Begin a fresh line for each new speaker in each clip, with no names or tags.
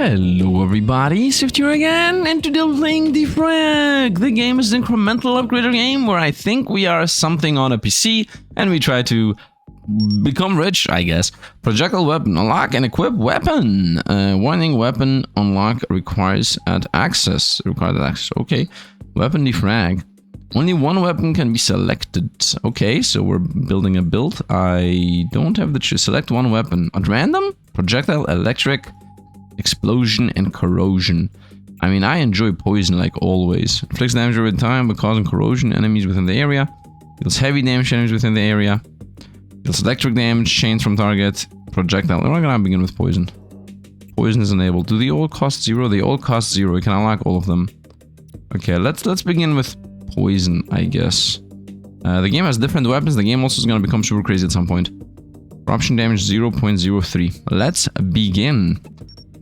Hello everybody, Sifd here again, and today we're playing DEFRAG. The game is an incremental upgrader game where I think we are something on a PC and we try to become rich, I guess. Projectile weapon, unlock and equip weapon. Warning, weapon unlock requires access. Okay. Weapon DEFRAG. Only one weapon can be selected. Okay, so we're building a build. I don't have the choice. Select one weapon. At random? Projectile, electric, explosion, and corrosion. I mean, I enjoy poison like always. Inflicts damage over time by causing corrosion enemies within the area. Deals heavy damage enemies within the area. Deals electric damage, chains from target. Projectile. We're gonna begin with poison. Poison is enabled. Do they all cost 0? They all cost 0. We can unlock all of them. Okay, let's begin with poison, I guess. The game has different weapons. The game also is gonna become super crazy at some point. Corruption damage 0.03. Let's begin.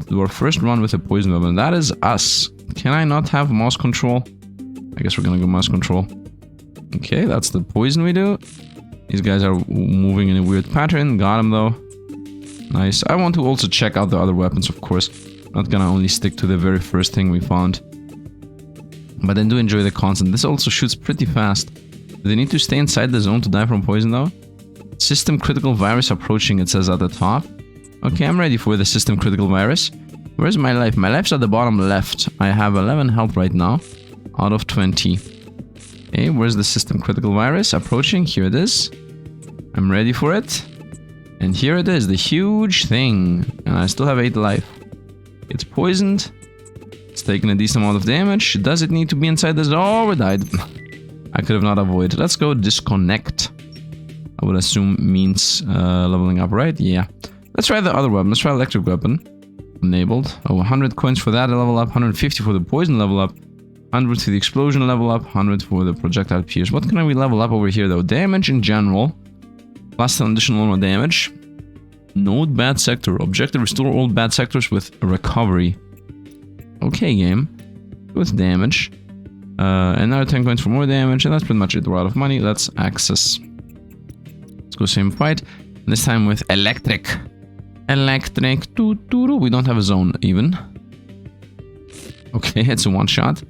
Do our first run with a poison weapon. That is us. Can I not have mouse control? I guess we're gonna go mouse control. Okay, that's the poison we do. These guys are moving in a weird pattern. Got him though. Nice. I want to also check out the other weapons, of course. Not gonna only stick to the very first thing we found. But I do enjoy the concept. This also shoots pretty fast. Do they need to stay inside the zone to die from poison though? System critical virus approaching, it says at the top. Okay, I'm ready for the system critical virus. Where's my life? My life's at the bottom left. I have 11 health right now, out of 20. Okay, where's the system critical virus? Approaching, here it is. I'm ready for it. And here it is, the huge thing. And I still have 8 life. It's poisoned. It's taking a decent amount of damage. Does it need to be inside this? Oh, we died. I could have not avoided. Let's go disconnect. I would assume means leveling up, right? Yeah. Let's try the other weapon. Let's try electric weapon. Enabled. Oh, 100 coins for that level up. 150 for the poison level up. 100 for the explosion level up. 100 for the projectile pierce. What can we level up over here though? Damage in general. Plus an additional normal damage. Node bad sector. Objective restore all bad sectors with recovery. Okay, game. With damage. Another 10 coins for more damage. And that's pretty much it. We're out of money. Let's access. Let's go same fight. This time with electric. Electric. We don't have a zone even. Okay, it's a one shot.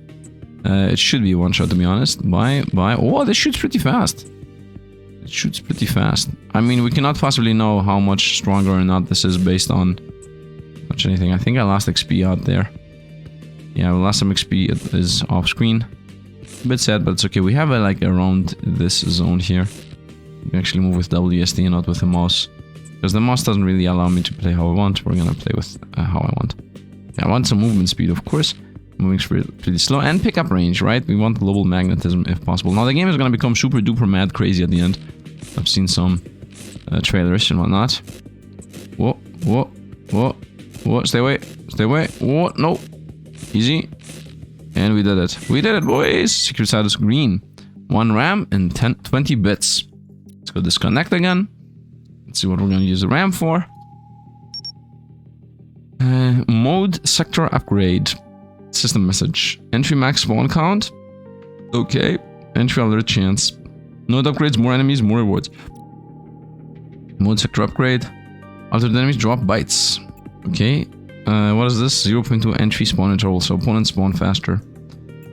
It should be a one shot to be honest. Bye. Oh, this shoots pretty fast. It shoots pretty fast. I mean, we cannot possibly know how much stronger or not this is based on much anything. I think I lost XP out there. Yeah, we lost some XP. It is off screen. A bit sad, but it's okay. We have like around this zone here. We can actually move with WSD and not with the mouse. Because the mouse doesn't really allow me to play how I want. We're gonna play with how I want. Yeah, I want some movement speed, of course. Moving pretty slow. And pickup range, right? We want global magnetism if possible. Now the game is gonna become super duper mad crazy at the end. I've seen some trailers and whatnot. Whoa. Stay away. Whoa, no. Easy. And we did it. We did it, boys! Secret status green. 1 RAM and 20 bits. Let's go disconnect again. Let's see what we're going to use the RAM for. Mode sector upgrade. System message. Entry max spawn count. Okay. Entry alert chance. Node upgrades, more enemies, more rewards. Mode sector upgrade. Altered enemies drop bytes. Okay. What is this? 0.2 entry spawn interval, so opponents spawn faster.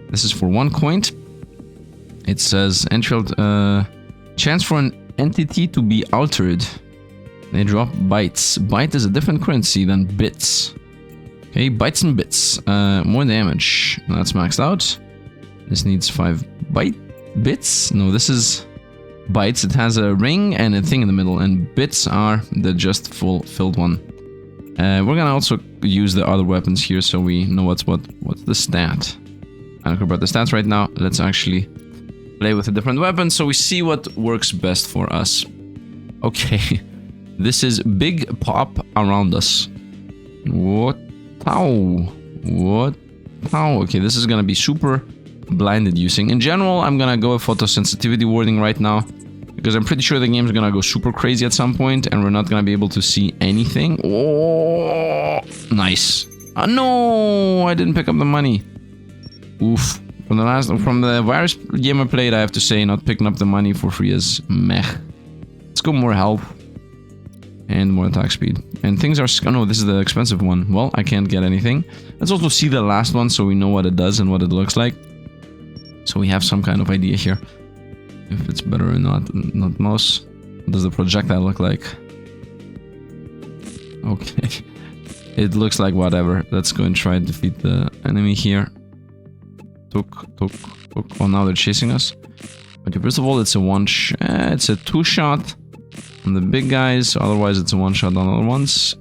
This is for 1 coin. It says entry chance for an entity to be altered. They drop bytes. Byte is a different currency than bits. Okay, bytes and bits. More damage. That's maxed out. This needs 5 bits. No, this is bytes. It has a ring and a thing in the middle, and bits are the just filled one. We're gonna also use the other weapons here so we know what's the stat. I don't care about the stats right now. Let's actually play with a different weapon so we see what works best for us. Okay. This is big pop around us. What? How? What? How? Okay, this is gonna be super blinded using. In general, I'm gonna go with photosensitivity warding right now. Because I'm pretty sure the game's gonna go super crazy at some point and we're not gonna be able to see anything. Oh, nice. No, I didn't pick up the money. Oof. From the virus game I played, I have to say not picking up the money for free is meh. Let's go more health. And more attack speed. And things are... Oh no, this is the expensive one. Well, I can't get anything. Let's also see the last one so we know what it does and what it looks like. So we have some kind of idea here. If it's better or not. Not mouse. What does the projectile look like? Okay. It looks like whatever. Let's go and try and defeat the enemy here. Took. Oh, now they're chasing us. Okay, first of all, it's a two-shot on the big guys. Otherwise, it's a one-shot on other ones.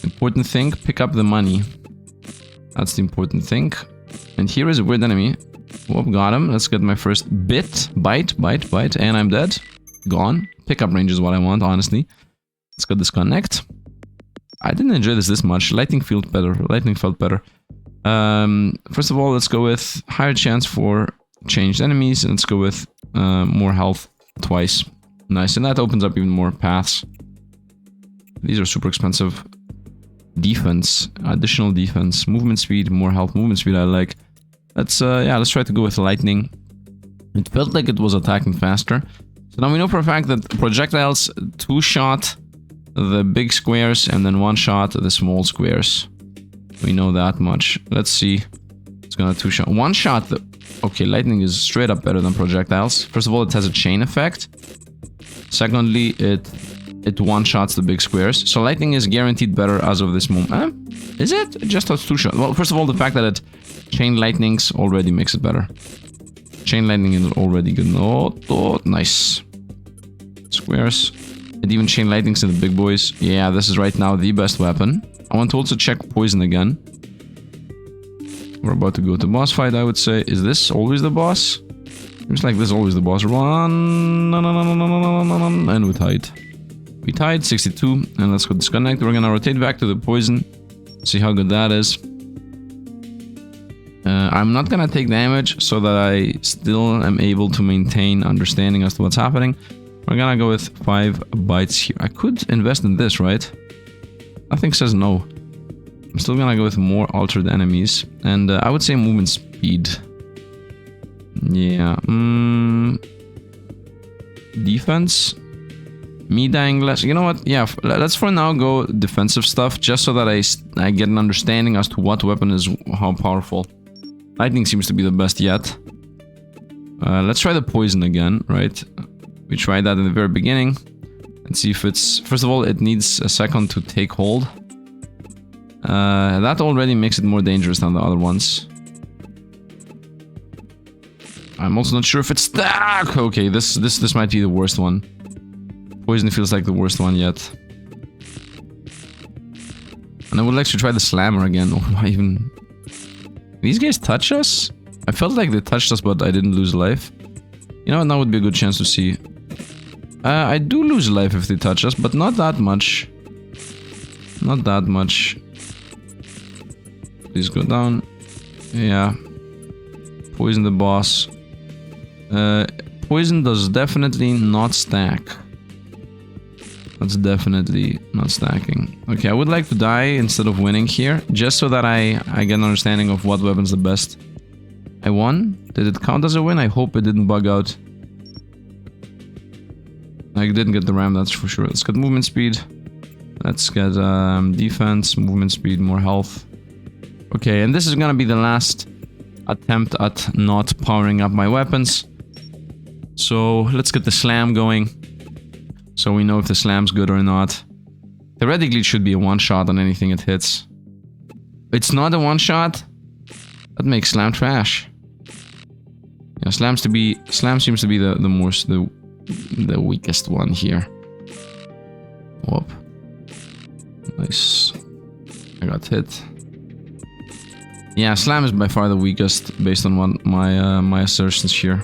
Important thing, pick up the money. That's the important thing. And here is a weird enemy. Whoop, got him. Let's get my first bite, and I'm dead. Gone. Pickup range is what I want, honestly. Let's go disconnect. I didn't enjoy this much. Lightning felt better. First of all, let's go with higher chance for changed enemies. And let's go with more health twice. Nice, and that opens up even more paths. These are super expensive. Defense, additional defense, movement speed, more health, movement speed I like. Let's try to go with lightning. It felt like it was attacking faster. So now we know for a fact that projectiles two-shot the big squares and then one-shot the small squares. We know that much. Let's see. It's gonna two-shot. One-shot the... Okay, lightning is straight up better than projectiles. First of all, it has a chain effect. Secondly, it one-shots the big squares. So lightning is guaranteed better as of this moment. Is it? It just has two-shot. Well, first of all, the fact that it chain lightnings already makes it better. Chain lightning is already good. Oh, nice. Squares. It even chain lightnings to the big boys. Yeah, this is right now the best weapon. I want to also check poison again. We're about to go to boss fight, I would say. Is this always the boss? Seems like this is always the boss. Run, and we tied. We tied 62, and let's go disconnect. We're gonna rotate back to the poison. See how good that is. I'm not gonna take damage so that I still am able to maintain understanding as to what's happening. We're gonna go with 5 bites here. I could invest in this, right? Nothing says no. I'm still gonna go with more altered enemies. And I would say movement speed. Yeah. Defense. Me dying less. You know what? Yeah, let's for now go defensive stuff. Just so that I get an understanding as to what weapon is how powerful. Lightning seems to be the best yet. Let's try the poison again, right? We tried that in the very beginning. Let's see if it's... First of all, it needs a second to take hold. That already makes it more dangerous than the other ones. I'm also not sure if it's stuck. Okay, this might be the worst one. Poison feels like the worst one yet. And I would like to try the slammer again. Or why even... These guys touch us? I felt like they touched us, but I didn't lose life. You know what? Now would be a good chance to see. I do lose life if they touch us, but not that much. Not that much. Please go down. Yeah. Poison the boss. Poison does definitely not stack. That's definitely not stacking. Okay, I would like to die instead of winning here, just so that I get an understanding of what weapon's the best. I won? Did it count as a win? I hope it didn't bug out. I didn't get the ram, that's for sure. Let's get movement speed. Let's get defense, movement speed, more health. Okay, and this is gonna be the last attempt at not powering up my weapons. So let's get the slam going. So we know if the slam's good or not. Theoretically, it should be a one-shot on anything it hits. It's not a one-shot? That makes slam trash. Yeah, slam seems to be the weakest one here. Whoop. Nice. I got hit. Yeah, slam is by far the weakest based on what my assertions here.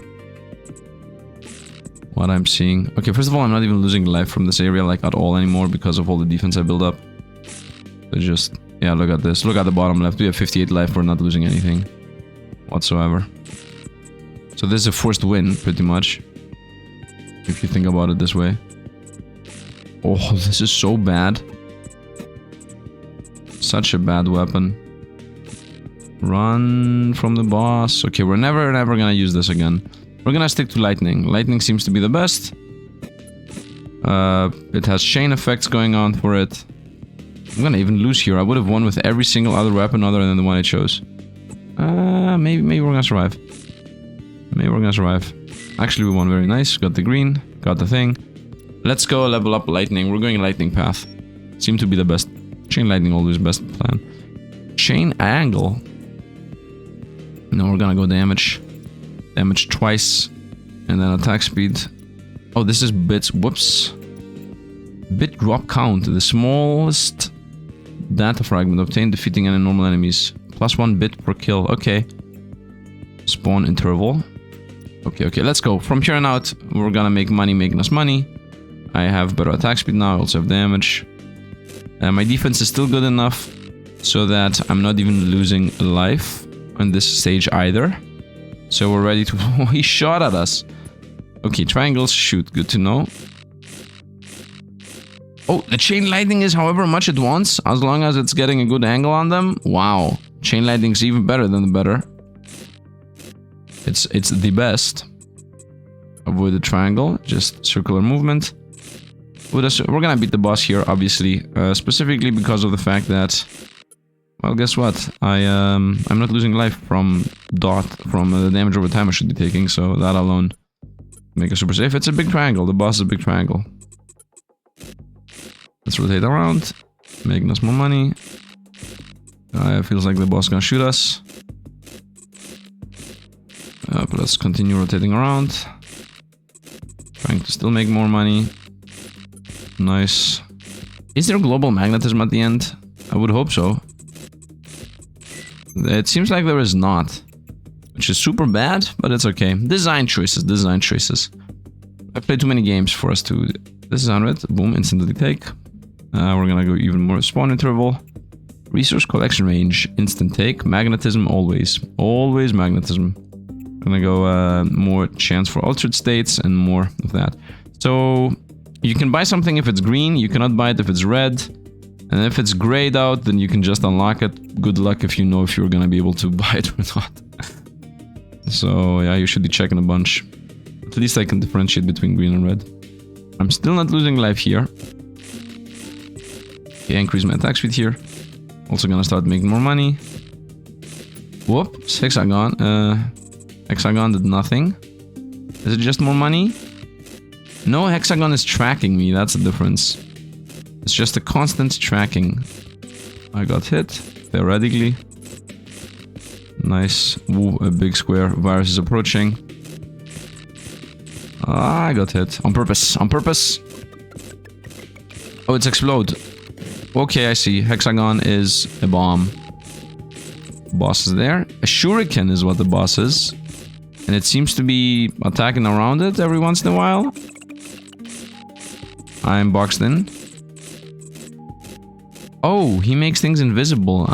What I'm seeing. Okay, first of all, I'm not even losing life from this area like at all anymore because of all the defense I build up. So just, yeah, look at this. Look at the bottom left. We have 58 life. We're not losing anything whatsoever. So this is a forced win, pretty much. If you think about it this way. Oh, this is so bad. Such a bad weapon. Run from the boss. Okay, we're never gonna use this again. We're gonna stick to lightning. Lightning seems to be the best. It has chain effects going on for it. I'm gonna even lose here. I would have won with every single other weapon other than the one I chose. Maybe we're gonna survive. Maybe we're gonna survive. Actually, we won very nice. Got the green. Got the thing. Let's go level up lightning. We're going lightning path. Seem to be the best. Chain lightning always best plan. Chain angle. No, we're gonna go damage. Damage twice. And then attack speed. Oh, this is bits. Whoops. Bit drop count. The smallest data fragment obtained defeating any normal enemies. +1 bit per kill. Okay. Spawn interval. Okay, let's go. From here on out, we're gonna make money making us money. I have better attack speed now. I also have damage. My defense is still good enough so that I'm not even losing life on this stage either. So we're ready to... he shot at us. Okay, triangles, shoot. Good to know. Oh, the chain lightning is however much it wants, as long as it's getting a good angle on them. Wow. Chain lightning's even better than the better. It's the best. Avoid the triangle, just circular movement. We're gonna beat the boss here, obviously, specifically because of the fact that, well, guess what? I'm not losing life from the damage over time I should be taking, so that alone make us super safe. It's a big triangle. The boss is a big triangle. Let's rotate around, making us more money. It feels like the boss is gonna shoot us. But let's continue rotating around. Trying to still make more money. Nice. Is there global magnetism at the end? I would hope so. It seems like there is not. Which is super bad, but it's okay. Design choices, design choices. I played too many games for us to... This is 100. Boom, instantly take. We're gonna go even more spawn interval. Resource collection range, instant take. Magnetism, always. Always magnetism. Gonna go more chance for altered states and more of that. So you can buy something if it's green, you cannot buy it if it's red. And if it's grayed out, then you can just unlock it. Good luck if you know if you're gonna be able to buy it or not. So yeah, you should be checking a bunch. At least I can differentiate between green and red. I'm still not losing life here. Okay, increase my attack speed here. Also gonna start making more money. Whoops, hexagon. Hexagon did nothing. Is it just more money? No, hexagon is tracking me. That's the difference. It's just a constant tracking. I got hit, theoretically. Nice. Ooh, a big square. Virus is approaching. Ah, I got hit. On purpose. On purpose. Oh, it's explode. Okay, I see. Hexagon is a bomb. Boss is there. A shuriken is what the boss is. And it seems to be attacking around it every once in a while. I'm boxed in. Oh, he makes things invisible.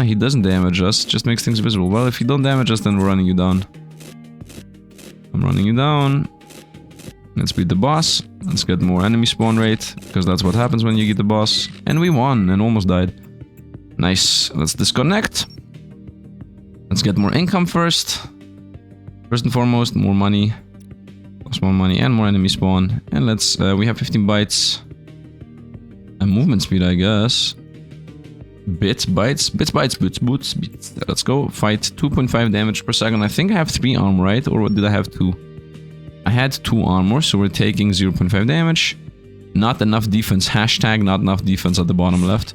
He doesn't damage us, just makes things visible. Well, if you don't damage us, then we're running you down. I'm running you down. Let's beat the boss. Let's get more enemy spawn rate, because that's what happens when you get the boss. And we won, and almost died. Nice. Let's disconnect. Let's get more income first. First and foremost, more money. Plus more money and more enemy spawn. And let's, we have 15 bytes. And movement speed, I guess. Bits, bytes, bits, bytes, boots, beats. Let's go. Fight 2.5 damage per second. I think I have 3 armor, right? Or did I have 2? I had 2 armor, so we're taking 0.5 damage. Not enough defense. Hashtag not enough defense at the bottom left.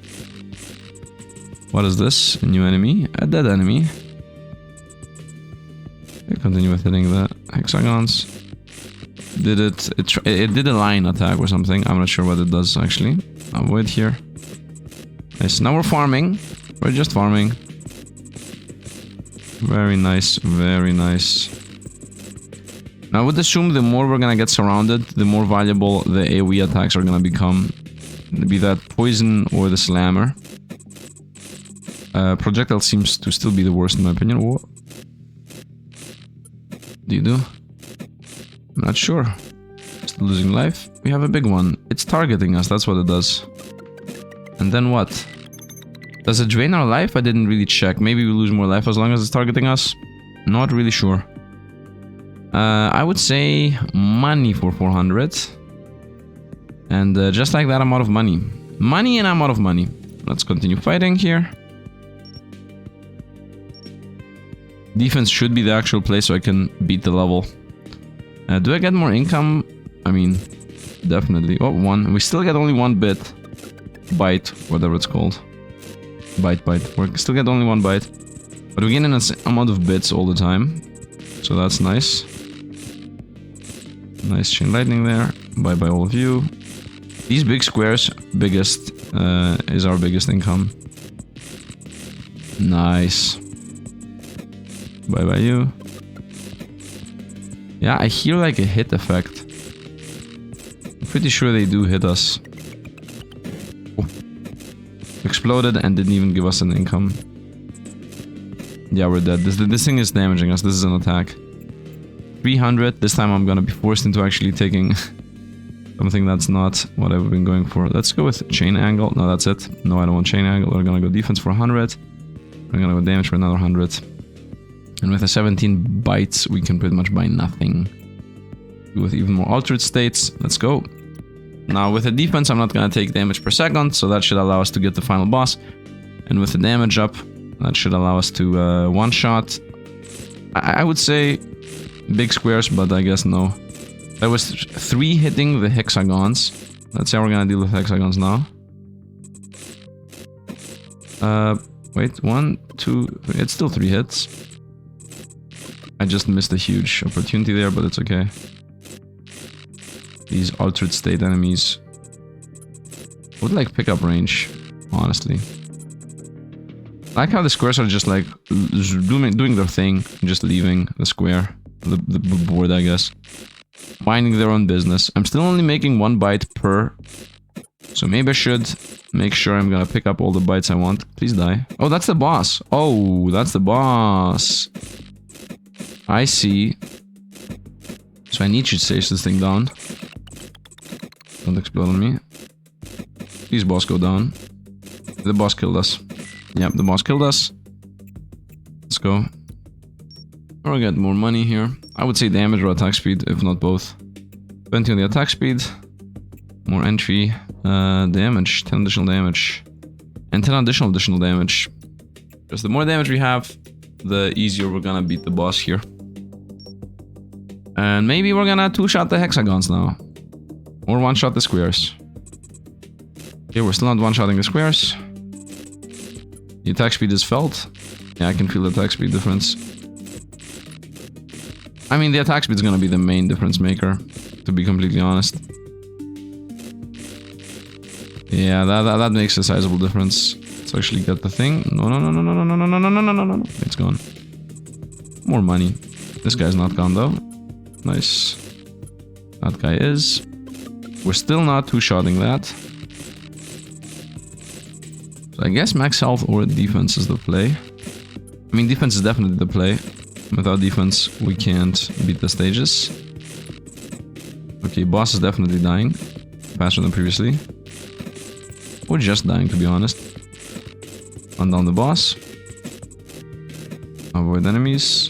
What is this? A new enemy? A dead enemy. Okay, continue with hitting the hexagons. Did it did a line attack or something. I'm not sure what it does actually. Avoid here. Nice. Now we're farming. We're just farming. Very nice. Very nice. Now I would assume the more we're gonna get surrounded, the more valuable the AoE attacks are gonna become. Be that poison or the slammer. Projectile seems to still be the worst in my opinion. What do you do? I'm not sure. Still losing life. We have a big one. It's targeting us, that's what it does. And then what? Does it drain our life? I didn't really check. Maybe we lose more life as long as it's targeting us. Not really sure. I would say money for 400. And just like that, I'm out of money. Money and I'm out of money. Let's continue fighting here. Defense should be the actual play so I can beat the level. Do I get more income? I mean, definitely. Oh, one. We still get only one bit. Byte, whatever it's called. Byte. We still get only one byte. But we gain an amount of bits all the time. So that's nice. Nice chain lightning there. Bye all of you. These big squares, biggest, is our biggest income. Nice. Bye you. Yeah, I hear like a hit effect. I'm pretty sure they do hit us. Oh. Exploded and didn't even give us an income. Yeah, we're dead. This thing is damaging us. This is an attack. 300. This time I'm gonna be forced into actually taking something that's not what I've been going for. Let's go with chain angle. No, that's it. No, I don't want chain angle. We're gonna go defense for 100. We're gonna go damage for another 100. And with a 17 bytes, we can pretty much buy nothing. With even more altered states, let's go. Now with the defense, I'm not gonna take damage per second, so that should allow us to get the final boss. And with the damage up, that should allow us to one-shot. I would say big squares, but I guess no. That was 3 hitting the hexagons. Let's see how we're gonna deal with hexagons now. Wait, 1, 2, 3. It's still 3 hits. I just missed a huge opportunity there, but it's okay. These altered state enemies would like pickup range, honestly. I like how the squares are just like doing their thing, just leaving the square, the board, I guess. Minding their own business. I'm still only making 1 byte per, so maybe I should make sure I'm gonna pick up all the bytes I want. Please die. Oh, that's the boss. Oh, that's the boss. I see. So I need to chase this thing down. Don't explode on me. Please, boss, go down. The boss killed us. Yep, the boss killed us. Let's go. Or get more money here. I would say damage or attack speed, if not both. 20 on the attack speed. More entry. Damage. 10 additional damage. And 10 additional damage. Because the more damage we have, the easier we're gonna beat the boss here. And maybe we're gonna 2-shot the hexagons now. Or 1-shot the squares. Okay, we're still not 1-shotting the squares. The attack speed is felt. Yeah, I can feel the attack speed difference. I mean, the attack speed is gonna be the main difference maker, to be completely honest. Yeah, that makes a sizable difference. Let's actually get the thing. No. It's gone. More money. This guy's not gone though. Nice. That guy is. We're still not 2-shotting that. So I guess max health or defense is the play. I mean, defense is definitely the play. Without defense, we can't beat the stages. Okay, boss is definitely dying. Faster than previously. Or just dying, to be honest. Hunt down the boss. Avoid enemies.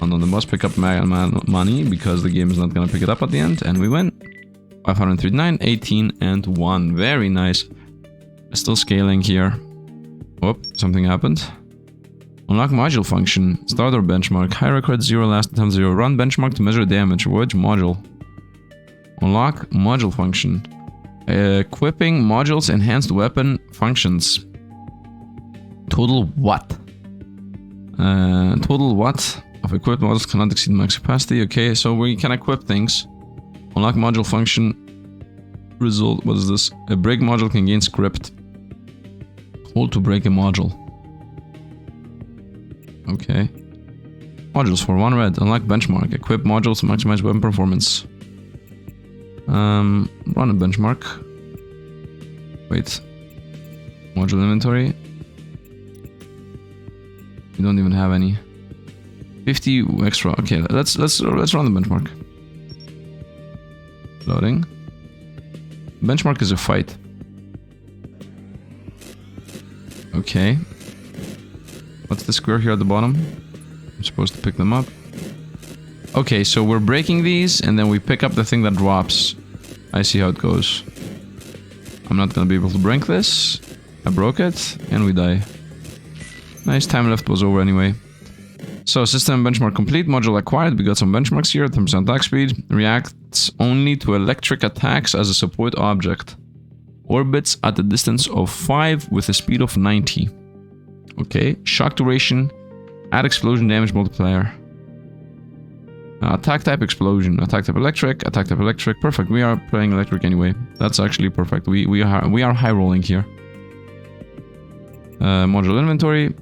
Hunt down the boss, pick up money, because the game is not gonna pick it up at the end, and we win. 539, 18, and 1. Very nice. Still scaling here. Oh, something happened. Unlock module function. Starter benchmark. High record 0, last attempt 0. Run benchmark to measure damage. Which module? Unlock module function. Equipping modules enhanced weapon functions. Total what? Total what? Of equipped models cannot exceed max capacity. Okay, so we can equip things. Unlock module function. Result. What is this? A break module can gain script. Hold to break a module. Okay. Modules for 1 red. Unlock benchmark. Equip modules to maximize weapon performance. Run a benchmark. Wait. Module inventory. We don't even have any. 50 extra. Okay, let's run the benchmark. Loading. Benchmark is a fight. Okay. What's the square here at the bottom? I'm supposed to pick them up. Okay, so we're breaking these, and then we pick up the thing that drops. I see how it goes. I'm not gonna be able to break this. I broke it, and we die. Nice, time left was over anyway. So, system benchmark complete, module acquired, we got some benchmarks here, 10% attack speed, reacts only to electric attacks as a support object. Orbits at a distance of 5 with a speed of 90. Okay, shock duration, add explosion damage multiplier. Attack type explosion, attack type electric, perfect, we are playing electric anyway. That's actually perfect, we are high rolling here. Module inventory.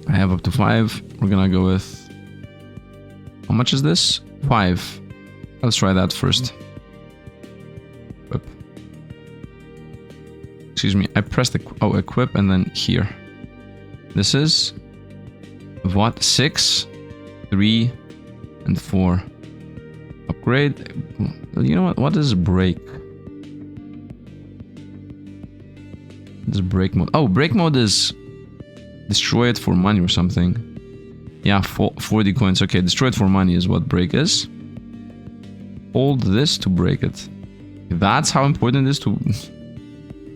I have up to 5. We're gonna go with... How much is this? 5. Let's try that first. Equip. Excuse me, I pressed equip and then here. This is... What? 6, 3, and 4. Upgrade. You know what? What is break? This break mode. Oh, break mode is... Destroy it for money or something. Yeah, 40 coins. Okay, destroy it for money is what break is. Hold this to break it. That's how important it is to...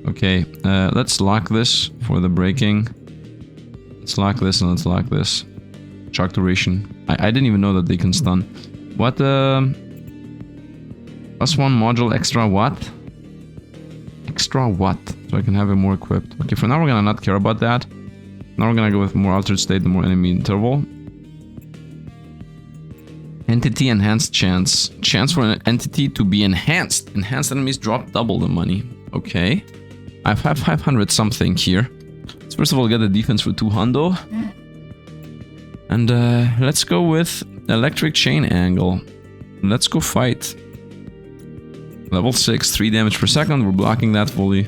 Okay, let's lock this for the breaking. Let's lock this and let's lock this. Shock duration. I didn't even know that they can stun. What, +1 module extra what? Extra what? So I can have it more equipped. Okay, for now we're gonna not care about that. Now we're gonna go with more altered state, the more enemy interval. Entity enhanced chance. Chance for an entity to be enhanced. Enhanced enemies drop double the money. Okay. I have 500 something here. Let's first of all get the defense for 2 hundo. And let's go with electric chain angle. Let's go fight. Level 6, 3 damage per second. We're blocking that fully.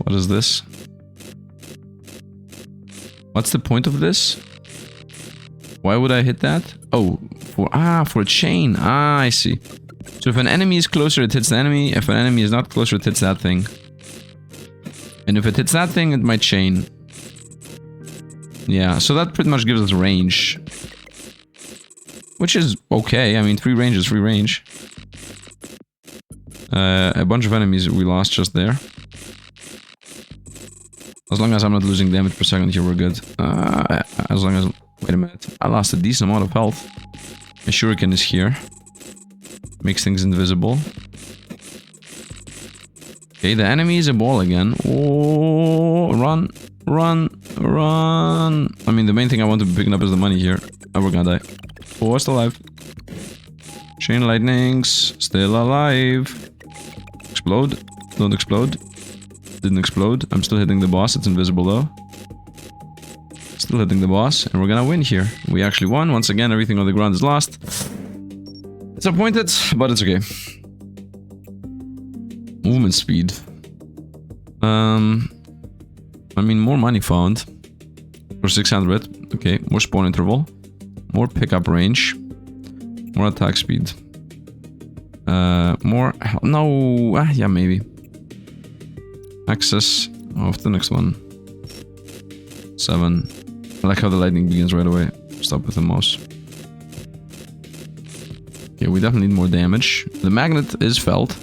What is this? What's the point of this? Why would I hit that? Oh, for a chain. I see. So if an enemy is closer, it hits the enemy. If an enemy is not closer, it hits that thing. And if it hits that thing, it might chain. Yeah, so that pretty much gives us range. Which is okay. I mean, free range is free range. A bunch of enemies we lost just there. As long as I'm not losing damage per second here, we're good. As long as... Wait a minute. I lost a decent amount of health. A shuriken is here. Makes things invisible. Okay, the enemy is a ball again. Oh, run, run, run. I mean, the main thing I want to be picking up is the money here. Oh, we're gonna die. Oh, still alive. Chain lightnings. Still alive. Explode. Don't explode. Didn't explode. I'm still hitting the boss. It's invisible though. Still hitting the boss. And we're gonna win here. We actually won. Once again, everything on the ground is lost. Disappointed, but it's okay. Movement speed. I mean, more money found. For 600. Okay, more spawn interval. More pickup range. More attack speed. More... No... yeah, maybe. Access of the next one. 7. I like how the lightning begins right away. Stop with the mouse. Okay, we definitely need more damage. The magnet is felt.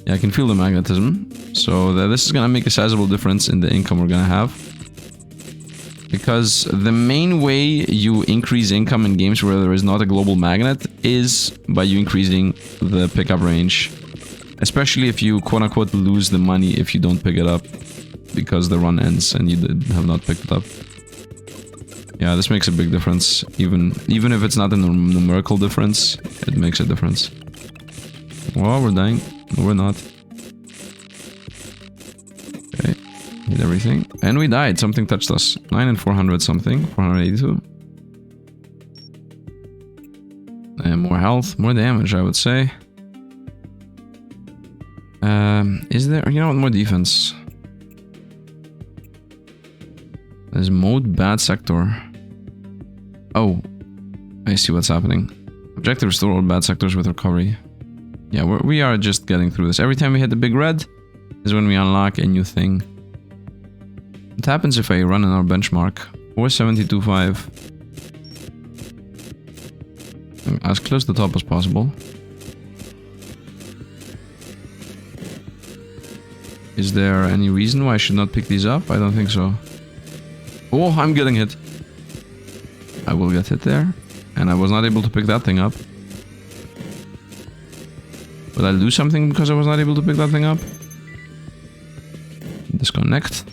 Yeah, I can feel the magnetism. So this is gonna make a sizable difference in the income we're gonna have. Because the main way you increase income in games where there is not a global magnet is by you increasing the pickup range. Especially if you quote-unquote lose the money if you don't pick it up. Because the run ends and you have not picked it up. Yeah, this makes a big difference. Even if it's not a numerical difference, it makes a difference. Well, we're dying. No, we're not. Okay. Hit everything. And we died. Something touched us. 9 and 400 something. 482. And more health. More damage, I would say. Is there... You know what? More defense. There's mode bad sector. Oh. I see what's happening. Objective restore all bad sectors with recovery. Yeah, we are just getting through this. Every time we hit the big red is when we unlock a new thing. What happens if I run in our benchmark? 472.5. As close to the top as possible. Is there any reason why I should not pick these up? I don't think so. Oh, I'm getting hit. I will get hit there. And I was not able to pick that thing up. Will I lose something because I was not able to pick that thing up? Disconnect.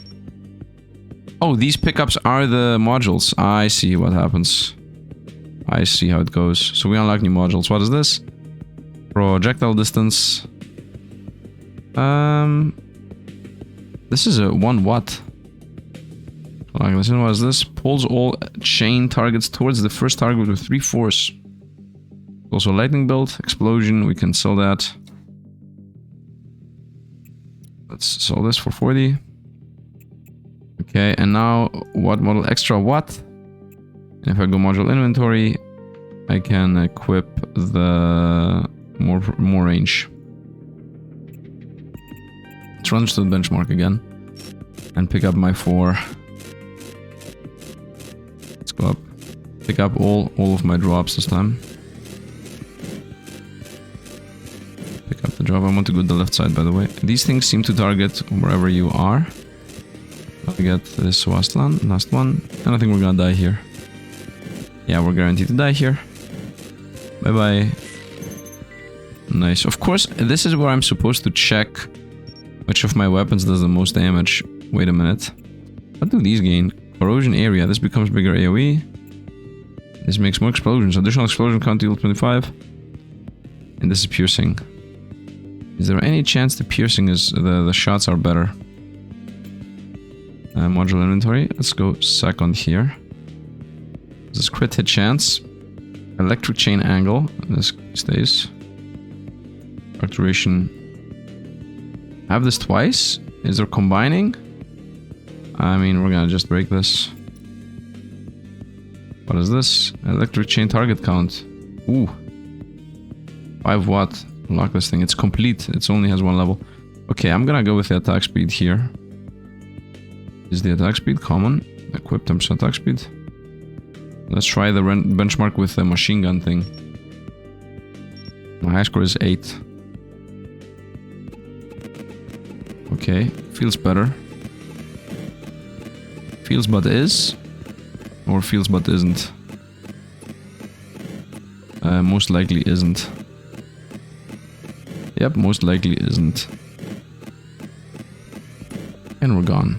Oh, these pickups are the modules. I see what happens. I see how it goes. So we unlock new modules. What is this? Projectile distance. This is a 1 watt. Like, listen, what is this? Pulls all chain targets towards the first target with 3 force. Also lightning bolt, explosion, we can sell that. Let's sell this for 40. Okay, and now what model? Extra watt. And if I go module inventory, I can equip the more range. Let's run to the benchmark again and pick up my 4. Let's go up. Pick up all of my drops this time. Pick up the drop. I want to go to the left side, by the way. These things seem to target wherever you are. I'll get this last one, and I think we're gonna die here. Yeah, we're guaranteed to die here. Bye-bye. Nice. Of course, this is where I'm supposed to check which of my weapons does the most damage. Wait a minute. What do these gain? Corrosion area. This becomes bigger AoE. This makes more explosions. Additional explosion count deal 25. And this is piercing. Is there any chance the piercing is... the shots are better? Module inventory. Let's go second here. This is crit hit chance. Electric chain angle. This stays. Arc duration. I have this twice. Is there combining? I mean, we're gonna just break this. What is this? Electric chain target count. Ooh. 5 watt. Lock this thing. It's complete. It only has 1 level. Okay, I'm gonna go with the attack speed here. Is the attack speed common? Equip 10% attack speed. Let's try the benchmark with the machine gun thing. My high score is 8. Okay, feels better. Feels but is? Or feels but isn't? Most likely isn't. Yep, most likely isn't. And we're gone.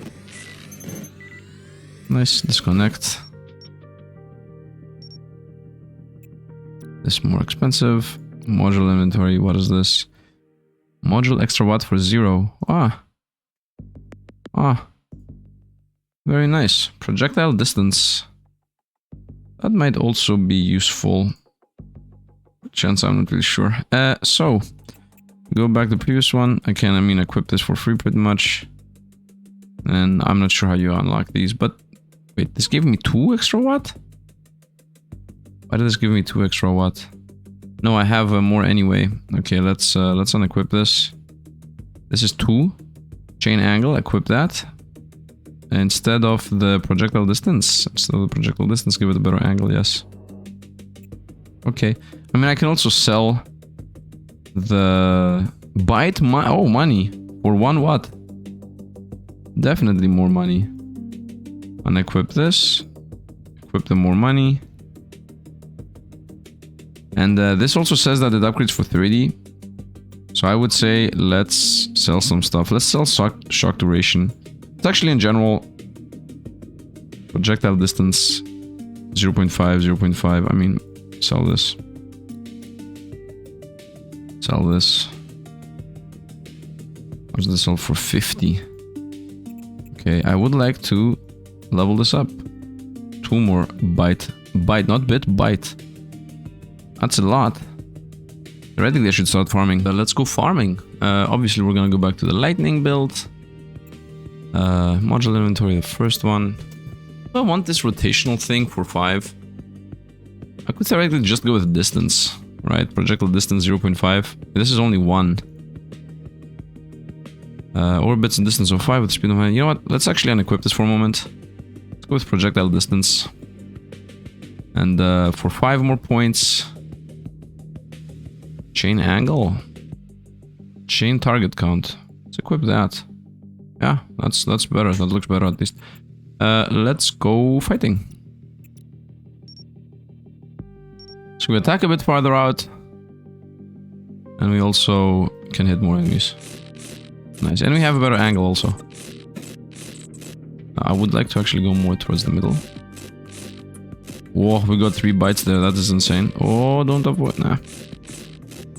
Nice, disconnect. This is more expensive. Module inventory, what is this? Module extra watt for 0. Ah. Very nice. Projectile distance. That might also be useful. Chance, I'm not really sure. So, go back to the previous one. I can, equip this for free pretty much. And I'm not sure how you unlock these, but... Wait, this gave me 2 extra watt? Why did this give me 2 extra watt? No, I have more anyway. Okay, let's unequip this. This is 2. Chain angle, equip that. Instead of the projectile distance. Instead of the projectile distance, give it a better angle, yes. Okay. I can also sell the byte money for 1 watt. Definitely more money. Unequip this. Equip the more money. And this also says that it upgrades for 30. So I would say let's sell some stuff. Let's sell shock duration. It's actually in general projectile distance 0.5, 0.5. Sell this. Sell this. What's this sell for 50? Okay, I would like to level this up. 2 more byte. Byte, not bit, byte. That's a lot. Theoretically, I should start farming. Let's go farming. Obviously, we're gonna go back to the lightning build. Module inventory, the first one. I want this rotational thing for 5. I could theoretically just go with distance, right? Projectile distance 0.5. This is only 1. Orbits and distance of 5 with speed of 9. You know what? Let's actually unequip this for a moment. Let's go with projectile distance. And for 5 more points, chain angle, chain target count. Let's equip that. Yeah, that's better. That looks better at least. Let's go fighting. So we attack a bit farther out, and we also can hit more enemies. Nice, and we have a better angle also. I would like to actually go more towards the middle. Whoa, we got 3 bites there. That is insane. Oh, don't avoid. Nah.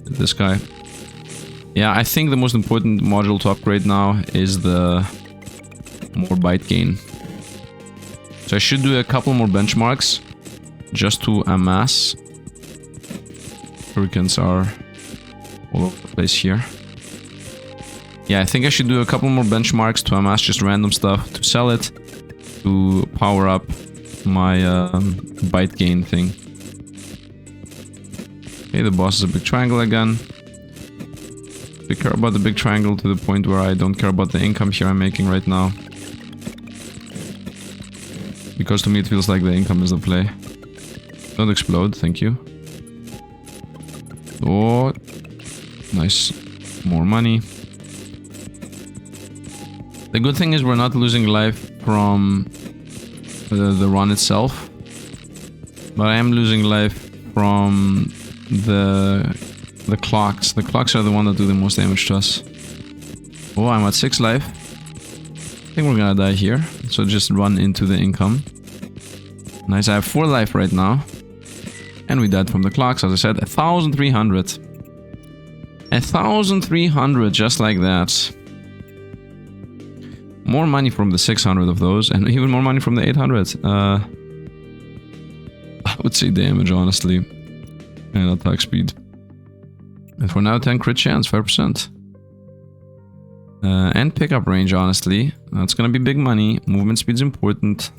This guy. Yeah, I think the most important module to upgrade now is the more bite gain. So I should do a couple more benchmarks just to amass. Hurricanes are all over the place here. Yeah, I think I should do a couple more benchmarks to amass just random stuff, to sell it, to power up my bite gain thing. Okay, the boss is a big triangle again. I care about the big triangle to the point where I don't care about the income here I'm making right now. Because to me it feels like the income is the play. Don't explode, thank you. Oh, nice. More money. The good thing is we're not losing life from the run itself, but I am losing life from the clocks. The clocks are the one that do the most damage to us. Oh, I'm at 6 life. I think we're gonna die here, so just run into the income. Nice, I have 4 life right now. And we died from the clocks, as I said, 1,300. 1,300, just like that. More money from the 600 of those, and even more money from the 800. I would say damage, honestly. And attack speed. And for now, 10 crit chance, 5%. And pickup range, honestly. That's gonna be big money. Movement speed's important.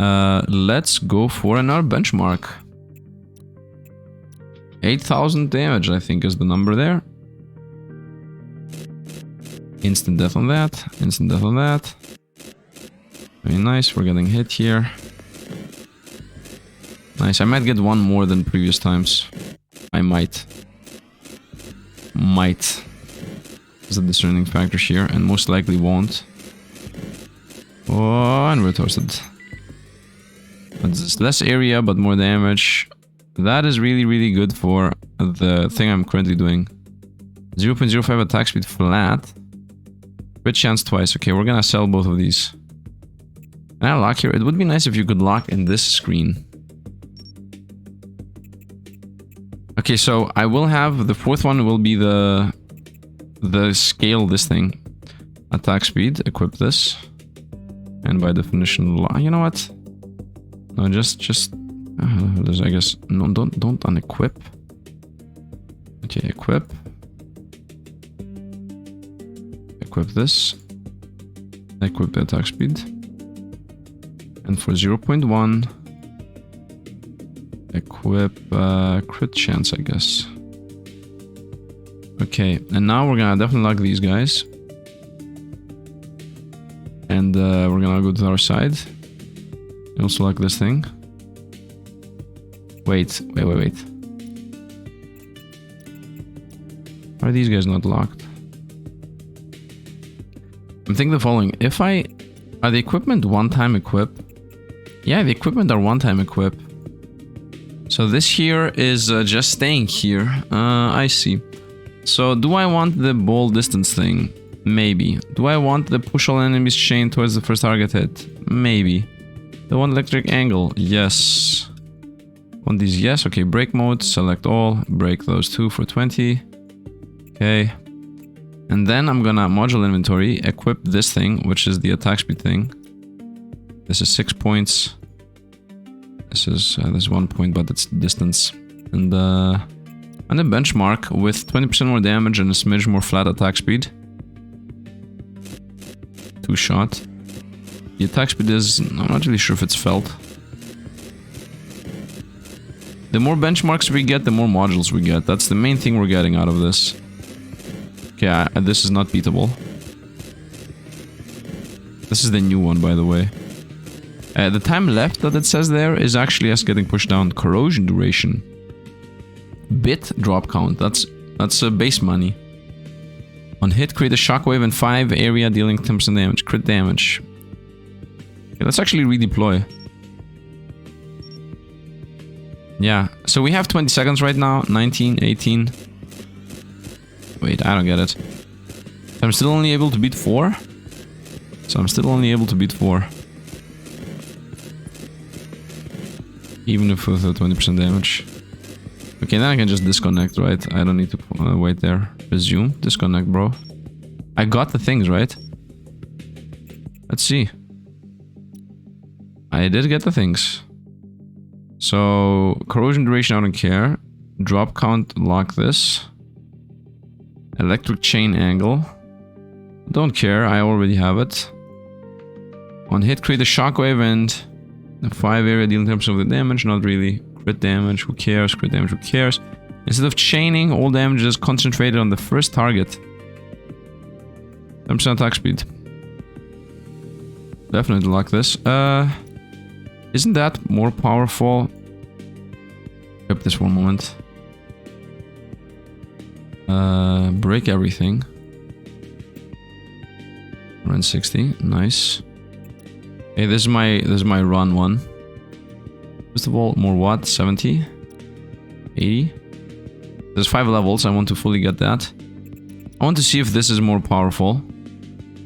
Let's go for another benchmark. 8,000 damage, I think, is the number there. Instant death on that. Instant death on that. Very nice. We're getting hit here. Nice. I might get one more than previous times. I might. Might. Is a discerning factor here, and most likely won't. Oh, and we're toasted. It's less area, but more damage. That is really, really good for the thing I'm currently doing. 0.05 attack speed flat. Crit chance twice. Okay, we're gonna sell both of these. Can I lock here? It would be nice if you could lock in this screen. Okay, so I will have... The 4th one will be the scale this thing. Attack speed. Equip this. And by definition... You know what? No, just... I guess... No, don't unequip. Okay, equip. Equip this. Equip the attack speed. And for 0.1... Equip crit chance, I guess. Okay, and now we're gonna definitely lock these guys. And we're gonna go to our side. Also lock this thing. Wait. Why are these guys not locked? I'm thinking the following. If I... Are the equipment one-time equip? Yeah, the equipment are one-time equip. So this here is just staying here. I see. So do I want the ball distance thing? Maybe. Do I want the push all enemies chain towards the first target hit? Maybe. The one electric angle? Yes. Want these? Yes. Okay, break mode. Select all. Break those 2 for 20. Okay. And then I'm gonna module inventory, equip this thing, which is the attack speed thing. This is 6 points. This is 1 point, but it's distance. And a benchmark with 20% more damage and a smidge more flat attack speed. 2 shot. The attack speed is... I'm not really sure if it's felt. The more benchmarks we get, the more modules we get. That's the main thing we're getting out of this. Okay, this is not beatable. This is the new one, by the way. The time left that it says there is actually us getting pushed down. Corrosion duration. Bit drop count. That's base money. On hit, create a shockwave in 5 area dealing 10% damage. Crit damage. Okay, let's actually redeploy. Yeah, so we have 20 seconds right now. 19, 18. Wait, I don't get it. I'm still only able to beat 4? So I'm still only able to beat 4. Even if with 20% damage. Okay, then I can just disconnect, right? I don't need to wait there. Resume. Disconnect, bro. I got the things, right? Let's see. I did get the things. So, corrosion duration, I don't care. Drop count, lock this. Electric chain angle. Don't care, I already have it. On hit, create a shockwave and the 5 area dealing 10% of the damage, not really. Crit damage, who cares? Crit damage, who cares? Instead of chaining, all damage is concentrated on the first target. 10% attack speed. Definitely lock this. Isn't that more powerful? Grab this for a moment. Break everything. Run 60, nice. Hey, this is my run one. First of all, more what? 70? 80? There's 5 levels, I want to fully get that. I want to see if this is more powerful.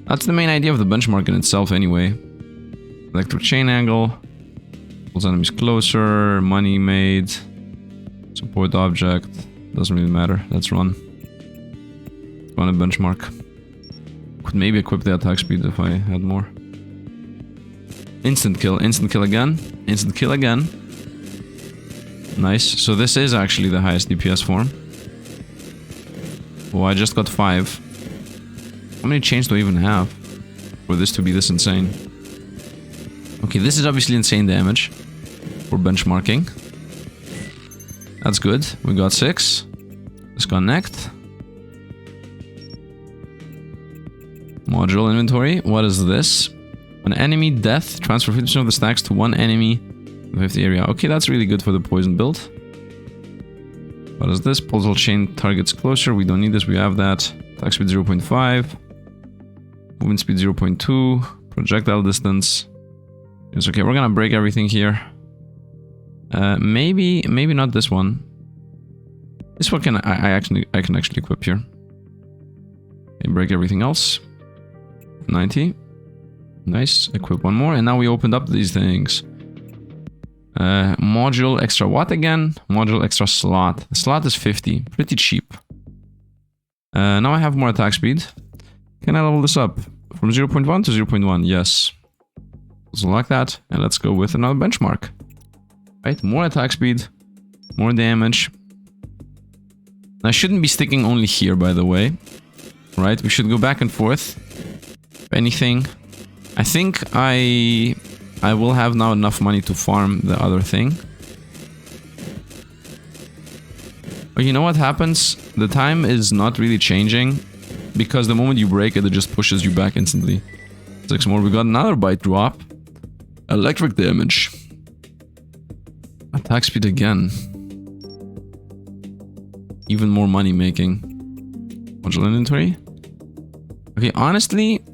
That's the main idea of the benchmark in itself anyway. Electric chain angle. Pulls enemies closer, money made. Support object. Doesn't really matter, let's run. Run a benchmark. Could maybe equip the attack speed if I had more. Instant kill again. Instant kill again. Nice. So this is actually the highest DPS form. Oh, I just got 5. How many chains do I even have for this to be this insane? Okay, this is obviously insane damage for benchmarking. That's good. We got 6. Disconnect. Module inventory. What is this? An enemy death, transfer 50% of the stacks to one enemy in the 50 area. Okay, that's really good for the poison build. What is this? Pulls all chain targets closer. We don't need this, we have that. Attack speed 0.5. Movement speed 0.2. Projectile distance. It's okay, we're gonna break everything here. Maybe not this one. This one can I can actually equip here. Okay, break everything else. 90. Nice. Equip one more, and now we opened up these things. Module extra what again? Module extra slot. The slot is 50. Pretty cheap. Now I have more attack speed. Can I level this up? From 0.1 to 0.1. Yes. So like that, and let's go with another benchmark. Right, more attack speed, more damage. I shouldn't be sticking only here, by the way. Right, we should go back and forth. If anything, I think I will have now enough money to farm the other thing. But you know what happens? The time is not really changing, because the moment you break it, it just pushes you back instantly. 6 more, we got another bite drop. Electric damage. Attack speed again. Even more money making. Module inventory. Okay, honestly,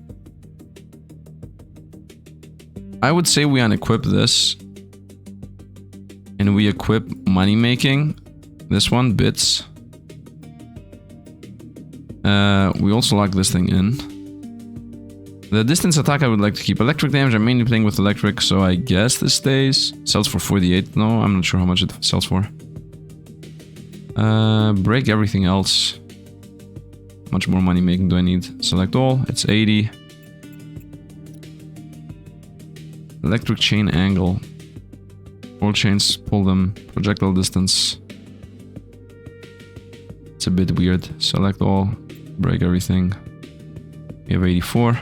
I would say we unequip this. And we equip money making. This one, bits. We also lock this thing in. The distance attack I would like to keep. Electric damage, I'm mainly playing with electric, so I guess this stays. Sells for 48, no, I'm not sure how much it sells for. Break everything else. How much more money making do I need? Select all, it's 80. Electric chain angle. All chains, pull them. Projectile distance. It's a bit weird. Select all, break everything. We have 84.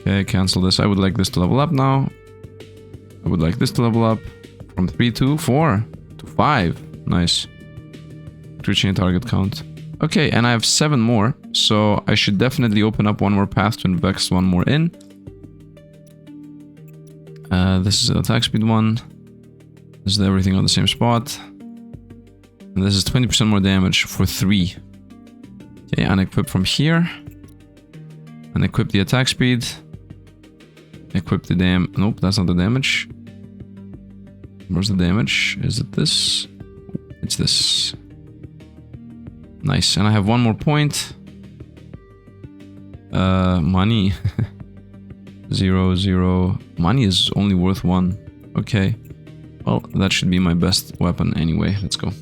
Okay, cancel this. I would like this to level up now. I would like this to level up from 3 to 4 to 5. Nice. 3 chain target count. Okay, and I have 7 more, so I should definitely open up one more path to invest one more in. This is the attack speed one. This is everything on the same spot. And this is 20% more damage for 3. Okay, unequip from here. Unequip the attack speed. Equip the nope, that's not the damage. Where's the damage? Is it this? It's this. Nice. And I have one more point. Money. 0, 0. Money is only worth 1. Okay. Well, that should be my best weapon anyway. Let's go. I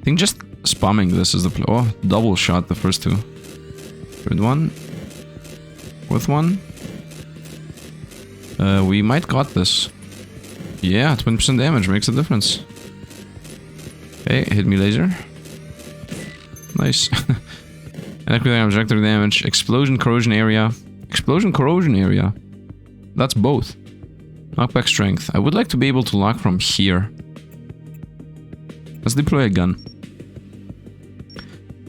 think just spamming this is the play. Oh, double shot the first 2. Third one. Fourth one. We might got this. Yeah, 20% damage makes a difference. Okay, hit me laser. Nice. Electric objective damage. Explosion corrosion area. Explosion corrosion area. That's both. Knockback strength. I would like to be able to lock from here. Let's deploy a gun.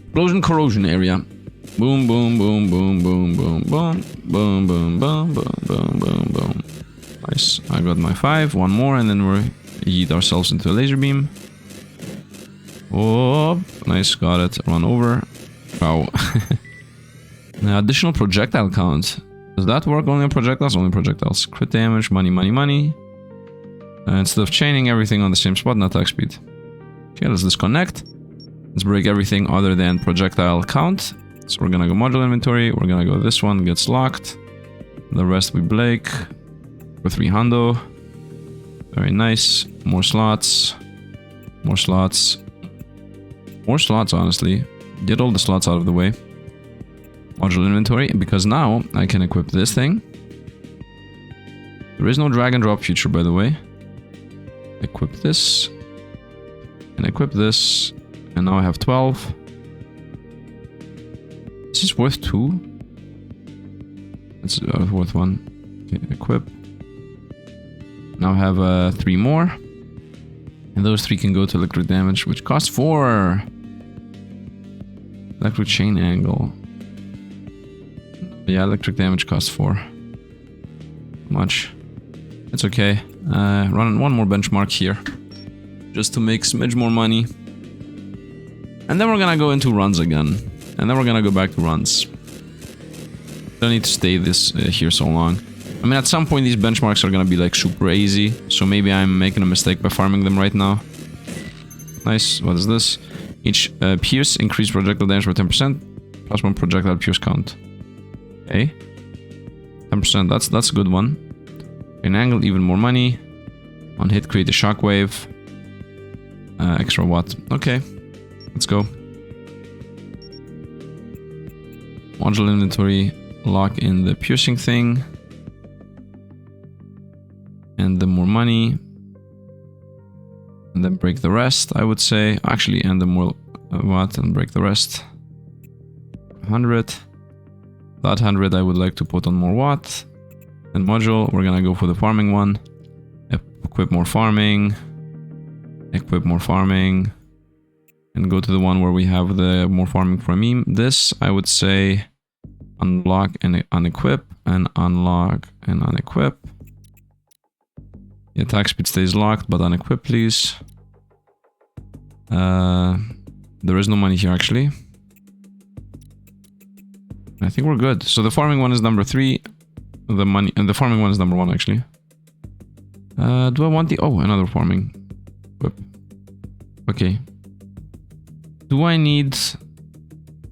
Explosion corrosion area. Boom, boom, boom, boom, boom, boom, boom, boom, boom, boom, boom, boom, boom, boom. Nice. I got my 5. One more, and then we'll yeet ourselves into a laser beam. Oh, nice. Got it. Run over. Wow. Now, additional projectile count. Does that work only on projectiles? Only projectiles. Crit damage, money, money, money. Instead of chaining everything on the same spot, not attack speed. Okay, let's disconnect. Let's break everything other than projectile count. So we're gonna go module inventory. We're gonna go this one gets locked. The rest we break for 3 hundo. Very nice. More slots. More slots. More slots, honestly. Get all the slots out of the way. Module inventory, because now I can equip this thing. There is no drag and drop feature, by the way. Equip this. And equip this. And now I have 12. This is worth 2. It's worth 1. Okay, equip. Now I have 3 more. And those 3 can go to electric damage, which costs 4. Electric chain angle. Yeah, electric damage costs 4. Much. It's okay. Run one more benchmark here. Just to make smidge more money. And then we're gonna go into runs again. And then we're gonna go back to runs. Don't need to stay this here so long. I mean, at some point these benchmarks are gonna be like super easy. So maybe I'm making a mistake by farming them right now. Nice. What is this? Each pierce increase projectile damage by 10%. Plus 1 projectile pierce count. Okay. 10%. That's a good one. An angle, even more money. On hit, create a shockwave. Extra watt. Okay. Let's go. Module inventory. Lock in the piercing thing. And the more money. And then break the rest, I would say. Actually, and the more watt and break the rest. 100. That 100 I would like to put on more watt. And module, we're gonna go for the farming one. Equip more farming. Equip more farming. And go to the one where we have the more farming for a meme. This, I would say, unlock and unequip. And unlock and unequip. The attack speed stays locked, but unequip, please. There is no money here, actually. I think we're good. So the farming one is number 3. The money and the farming one is number 1, actually. Do I want the... Oh, another farming. Whip. Okay. Do I need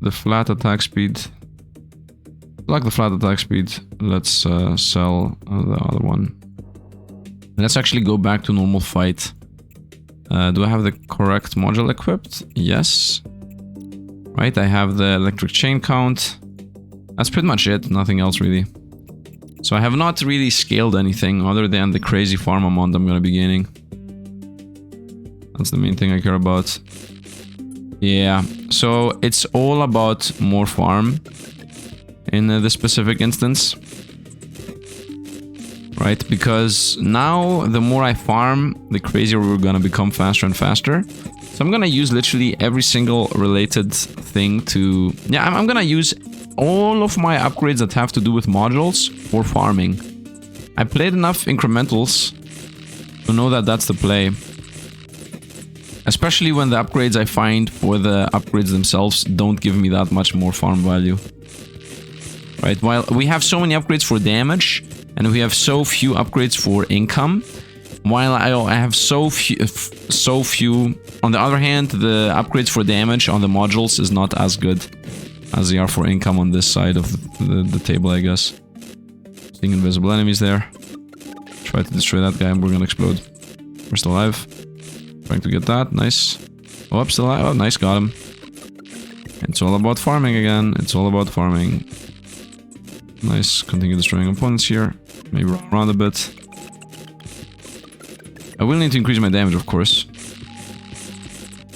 the flat attack speed? Like the flat attack speed. Let's sell the other one. Let's actually go back to normal fight. Do I have the correct module equipped? Yes. Right, I have the electric chain count. That's pretty much it, nothing else really. So I have not really scaled anything other than the crazy farm amount I'm gonna be gaining. That's the main thing I care about. Yeah, so it's all about more farm in this specific instance. Right, because now the more I farm, the crazier we're gonna become faster and faster. So I'm gonna use literally every single related thing to... Yeah, I'm gonna use all of my upgrades that have to do with modules for farming. I played enough incrementals to know that that's the play. Especially when the upgrades I find for the upgrades themselves don't give me that much more farm value. Right, while we have so many upgrades for damage, and we have so few upgrades for income, while I have so few... On the other hand, the upgrades for damage on the modules is not as good as they are for income on this side of the table, I guess. Seeing invisible enemies there. Try to destroy that guy and we're gonna explode. We're still alive. Trying to get that, nice. Oh, still alive. Oh, nice, got him. It's all about farming again. It's all about farming. Nice, continue destroying opponents here. Maybe run around a bit. I will need to increase my damage, of course.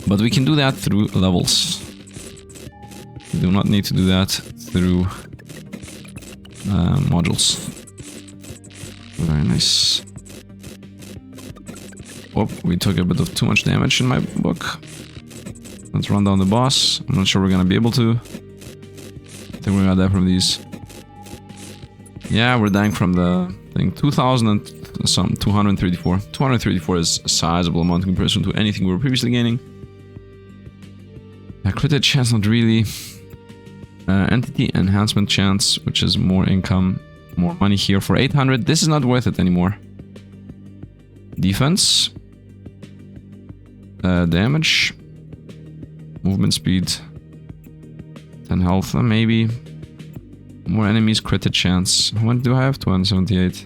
But we can do that through levels. We do not need to do that through modules. Very nice. Oh, we took a bit of too much damage in my book. Let's run down the boss. I'm not sure we're gonna be able to. I think we're gonna die from these. Yeah, we're dying from the thing. 2,000 and some 234. 234 is a sizable amount in comparison to anything we were previously gaining. Crit chance, not really. Entity enhancement chance, which is more income, more money here for 800. This is not worth it anymore. Defense. Damage. Movement speed. 10 health, maybe. More enemies, crit chance. What do I have? 278.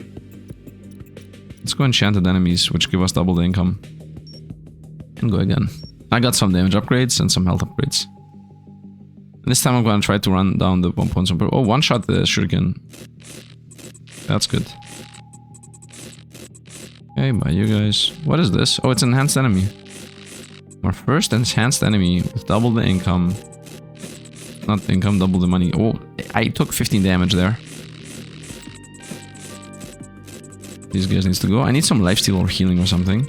Let's go enchanted enemies, which give us double the income. And go again. I got some damage upgrades and some health upgrades. This time I'm gonna try to run down the 1.0. Oh, one shot the shuriken. That's good. Okay, bye you guys. What is this? Oh, it's enhanced enemy. Our first enhanced enemy with double the income. Not the income, double the money. Oh, I took 15 damage there. These guys needs to go. I need some lifesteal or healing or something.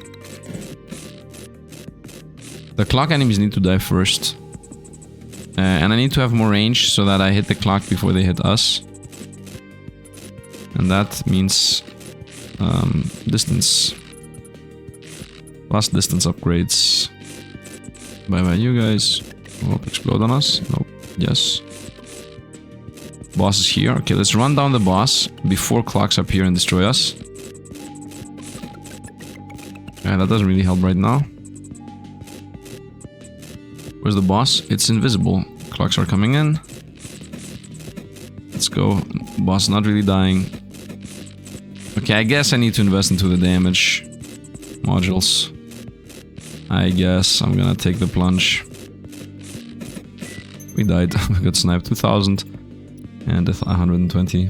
The clock enemies need to die first. And I need to have more range so that I hit the clock before they hit us. And that means distance. Plus distance upgrades. Bye bye you guys. Oh, explode on us. Nope. Yes. Boss is here. Okay, let's run down the boss before clocks appear and destroy us. Yeah, that doesn't really help right now. Where's the boss? It's invisible. Clocks are coming in. Let's go. Boss not really dying. Okay, I guess I need to invest into the damage modules. I guess I'm gonna take the plunge. We died. We got sniped. 2,000 and 120.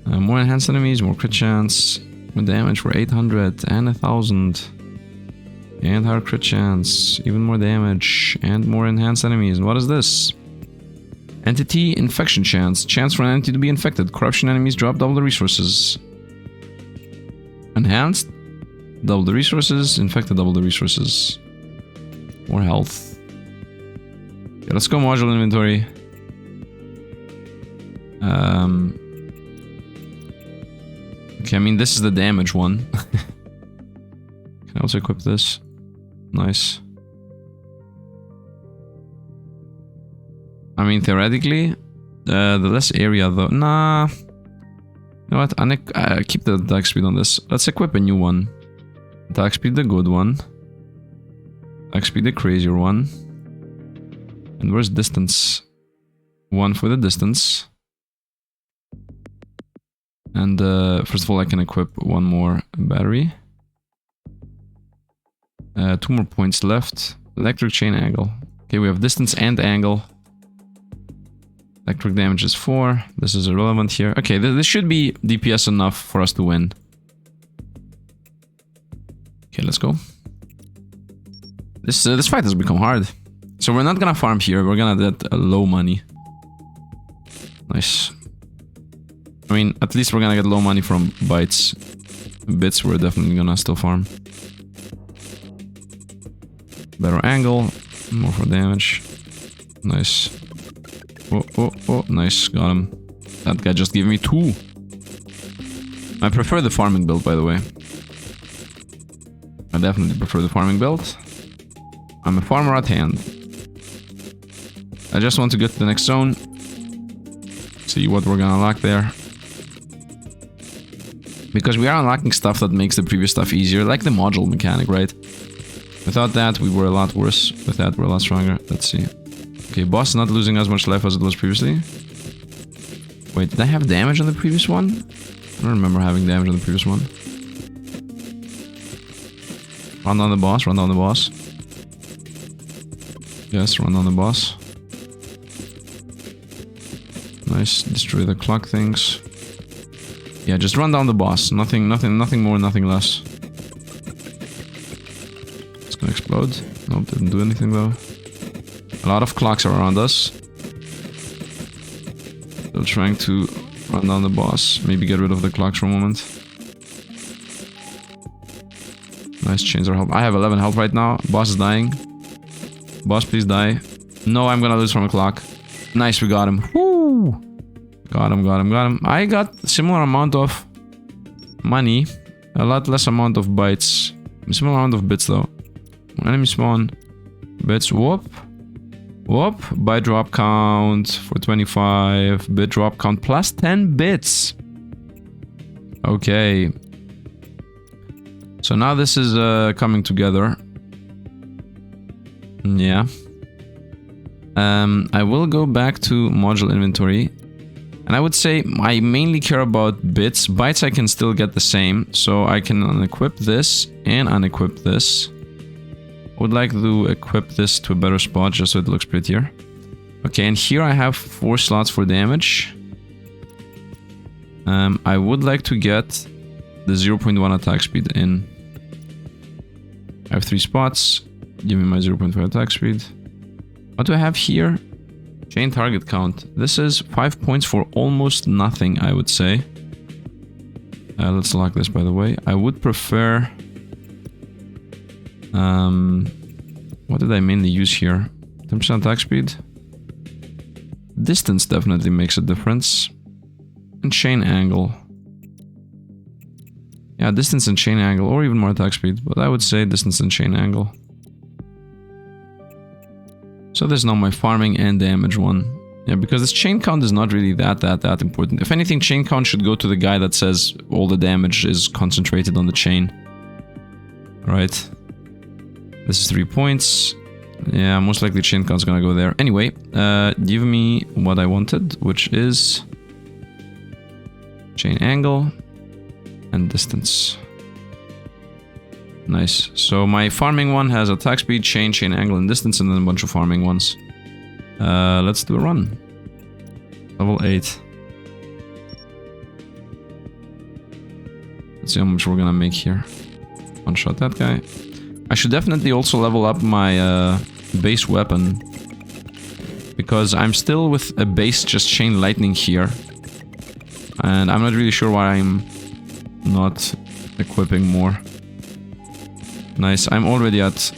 More enhanced enemies, more crit chance. More damage for 800 and 1,000. And higher crit chance, even more damage, and more enhanced enemies. And what is this? Entity infection chance. Chance for an entity to be infected. Corruption enemies drop double the resources. Enhanced, double the resources. Infected, double the resources. More health. Okay, let's go module inventory. Okay, I mean, this is the damage one. Can I also equip this? Nice. I mean, theoretically, the less area though. Nah. You know what? I keep the attack speed on this. Let's equip a new one. Attack speed, the good one. Attack speed, the crazier one. And where's distance? One for the distance. And first of all, I can equip one more battery. 2 more points left. Electric chain angle. Okay, we have distance and angle. Electric damage is 4. This is irrelevant here. Okay, this should be DPS enough for us to win. Okay, let's go. This fight has become hard. So we're not gonna farm here. We're gonna get low money. Nice. I mean, at least we're gonna get low money from bites. Bits we're definitely gonna still farm. Better angle, more for damage. Nice. Oh, oh, oh, nice. Got him. That guy just gave me 2. I prefer the farming build, by the way. I definitely prefer the farming build. I'm a farmer at hand. I just want to get to the next zone. See what we're gonna unlock there. Because we are unlocking stuff that makes the previous stuff easier, like the module mechanic, right? Without that, we were a lot worse. With that, we're a lot stronger. Let's see. Okay, boss is not losing as much life as it was previously. Wait, did I have damage on the previous one? I don't remember having damage on the previous one. Run down the boss, run down the boss. Yes, run down the boss. Nice, destroy the clock things. Yeah, just run down the boss. Nothing more, nothing less. It's gonna explode. Nope, didn't do anything though. A lot of clocks are around us. Still trying to run down the boss. Maybe get rid of the clocks for a moment. Nice, chains are help. I have 11 health right now. Boss is dying. Boss, please die. No, I'm gonna lose from a clock. Nice, we got him. Woo! Got him, got him, got him. I got a similar amount of money. A lot less amount of bytes. A similar amount of bits though. Enemy spawn. Bits. Whoop. Whoop. Byte drop count for 25. Bit drop count plus 10 bits. Okay. So now this is coming together. Yeah. I will go back to module inventory. And I would say I mainly care about bits. Bytes I can still get the same. So I can unequip this and unequip this. I would like to equip this to a better spot just so it looks prettier. Okay, and here I have 4 slots for damage. I would like to get the 0.1 attack speed in. I have 3 spots. Give me my 0.5 attack speed. What do I have here? Chain target count. This is 5 points for almost nothing, I would say. Let's lock this, by the way. I would prefer... what did I mainly use here? 10% attack speed. Distance definitely makes a difference. And chain angle. Yeah, distance and chain angle, or even more attack speed. But I would say distance and chain angle. So there's now my farming and damage one. Yeah, because this chain count is not really that important. If anything, chain count should go to the guy that says all the damage is concentrated on the chain. Alright. This is 3 points. Yeah, most likely chain count's gonna go there. Anyway, give me what I wanted, which is... chain angle and distance. Nice. So my farming one has attack speed, chain angle, and distance, and then a bunch of farming ones. Let's do a run. Level 8. Let's see how much we're gonna make here. One shot that guy. I should definitely also level up my base weapon. Because I'm still with a base just chain lightning here. And I'm not really sure why I'm not equipping more. Nice, I'm already at...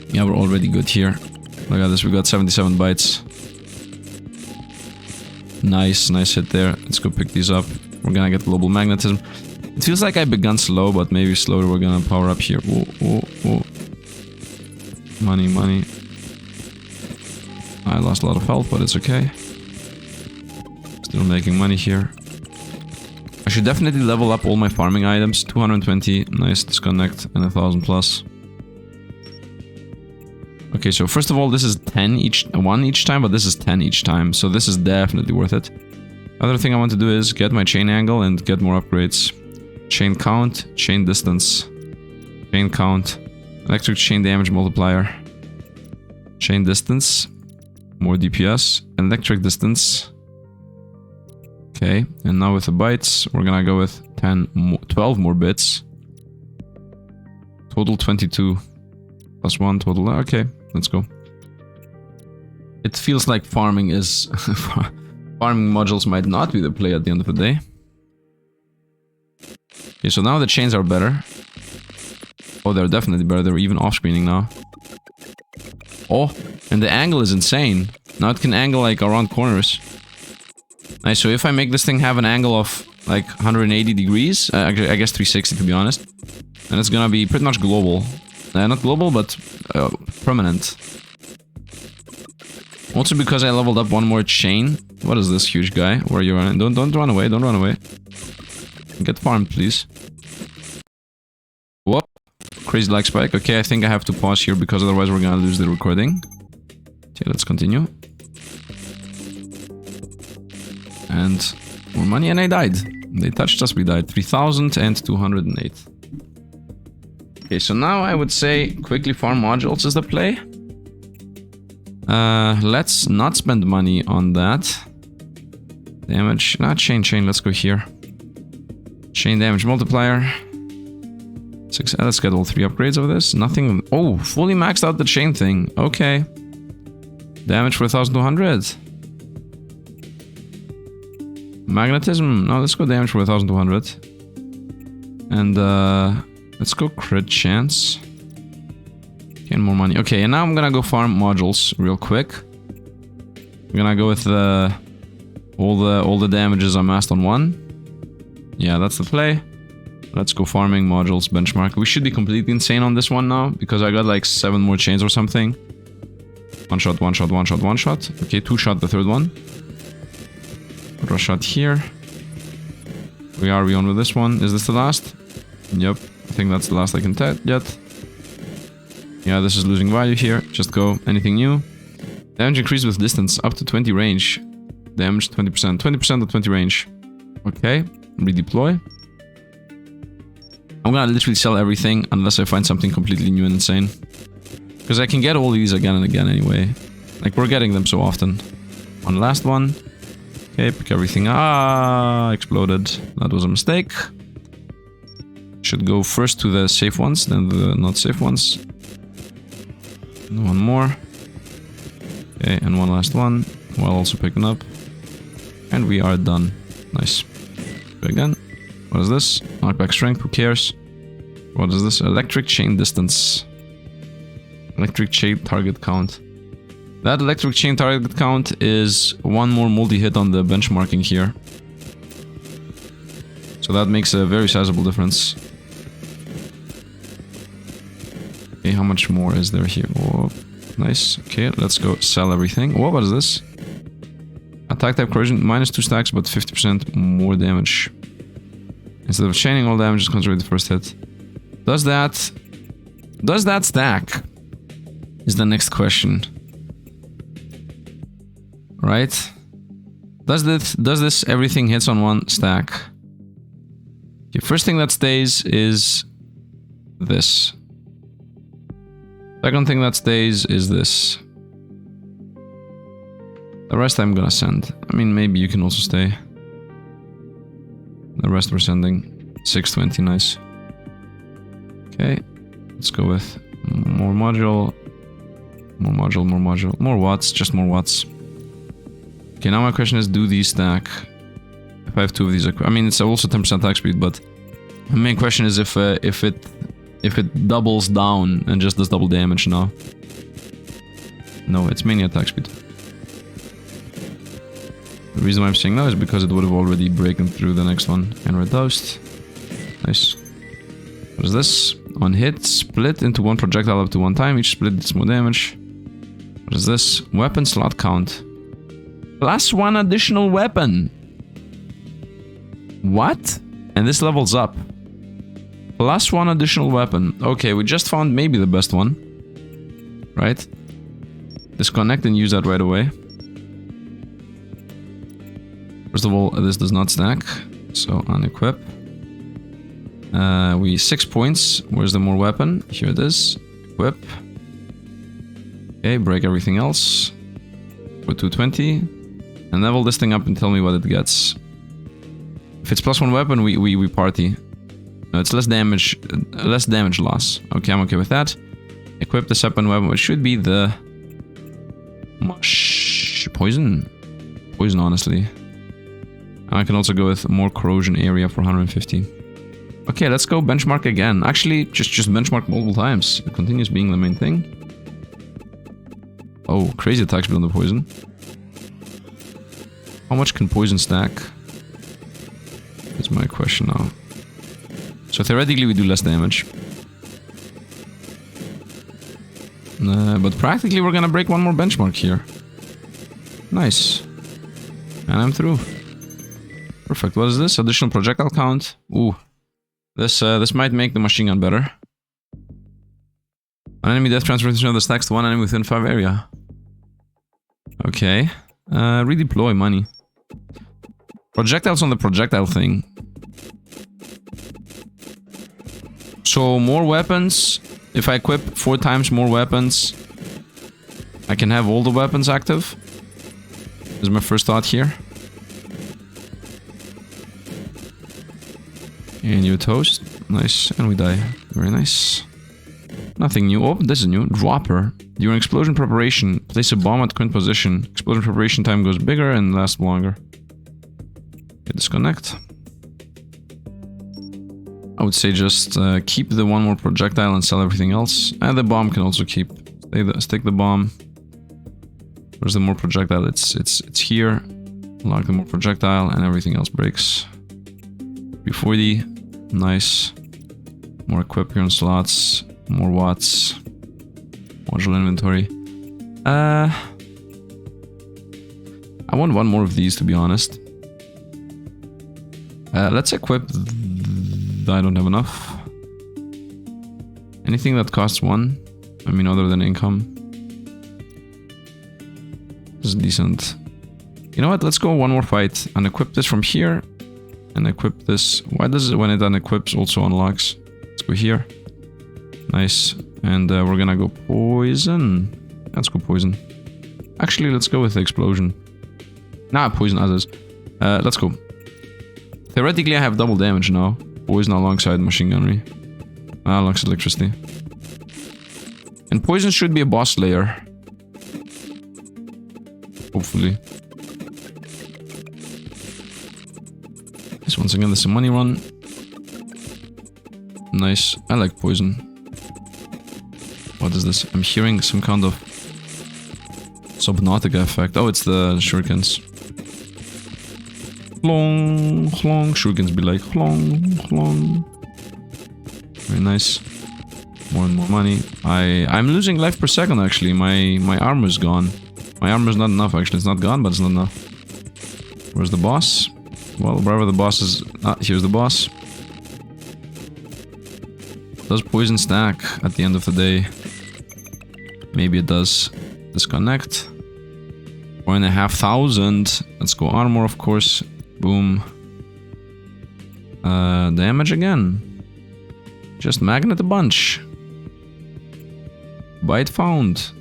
yeah, we're already good here. Look at this, we got 77 bytes. Nice, nice hit there. Let's go pick these up. We're gonna get global magnetism. It feels like I begun slow, but maybe slower we're gonna power up here. Whoa, whoa, whoa. Money, money. I lost a lot of health, but it's okay. Still making money here. I should definitely level up all my farming items. 220, nice, disconnect, and 1000 plus. Okay, so first of all, this is 1 each time, but this is 10 each time, so this is definitely worth it. Other thing I want to do is get my chain angle and get more upgrades. Chain count, chain distance, chain count, electric chain damage multiplier, chain distance, more DPS, electric distance. Okay, and now with the bytes, we're gonna go with 12 more bits. Total 22. Plus 1 total. Okay, let's go. It feels like farming is... farming modules might not be the play at the end of the day. Okay, so now the chains are better. Oh, they're definitely better. They're even off-screening now. Oh, And the angle is insane. Now it can angle like around corners. Nice, so if I make this thing have an angle of like 180 degrees, I guess 360 to be honest, and it's gonna be pretty much global. Not global, but permanent. Also because I leveled up one more chain. What is this huge guy? Where are you running? Don't run away, don't run away. Get farmed, please. Whoop. Crazy lag spike. Okay, I think I have to pause here because otherwise we're gonna lose the recording. Okay, let's continue. And more money, and I died. They touched us, we died. 3,208. Okay, so now I would say quickly farm modules is the play. Let's not spend money on that. Damage, not chain, let's go here. Chain damage multiplier. Let's get all 3 upgrades of this. Nothing. Oh, fully maxed out the chain thing. Okay. Damage for 1,200. Magnetism. No, let's go damage for 1,200. And let's go crit chance. Gain more money. Okay, and now I'm gonna go farm modules real quick. I'm gonna go with all the damages amassed on 1. Yeah, that's the play. Let's go farming modules benchmark. We should be completely insane on this one now because I got like 7 more chains or something. 1 shot, 1 shot, 1 shot, 1 shot. Okay, 2 shot the third one. Rush shot here. We on with this one. Is this the last? Yep. I think that's the last I can get. Yeah, this is losing value here. Just go. Anything new? Damage increased with distance. Up to 20 range. Damage 20%. 20% of 20 range. Okay. Redeploy. I'm gonna literally sell everything unless I find something completely new and insane. Because I can get all these again and again anyway. Like, we're getting them so often. One last one. Okay, pick everything. Ah, exploded. That was a mistake. Should go first to the safe ones, then the not safe ones. And one more. Okay, and one last one. While also picking up. And we are done. Nice. Go again. What is this? Knockback strength, who cares? What is this? Electric chain distance. Electric chain target count. That electric chain target count is 1 more multi-hit on the benchmarking here. So that makes a very sizable difference. Okay, how much more is there here? Oh, nice. Okay, let's go sell everything. Oh, what is this? Attack type corrosion, -2 stacks, but 50% more damage. Instead of chaining, all damage is concentrated the first hit. Does that stack? Is the next question. Right? Does this everything hits on 1 stack? The first thing that stays is this. Second thing that stays is this. The rest I'm gonna send. I mean, maybe you can also stay. The rest we're sending. 620, nice. Okay, let's go with more module. More watts, just more watts. Okay, now my question is, do these stack? If I have 2 of these, I mean, it's also 10% attack speed, but the main question is if it doubles down and just does double damage now. No, it's mainly attack speed. The reason why I'm saying no is because it would have already broken through the next one. And red toast. Nice. What is this? On hit, split into 1 projectile up to 1 time. Each split does more damage. What is this? Weapon slot count. +1 additional weapon. What? And this levels up. +1 additional weapon. Okay, we just found maybe the best one. Right? Disconnect and use that right away. First of all, this does not stack. So unequip. 6 points. Where's the more weapon? Here it is. Equip. Okay, break everything else. For 220. And level this thing up and tell me what it gets. If it's +1 weapon, we party. No, it's less damage loss. Okay, I'm okay with that. Equip the second weapon, which should be the poison. Poison, honestly. And I can also go with more corrosion area for 150. Okay, let's go benchmark again. Actually, just benchmark multiple times. It continues being the main thing. Oh, crazy attack speed on the poison. How much can poison stack? That's my question now. So theoretically we do less damage. But practically we're gonna break one more benchmark here. Nice. And I'm through. Perfect. What is this? Additional projectile count. Ooh. This might make the machine gun better. An enemy death transformation of the stacks to one enemy within 5 area. Okay. Redeploy money. Projectiles on the projectile thing. So more weapons. If I equip 4 times more weapons, I can have all the weapons active. This is my first thought here. And you toast. Nice. And we die. Very nice. Nothing new. Oh, this is new. Dropper. During explosion preparation, place a bomb at current position. Explosion preparation time goes bigger and lasts longer. Okay, disconnect. I would say just keep the one more projectile and sell everything else. And the bomb can also keep. Stick the bomb. Where's the more projectile? It's here. Lock the more projectile and everything else breaks. 340. Nice. More equip here on slots. More watts. Module inventory. I want one more of these, to be honest. Let's equip... I don't have enough. Anything that costs 1? I mean, other than income. This is decent. You know what? Let's go one more fight. And equip this from here. And equip this. Why does it, when it unequips, also unlocks? Let's go here. Nice. And we're gonna go poison. Let's go poison. Actually, let's go with the explosion. Nah, poison as is. Let's go. Theoretically, I have double damage now. Poison alongside machine gunnery. Alongside electricity. And poison should be a boss layer. Hopefully. This once again, this is a money run. Nice. I like poison. What is this? I'm hearing some kind of Subnautica effect. Oh, it's the shurikens. Clong, clong. Shurikens be like clong, clong. Very nice. More and more money. I'm losing life per second actually. My armor's gone. My armor's not enough actually. It's not gone, but it's not enough. Where's the boss? Well, wherever the boss is... Ah, here's the boss. Does poison stack at the end of the day? Maybe it does. Disconnect. 4,500. Let's go armor, of course. Boom. Damage again. Just magnet a bunch. Bite found.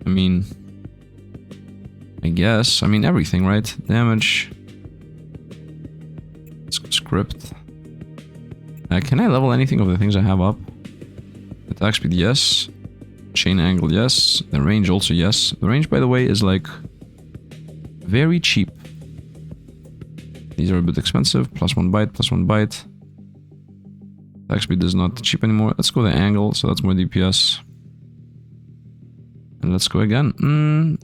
I mean... I guess. I mean everything, right? Damage. Script. Can I level anything of the things I have up? Attack speed, yes. Chain angle, yes. The range also, yes. The range, by the way, is like... very cheap. These are a bit expensive. Plus 1 bite, plus 1 bite. Attack speed is not cheap anymore. Let's go the angle, so that's more DPS. And let's go again.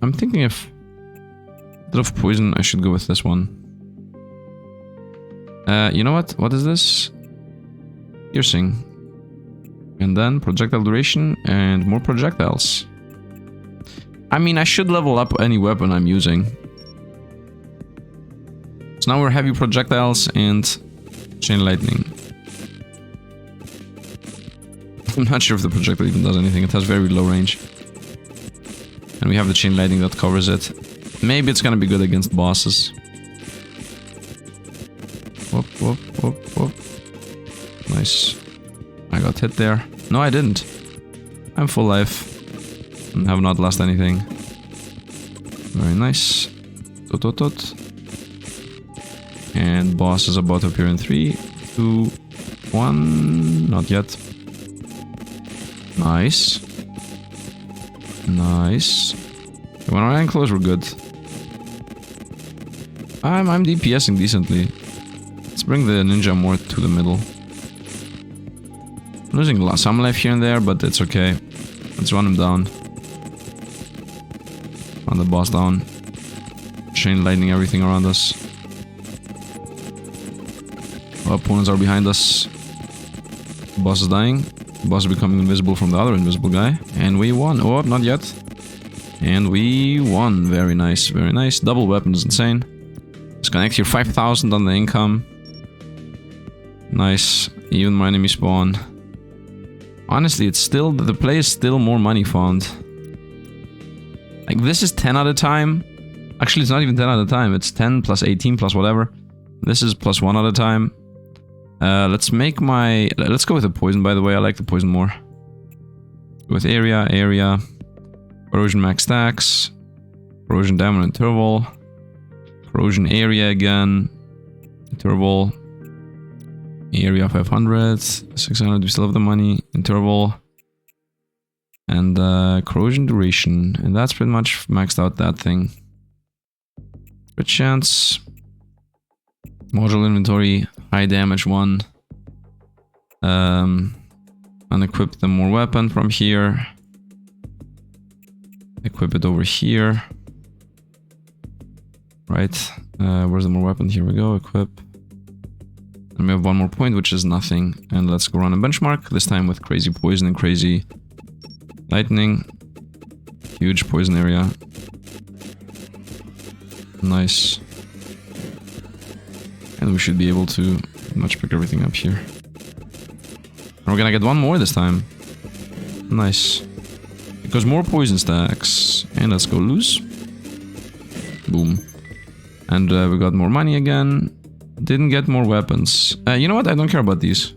I'm thinking if... instead of poison, I should go with this one. You know what? What is this? Piercing. And then projectile duration and more projectiles. I mean, I should level up any weapon I'm using. So now we're heavy projectiles and chain lightning. I'm not sure if the projectile even does anything. It has very low range. And we have the chain lightning that covers it. Maybe it's gonna be good against bosses. Whoop, whoop, whoop, whoop. Nice. I got hit there. No, I didn't. I'm full life. And have not lost anything. Very nice. Tot, tot, tot. And boss is about to appear in 3, 2, 1. Not yet. Nice. Nice. When we're in close, we're good. I'm DPSing decently. Let's bring the ninja more to the middle. I'm losing some life here and there, but it's okay. Let's run him down. Run the boss down. Chain lightning everything around us. Our opponents are behind us. Boss is dying. Boss is becoming invisible from the other invisible guy. And we won. Oh, not yet. And we won. Very nice, very nice. Double weapon is insane. Let's connect here. 5,000 on the income. Nice. Even my enemy spawn. Honestly, it's still... The play is still more money found. Like, this is 10 at a time. Actually, it's not even 10 at a time. It's 10 plus 18 plus whatever. This is plus 1 at a time. Let's make my... Let's go with the poison, by the way. I like the poison more. With area. Corrosion max stacks. Corrosion damage interval. Corrosion area again. Interval. Area 500. 600. We still have the money. Interval. And corrosion duration. And that's pretty much maxed out that thing. Good chance. Module inventory. High damage one. Unequip the more weapon from here. Equip it over here. Right. Where's the more weapon? Here we go. Equip. And we have one more point, which is nothing. And let's go run a benchmark. This time with crazy poison and crazy lightning. Huge poison area. Nice. And we should be able to much pick everything up here. And we're gonna get one more this time. Nice. Because more poison stacks. And let's go loose. Boom. And we got more money again. Didn't get more weapons. You know what? I don't care about these.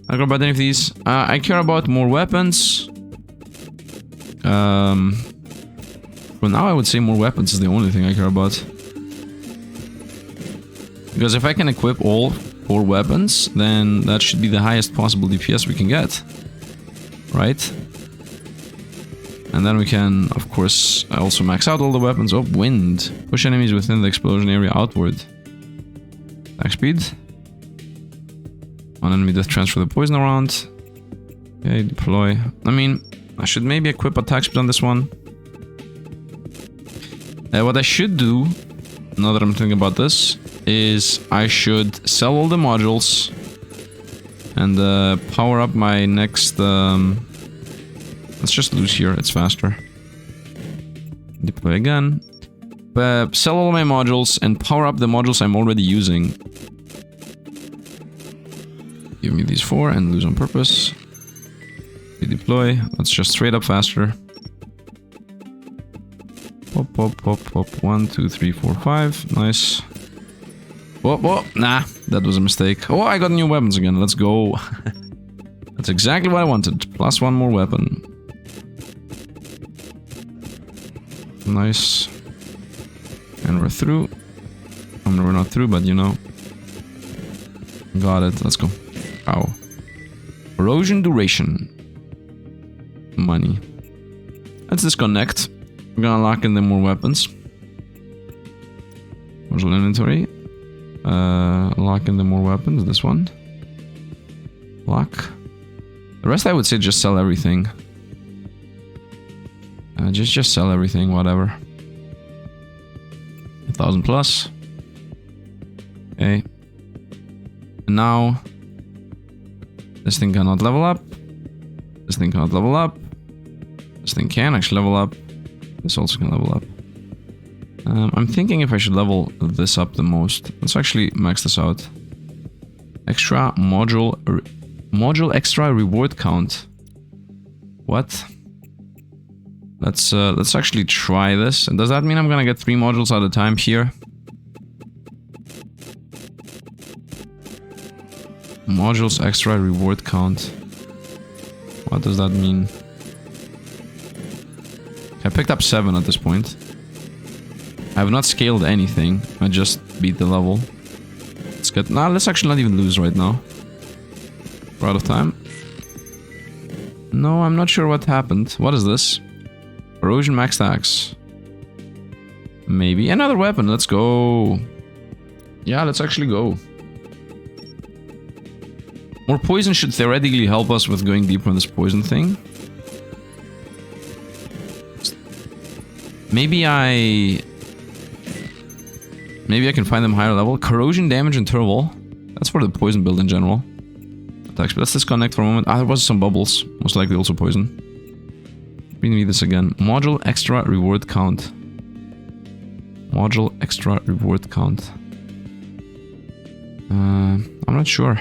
I don't care about any of these. I care about more weapons. For now, I would say more weapons is the only thing I care about. Because if I can equip all 4 weapons, then that should be the highest possible DPS we can get. Right? And then we can, of course, also max out all the weapons. Oh, wind. Push enemies within the explosion area outward. Attack speed. One enemy death transfer the poison around. Okay, deploy. I mean, I should maybe equip attack speed on this one. What I should do, now that I'm thinking about this, is I should sell all the modules and power up my next... let's just lose here, it's faster. Deploy again. Sell all my modules and power up the modules I'm already using. Give me these 4 and lose on purpose. Redeploy. Let's just straight up faster. Pop, pop, pop, pop. 1, 2, 3, 4, 5. Nice. Whoa, whoa. Nah, that was a mistake. Oh, I got new weapons again. Let's go. That's exactly what I wanted. Plus 1 more weapon. Nice. And we're through. I mean, we're not through, but you know. Got it. Let's go. Ow. Corrosion duration. Money. Let's disconnect. We're gonna lock in the more weapons. Module inventory. Lock in the more weapons. This one. Lock. The rest I would say just sell everything. Just sell everything, whatever. 1,000 plus. Okay. And now this thing cannot level up. This thing cannot level up. This thing can actually level up. This also can level up. I'm thinking if I should level this up the most. Let's actually max this out. Extra module extra reward count. What? Let's actually try this. And does that mean I'm gonna get 3 modules at a time here? Modules extra reward count. What does that mean? I picked up 7 at this point. I have not scaled anything. I just beat the level. Let's get... Nah, let's actually not even lose right now. We're out of time. No, I'm not sure what happened. What is this? Corrosion max stacks. Maybe another weapon. Let's go. Yeah, let's actually go. More poison should theoretically help us with going deeper on this poison thing. Maybe I can find them higher level. Corrosion damage and turtle. That's for the poison build in general. Attacks. But let's disconnect for a moment. Ah, there was some bubbles. Most likely also poison. We need this again. Module extra reward count. Module extra reward count. I'm not sure.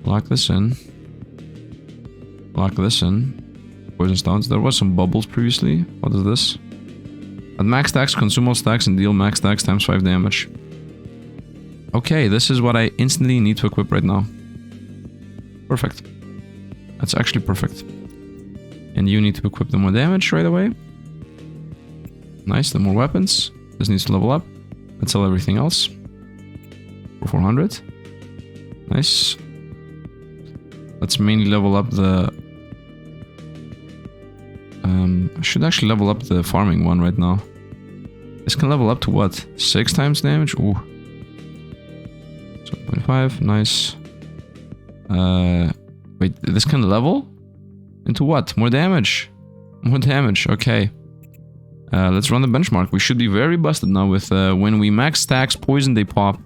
Lock this in. Lock this in. Poison stones. There was some bubbles previously. What is this? At max stacks, consume all stacks and deal max stacks times 5 damage. Okay, this is what I instantly need to equip right now. Perfect. That's actually perfect. And you need to equip the more damage right away. Nice, the more weapons. This needs to level up. Let's sell everything else. For 400. Nice. Let's mainly level up the... I should actually level up the farming one right now. This can level up to what? 6 times damage? Ooh. 7.5, nice. Wait, this can level? Into what? More damage. More damage, okay. Let's run the benchmark. We should be very busted now with when we max stacks poison, they pop.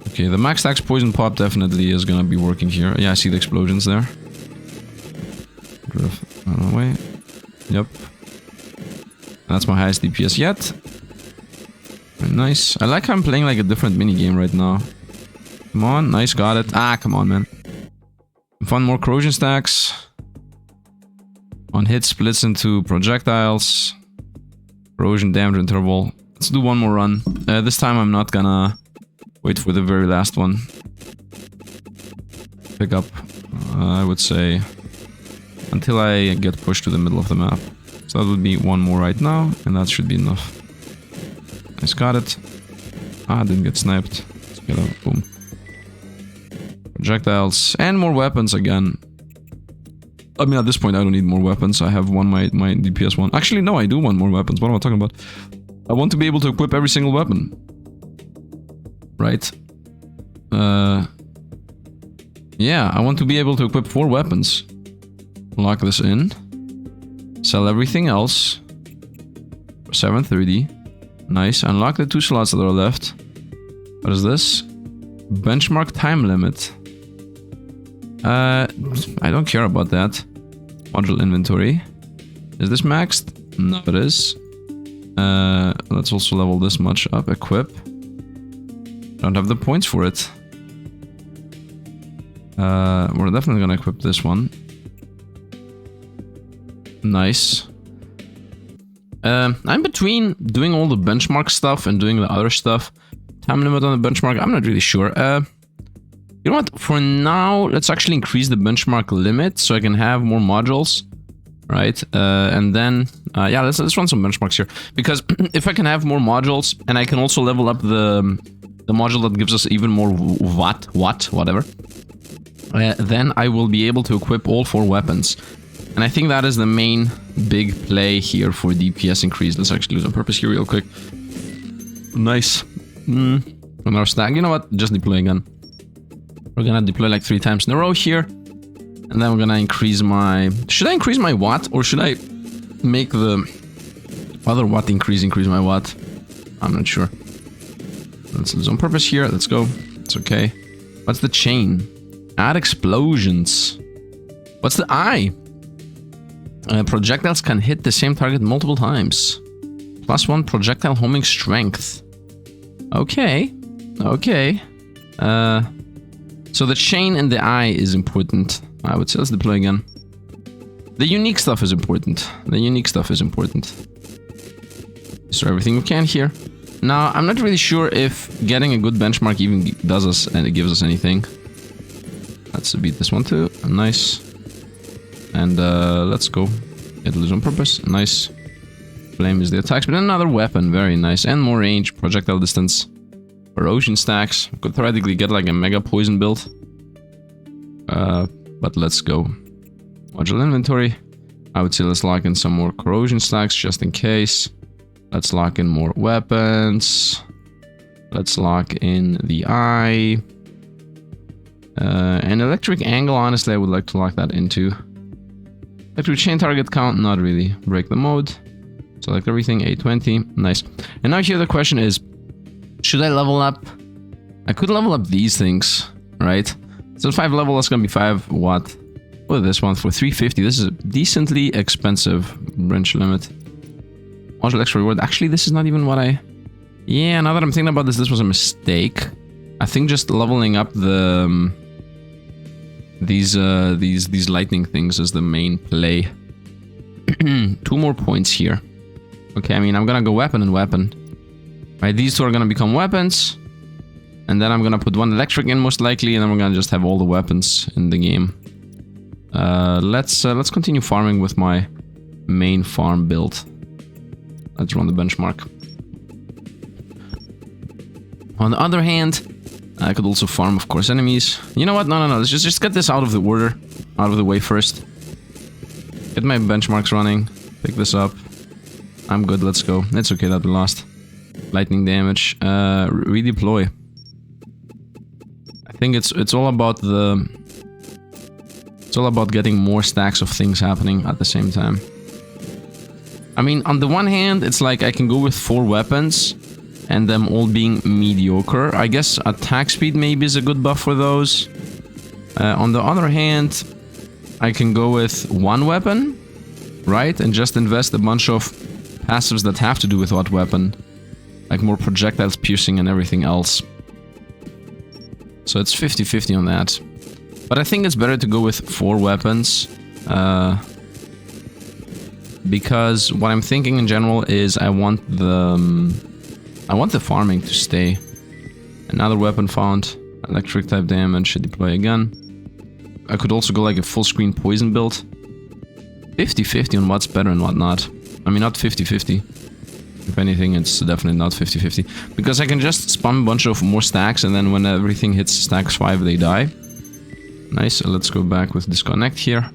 Okay, the max stacks poison pop definitely is gonna be working here. Yeah, I see the explosions there. Run away. Yep. That's my highest DPS yet. Very nice. I like how I'm playing like a different minigame right now. Come on, nice, got it. Ah, come on, man. Find more corrosion stacks. On hit splits into projectiles. Corrosion damage interval. Let's do one more run. This time I'm not gonna wait for the very last one. Pick up, I would say, until I get pushed to the middle of the map. So that would be one more right now, and that should be enough. Nice, got it. Ah, didn't get sniped. Let's get out, boom. Projectiles, and more weapons again. I mean, at this point, I don't need more weapons. I have my DPS one. Actually, no, I do want more weapons. What am I talking about? I want to be able to equip every single weapon. Right? Yeah, I want to be able to equip 4 weapons. Lock this in. Sell everything else. For 730. Nice. Unlock the 2 slots that are left. What is this? Benchmark time limit. I don't care about that. Module inventory. Is this maxed? No, it is. Let's also level this much up. Equip. Don't have the points for it. We're definitely gonna equip this one. Nice. I'm between doing all the benchmark stuff and doing the other stuff. Time limit on the benchmark, I'm not really sure. You know what? For now, let's actually increase the benchmark limit so I can have more modules. Right? And then, yeah, let's run some benchmarks here. Because if I can have more modules, and I can also level up the module that gives us even more whatever. Then I will be able to equip all 4 weapons. And I think that is the main big play here for DPS increase. Let's actually use on purpose here real quick. Nice. Another stack. You know what? Just deploy again. We're gonna deploy like 3 times in a row here. And then we're gonna increase my... Should I increase my watt? Or should I make the other watt increase my watt? I'm not sure. Let's use on purpose here. Let's go. It's okay. What's the chain? Add explosions. What's the eye? Projectiles can hit the same target multiple times. +1 projectile homing strength. Okay. Okay. So the chain and the eye is important. I would say let's deploy again. The unique stuff is important. The unique stuff is important. So everything we can here. Now, I'm not really sure if getting a good benchmark even does us and it gives us anything. Let's beat this one too. Nice. And let's go. Get lose on purpose. Nice. Flame is the attacks, but another weapon. Very nice. And more range. Projectile distance. Corrosion stacks. Could theoretically get like a mega poison build. But let's go. Module inventory. I would say let's lock in some more corrosion stacks just in case. Let's lock in more weapons. Let's lock in the eye. And electric angle, honestly, I would like to lock that into. Electric chain target count, not really. Break the mode. Select everything, 820. Nice. And now here the question is, should I level up? I could level up these things, right? So 5 level, that's gonna be 5 watt. What is this one for 350? This is a decently expensive branch limit. Module extra reward. Actually, this is not even what I... Yeah, now that I'm thinking about this, this was a mistake. I think just leveling up the... these lightning things is the main play. 2 more points here. Okay, I mean, I'm gonna go weapon and weapon. Right, these 2 are gonna become weapons. And then I'm gonna put 1 electric in most likely, and then we're gonna just have all the weapons in the game. Let's continue farming with my main farm build. Let's run the benchmark. On the other hand, I could also farm, of course, enemies. You know what? No. Let's just get this out of the order, out of the way first. Get my benchmarks running. Pick this up. I'm good. Let's go. It's okay that we lost. Lightning damage. Redeploy. I think it's all about the. It's all about getting more stacks of things happening at the same time. I mean, on the one hand, it's like I can go with 4 weapons and them all being mediocre. I guess attack speed maybe is a good buff for those. On the other hand, I can go with 1 weapon, right? And just invest a bunch of passives that have to do with what weapon. Like more projectiles, piercing, and everything else. So it's 50-50 on that. But I think it's better to go with 4 weapons. Because what I'm thinking in general is I want the farming to stay. Another weapon found. Electric type damage. Deploy again. I could also go like a full screen poison build. 50-50 on what's better and what not. I mean, not 50-50. If anything, it's definitely not 50-50. Because I can just spam a bunch of more stacks, and then when everything hits stacks 5, they die. Nice. So let's go back with disconnect here.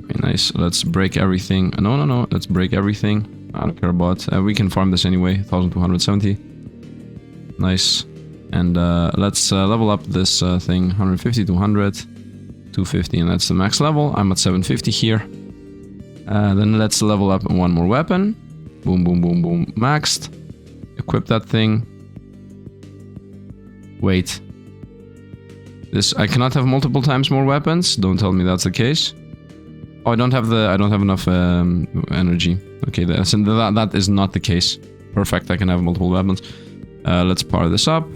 Okay, nice. Let's break everything. No. Let's break everything. I don't care about. We can farm this anyway. 1270. Nice. And let's level up this thing. 150 to 100. 250, and that's the max level. I'm at 750 here. Then let's level up 1 more weapon. Boom, boom, boom, boom. Maxed. Equip that thing. Wait. This I cannot have multiple times more weapons. Don't tell me that's the case. Oh, I don't have enough energy. Okay, that is not the case. Perfect. I can have multiple weapons. Let's power this up.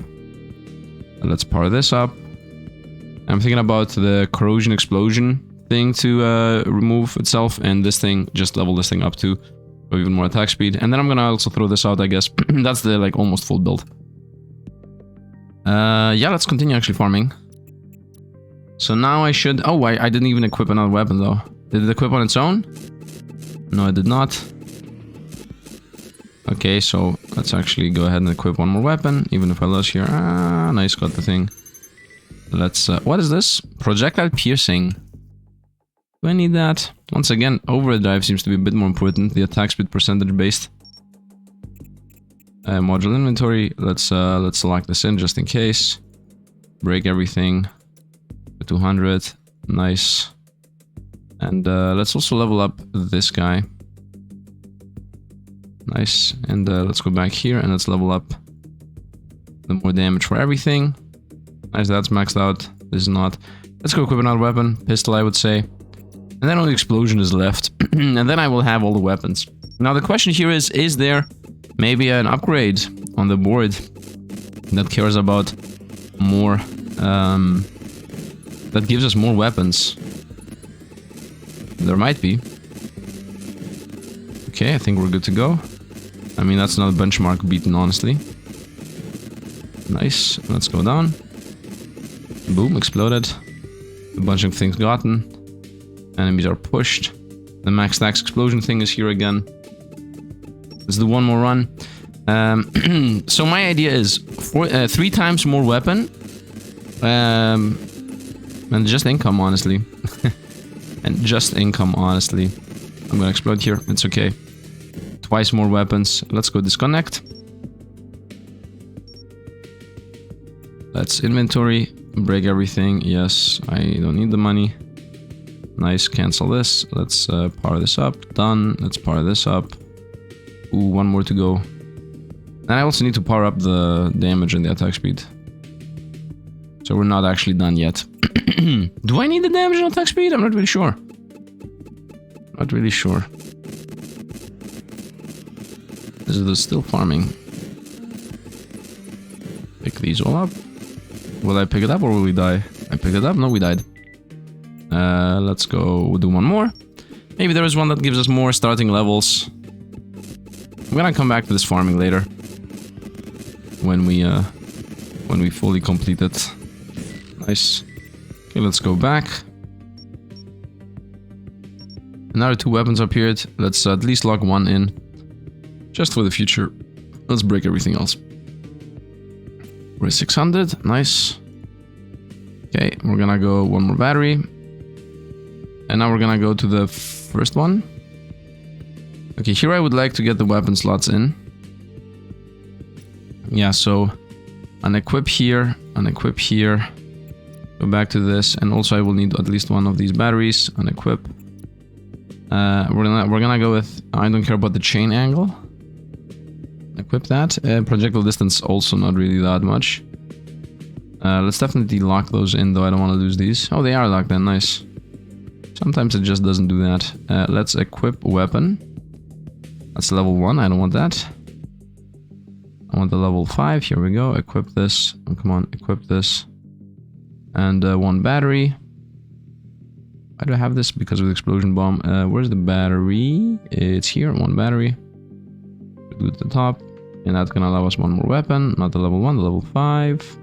Let's power this up. I'm thinking about the corrosion explosion thing to remove itself, and this thing, just level this thing up to even more attack speed. And then I'm gonna also throw this out, I guess. That's the like almost full build. Yeah, let's continue actually farming. So now I should... Oh, I didn't even equip another weapon though. Did it equip on its own? No, it did not. Okay, so let's actually go ahead and equip 1 more weapon, even if I lose here. Ah, nice, got the thing. Let's... what is this? Projectile piercing. Do I need that? Once again, overdrive seems to be a bit more important. The attack speed percentage based. Module inventory. Let's select this in just in case. Break everything. 200. Nice. And let's also level up this guy. Nice. And let's go back here and let's level up the more damage for everything. Nice, that's maxed out. This is not. Let's go equip another weapon. Pistol, I would say. And then only explosion is left. And then I will have all the weapons. Now the question here is there maybe an upgrade on the board that cares about more, that gives us more weapons? There might be. Okay, I think we're good to go. I mean, that's not a benchmark beaten, honestly. Nice. Let's go down. Boom, exploded. A bunch of things gotten. Enemies are pushed. The max stacks explosion thing is here again. Let's do 1 more run. So my idea is 3 times more weapon. And just income, honestly. And just income, honestly. I'm gonna explode here. It's okay. Twice more weapons. Let's go disconnect. Let's inventory. Break everything. Yes, I don't need the money. Nice, cancel this. Let's power this up. Done. Let's power this up. Ooh, one more to go. And I also need to power up the damage and the attack speed. So we're not actually done yet. Do I need the damage and attack speed? I'm not really sure. Not really sure. This is still farming. Pick these all up. Will I pick it up or will we die? I picked it up? No, we died. Let's go do one more. Maybe there is one that gives us more starting levels. I'm gonna come back to this farming later. When we fully complete it. Nice. Okay, let's go back. Another 2 weapons appeared. Let's at least lock one in. Just for the future. Let's break everything else. We're at 600. Nice. Okay, we're gonna go one more battery. And now we're gonna go to the first one. Okay, here I would like to get the weapon slots in. Yeah, so unequip here, unequip here. Go back to this, and also I will need at least one of these batteries. Unequip. We're gonna go with, I don't care about the chain angle. Equip that. Projectile distance also not really that much. Let's definitely lock those in, though I don't want to lose these. Oh, they are locked in, nice. Sometimes it just doesn't do that. Let's equip weapon. That's level 1, I don't want that. I want the level 5, here we go. Equip this. Oh, come on, equip this. And one battery. Why do I have this? Because of the explosion bomb. Where's the battery? It's here, one battery. Do it at the top. And that's gonna allow us one more weapon. Not the level 1, the level 5.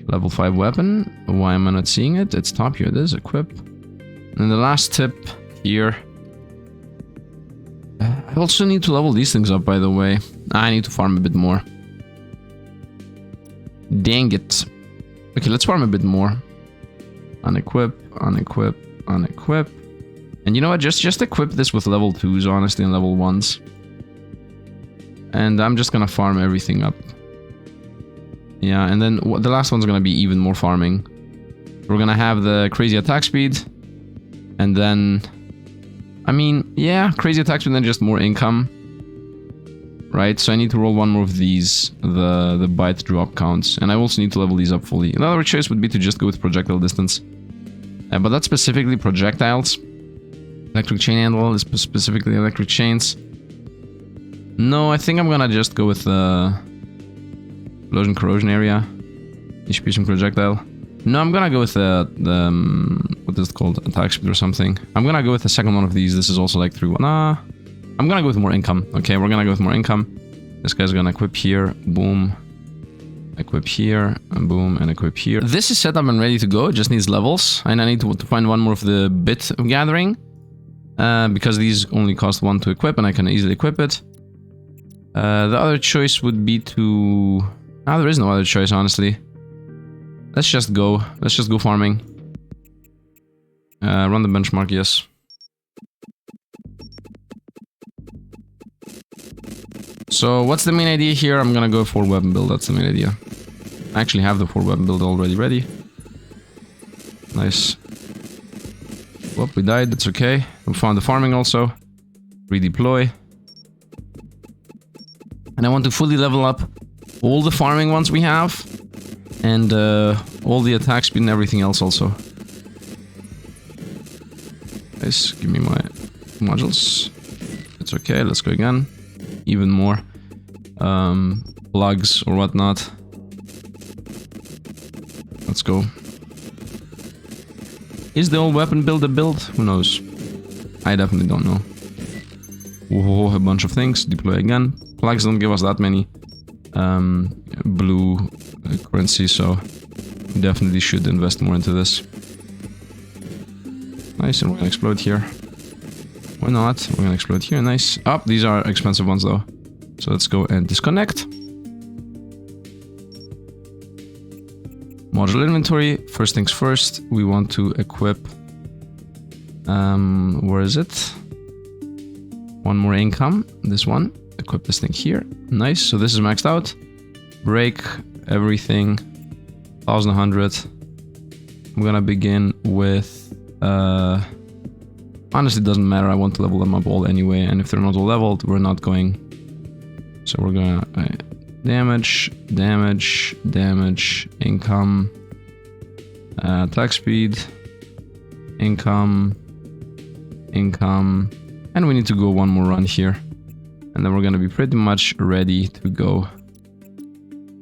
Level 5 weapon. Why am I not seeing it? It's top, here it is, equip. And the last tip here. I also need to level these things up, by the way. I need to farm a bit more. Dang it. Okay, let's farm a bit more. Unequip, unequip, unequip. And you know what? Just equip this with level 2s, honestly, and level 1s. And I'm just gonna farm everything up. Yeah, and then the last one's gonna be even more farming. We're gonna have the crazy attack speed. And then... I mean, yeah, crazy attack speed and then just more income. Right, so I need to roll one more of these, the bite drop counts. And I also need to level these up fully. Another choice would be to just go with projectile distance. But that's specifically projectiles. Electric chain handle is specifically electric chains. No, I think I'm gonna just go with the explosion corrosion area. Distribution projectile. No, I'm gonna go with the what is it called? Attack speed or something. I'm gonna go with the second one of these. This is also like 3-1. Nah. I'm gonna go with more income. Okay, we're gonna go with more income. This guy's gonna equip here. Boom. Equip here. And boom. And equip here. This is set up and ready to go. It just needs levels. And I need to find one more of the bit gathering. Because these only cost 1 to equip. And I can easily equip it. The other choice would be to... Ah, there is no other choice, honestly. Let's just go. Let's just go farming. Run the benchmark, yes. So, what's the main idea here? I'm gonna go for weapon build, that's the main idea. I actually have the 4 weapon build already ready. Nice. Well, we died, that's okay. We found the farming also. Redeploy. And I want to fully level up all the farming ones we have. And all the attack speed and everything else also. Nice, give me my modules. It's okay, let's go again. Even more plugs or whatnot. Let's go. Is the old weapon build a build? Who knows? I definitely don't know. Whoa, a bunch of things. Deploy again. Plugs don't give us that many blue currency, so we definitely should invest more into this. Nice, and we're gonna explode here. Why not? We're gonna explode here, nice. Oh, these are expensive ones though. So let's go and disconnect. Module inventory. First things first, we want to equip... where is it? One more income. This one. Equip this thing here. Nice, so this is maxed out. Break everything. 1100. I'm gonna begin with... honestly, it doesn't matter. I want to level them up all anyway. And if they're not all leveled, we're not going. So we're gonna... damage, damage, damage, income, attack speed, income, income, and we need to go one more run here. And then we're gonna be pretty much ready to go.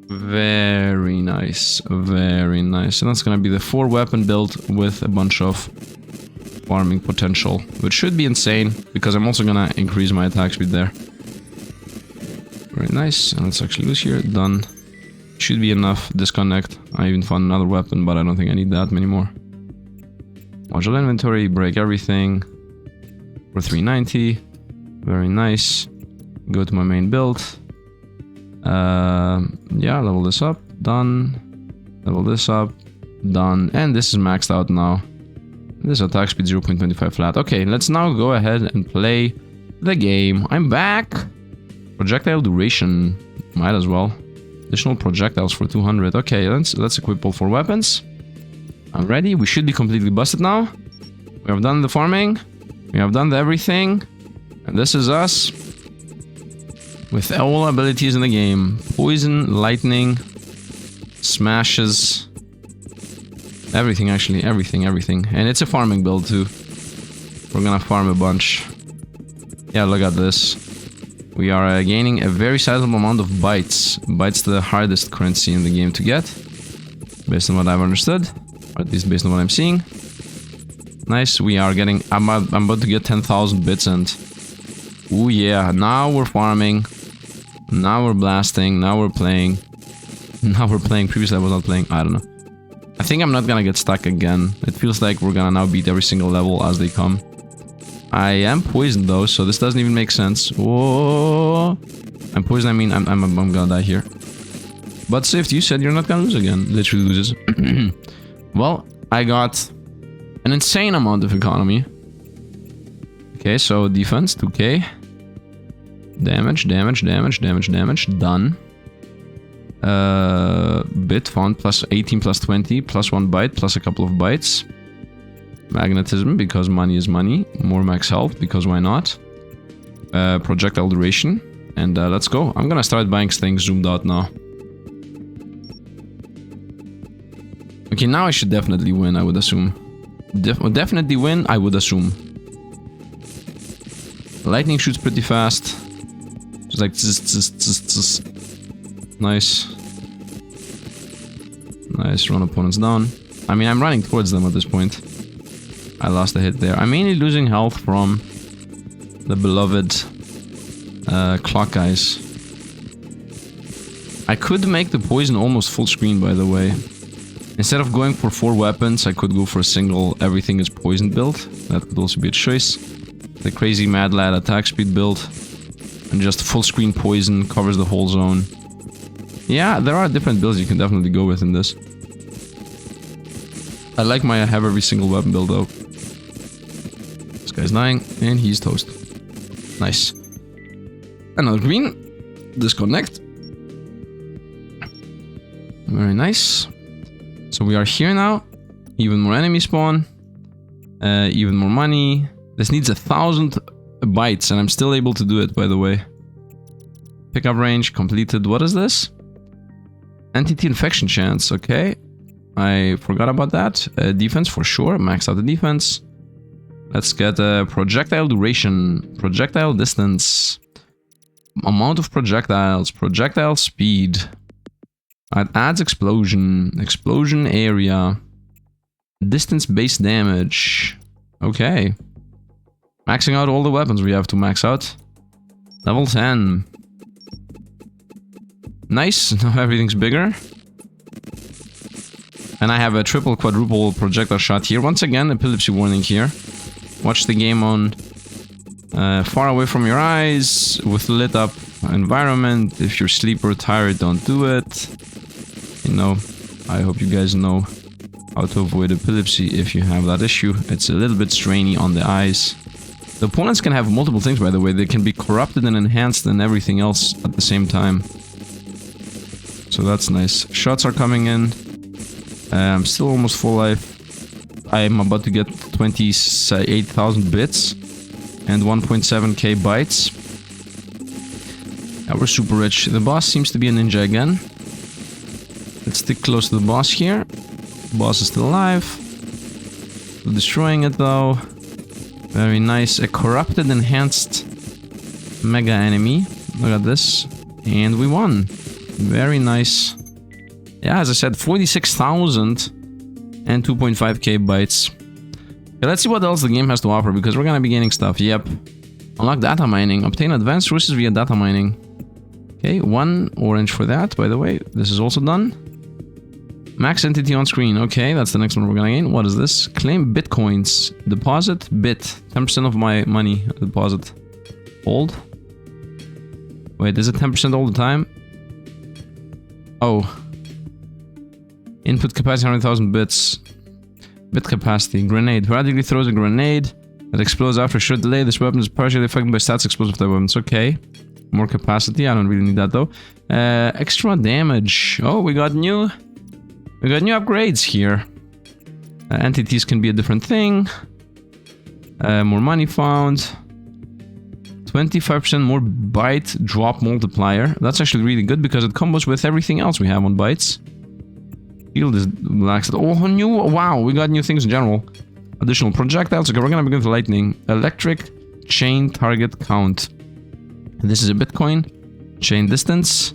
Very nice, very nice. And that's gonna be the 4-weapon build with a bunch of farming potential, which should be insane, because I'm also gonna increase my attack speed there. Very nice, and let's actually lose here. Done. Should be enough. Disconnect. I even found another weapon, but I don't think I need that many more. Module inventory, break everything. For 390. Very nice. Go to my main build. Yeah, level this up. Done. Level this up. Done. And this is maxed out now. This attack speed 0.25 flat. Okay, let's now go ahead and play the game. I'm back. Projectile duration. Might as well. Additional projectiles for 200. Okay, let's equip all 4 weapons. I'm ready. We should be completely busted now. We have done the farming. We have done the everything. And this is us. With all abilities in the game. Poison, lightning, smashes. Everything, actually. Everything. And it's a farming build, too. We're gonna farm a bunch. Yeah, look at this. We are gaining a very sizable amount of bites. Bites the hardest currency in the game to get. Based on what I've understood. Or at least based on what I'm seeing. Nice, we are getting... I'm about to get 10,000 bits and... Ooh yeah, now we're farming. Now we're blasting. Now we're playing. Now we're playing. Previously I was not playing. I don't know. I think I'm not gonna get stuck again. It feels like we're gonna now beat every single level as they come. I am poisoned though, so this doesn't even make sense. Whoa! I'm poisoned, I mean I'm gonna die here. But Sifd, you said you're not gonna lose again. Literally loses. Well, I got an insane amount of economy. Okay, so defense, 2k. Damage, damage, damage, damage, damage. Done. Bit font plus 18 plus 20 plus 1 byte plus a couple of bytes. Magnetism, because money is money. More max health, because why not? Projectile duration. And let's go. I'm gonna start buying things zoomed out now. Okay, now I should definitely win, I would assume. Definitely win, I would assume. Lightning shoots pretty fast. It's like zzz. Nice. Nice, run opponents down. I mean, I'm running towards them at this point. I lost a hit there. I'm mainly losing health from the beloved clock guys. I could make the poison almost full screen, by the way. Instead of going for 4 weapons, I could go for a single everything is poison build. That could also be a choice. The crazy mad lad attack speed build. And just full screen poison covers the whole zone. Yeah, there are different builds you can definitely go with in this. I like my have every single weapon build though. This guy's dying, and he's toast. Nice. Another green. Disconnect. Very nice. So we are here now. Even more enemy spawn. Even more money. This needs 1,000 bytes, and I'm still able to do it, by the way. Pickup range completed. What is this? Entity infection chance. Okay. I forgot about that. Defense for sure. Max out the defense. Let's get a projectile duration. Projectile distance. Amount of projectiles. Projectile speed. It adds explosion. Explosion area. Distance based damage. Okay. Maxing out all the weapons we have to max out. Level 10. Nice. Now everything's bigger. And I have a triple quadruple projectile shot here. Once again, epilepsy warning here. Watch the game on far away from your eyes with lit up environment. If you're sleep or tired, don't do it. You know, I hope you guys know how to avoid epilepsy if you have that issue. It's a little bit strainy on the eyes. The opponents can have multiple things, by the way. They can be corrupted and enhanced and everything else at the same time. So that's nice. Shots are coming in. I'm still almost full life. I'm about to get 28,000 bits and 1.7k bytes. Yeah, we're super rich. The boss seems to be a ninja again. Let's stick close to the boss here. The boss is still alive. Still destroying it though. Very nice. A corrupted, enhanced mega enemy. Look at this. And we won. Very nice. Yeah, as I said, 46,000 and 2.5k bytes. Okay, let's see what else the game has to offer, because we're gonna be gaining stuff. Yep. Unlock data mining. Obtain advanced resources via data mining. Okay, 1 orange for that, by the way. This is also done. Max entity on screen. Okay, that's the next one we're gonna gain. What is this? Claim bitcoins. Deposit bit. 10% of my money deposit. Hold. Wait, is it 10% all the time? Oh. Input capacity 100,000 bits. Bit capacity. Grenade. Periodically throws a grenade that explodes after a short delay. This weapon is partially affected by stats explosive type weapons. Okay. More capacity. I don't really need that though. Extra damage. Oh, we got new upgrades here. Entities can be a different thing. More money found. 25% more byte drop multiplier. That's actually really good because it combos with everything else we have on bytes. Shield is relaxed. Oh, new. Wow, we got new things in general. Additional projectiles. Okay, we're gonna begin with lightning. Electric chain target count. This is a Bitcoin. Chain distance.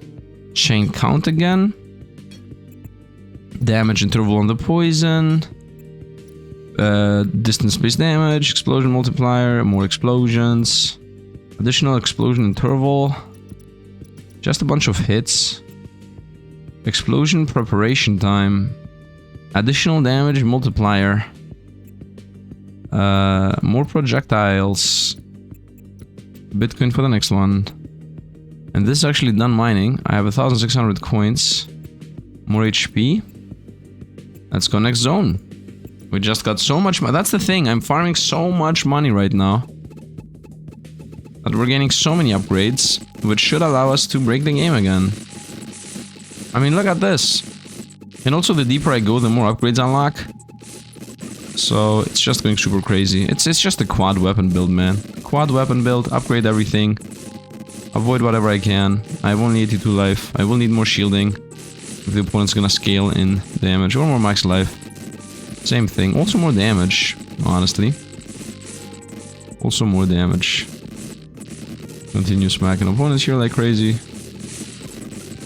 Chain count again. Damage interval on the poison. Distance-based damage. Explosion multiplier. More explosions. Additional explosion interval. Just a bunch of hits. Explosion preparation time. Additional damage multiplier. More projectiles. Bitcoin for the next one. And this is actually done mining. I have 1,600 coins. More HP. Let's go next zone. We just got so much money. That's the thing. I'm farming so much money right now. That we're gaining so many upgrades, which should allow us to break the game again. I mean, look at this. And also, the deeper I go, the more upgrades I unlock. So, it's just going super crazy. It's just a quad weapon build, man. Quad weapon build, upgrade everything. Avoid whatever I can. I have only 82 life. I will need more shielding. If the opponent's gonna scale in damage. Or more max life. Same thing. Also more damage, honestly. Also more damage. Continue smacking opponents here like crazy.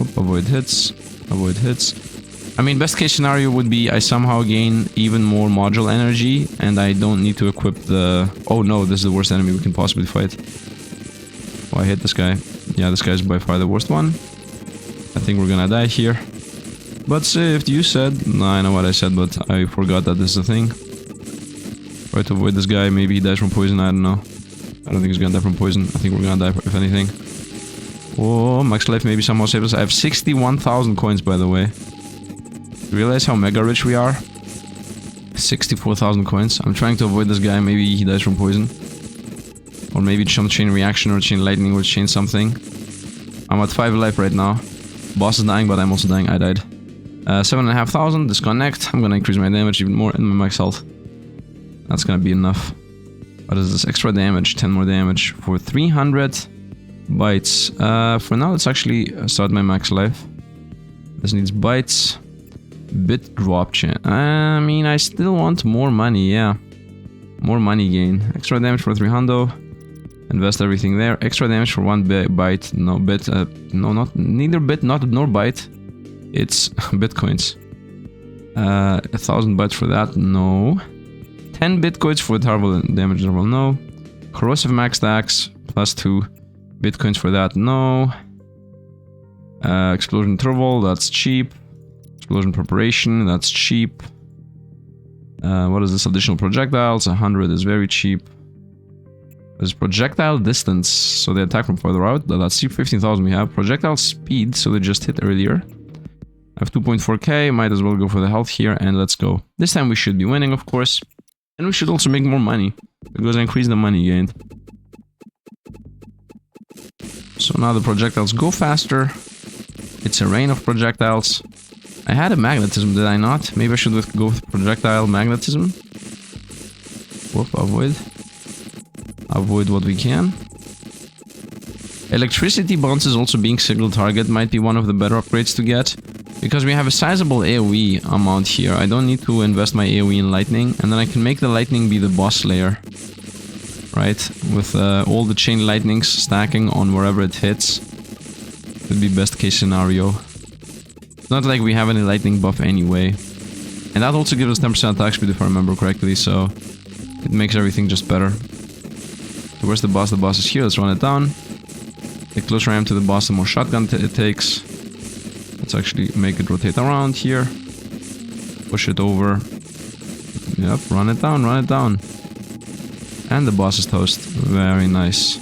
Oop, avoid hits. Avoid hits. I mean, best case scenario would be I somehow gain even more module energy and I don't need to equip the... Oh no, this is the worst enemy we can possibly fight. Oh, I hit this guy. Yeah, this guy's by far the worst one. I think we're gonna die here. But Sifd, you said... No, I know what I said, but I forgot that this is a thing. Try to avoid this guy. Maybe he dies from poison, I don't know. I don't think he's gonna die from poison. I think we're gonna die if anything. Oh, max life maybe somehow saves us. I have 61,000 coins, by the way. Realize how mega rich we are? 64,000 coins. I'm trying to avoid this guy. Maybe he dies from poison. Or maybe some chain reaction or chain lightning or chain something. I'm at 5 life right now. Boss is dying, but I'm also dying. I died. 7,500. Disconnect. I'm gonna increase my damage even more and my max health. That's gonna be enough. What is this? Extra damage. 10 more damage for 300 bytes. For now, let's actually start my max life. This needs bytes. Bit drop chain. I mean, I still want more money, yeah. More money gain. Extra damage for 300. Invest everything there. Extra damage for 1 byte. No bit. No, not neither bit, not nor byte. It's bitcoins. 1,000 bytes for that. No. 10 bitcoins for terrible damage interval. No. Corrosive max stacks plus 2 bitcoins for that. No. Explosion interval. That's cheap. Explosion preparation, that's cheap. What is this? Additional projectiles, 100 is very cheap. There's projectile distance, so they attack from farther out. That's 15,000 we have. Projectile speed, so they just hit earlier. I have 2.4k, might as well go for the health here, and let's go. This time we should be winning, of course. And we should also make more money, because I increased the money gained. So now the projectiles go faster. It's a rain of projectiles. I had a magnetism, did I not? Maybe I should go with projectile magnetism. whoop, avoid. Avoid what we can. Electricity bounces also being single target might be one of the better upgrades to get. Because we have a sizable AoE amount here. I don't need to invest my AoE in lightning. And then I can make the lightning be the boss layer. Right? With all the chain lightnings stacking on wherever it hits. Would be best case scenario. It's not like we have any lightning buff anyway. And that also gives us 10% attack speed if I remember correctly, so it makes everything just better. So where's the boss? The boss is here. Let's run it down. The closer I am to the boss, the more shotgun it takes. Let's actually make it rotate around here. Push it over. Yep, run it down, run it down. And the boss is toast. Very nice.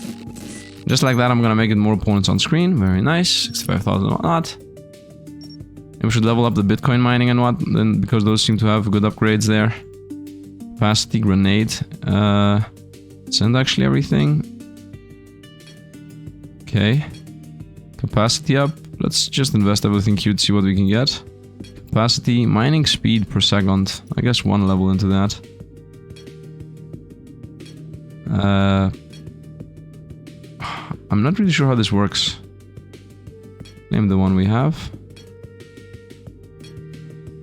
Just like that, I'm gonna make it more opponents on screen. Very nice. 65,000 and whatnot. And we should level up the Bitcoin mining and what, then, because those seem to have good upgrades there. Capacity, grenade. Send actually everything. Okay. Capacity up. Let's just invest everything cute, see what we can get. Capacity, mining speed per second. I guess one level into that. I'm not really sure how this works. Name the one we have.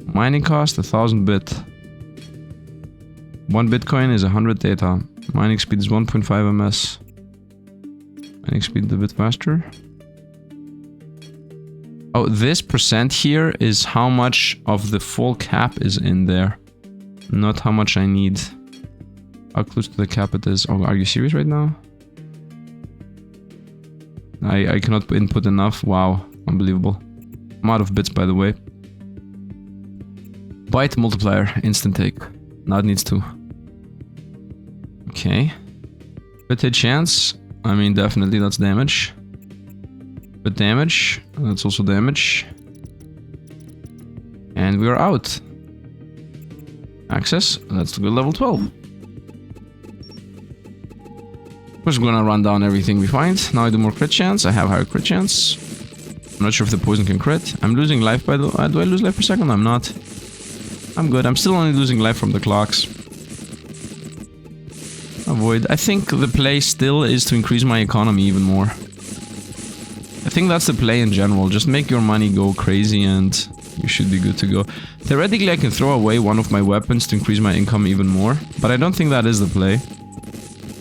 Mining cost 1000 bit. 1 Bitcoin is 100 data. Mining speed is 1.5 ms. Mining speed a bit faster. Oh, this percent here is how much of the full cap is in there. Not how much I need. How close to the cap it is. Oh, are you serious right now? I cannot input enough. Wow, unbelievable. I'm out of bits, by the way. Byte multiplier, instant take. Now it needs to. Okay. Crit hit chance. I mean, definitely that's damage. But damage, that's also damage. And we are out. Access, that's good level 12. We're just gonna run down everything we find. Now I do more crit chance. I have higher crit chance. I'm not sure if the poison can crit. I'm losing life by the way. Do I lose life per second? I'm not. I'm good. I'm still only losing life from the clocks. Avoid. I think the play still is to increase my economy even more. I think that's the play in general. Just make your money go crazy and you should be good to go. Theoretically, I can throw away one of my weapons to increase my income even more. But I don't think that is the play.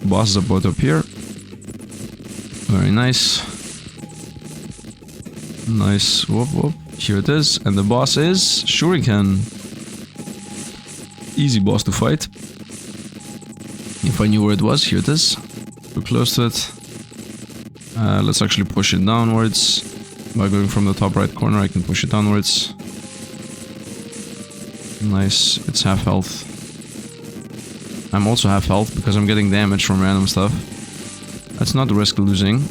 Bosses are both up here. Very nice. Nice. Whoop, whoop. Here it is. And the boss is Shuriken. Easy boss to fight. If I knew where it was, here it is. Too close to it. Let's actually push it downwards. By going from the top right corner, I can push it downwards. Nice. It's half health. I'm also half health because I'm getting damage from random stuff. That's not the risk of losing.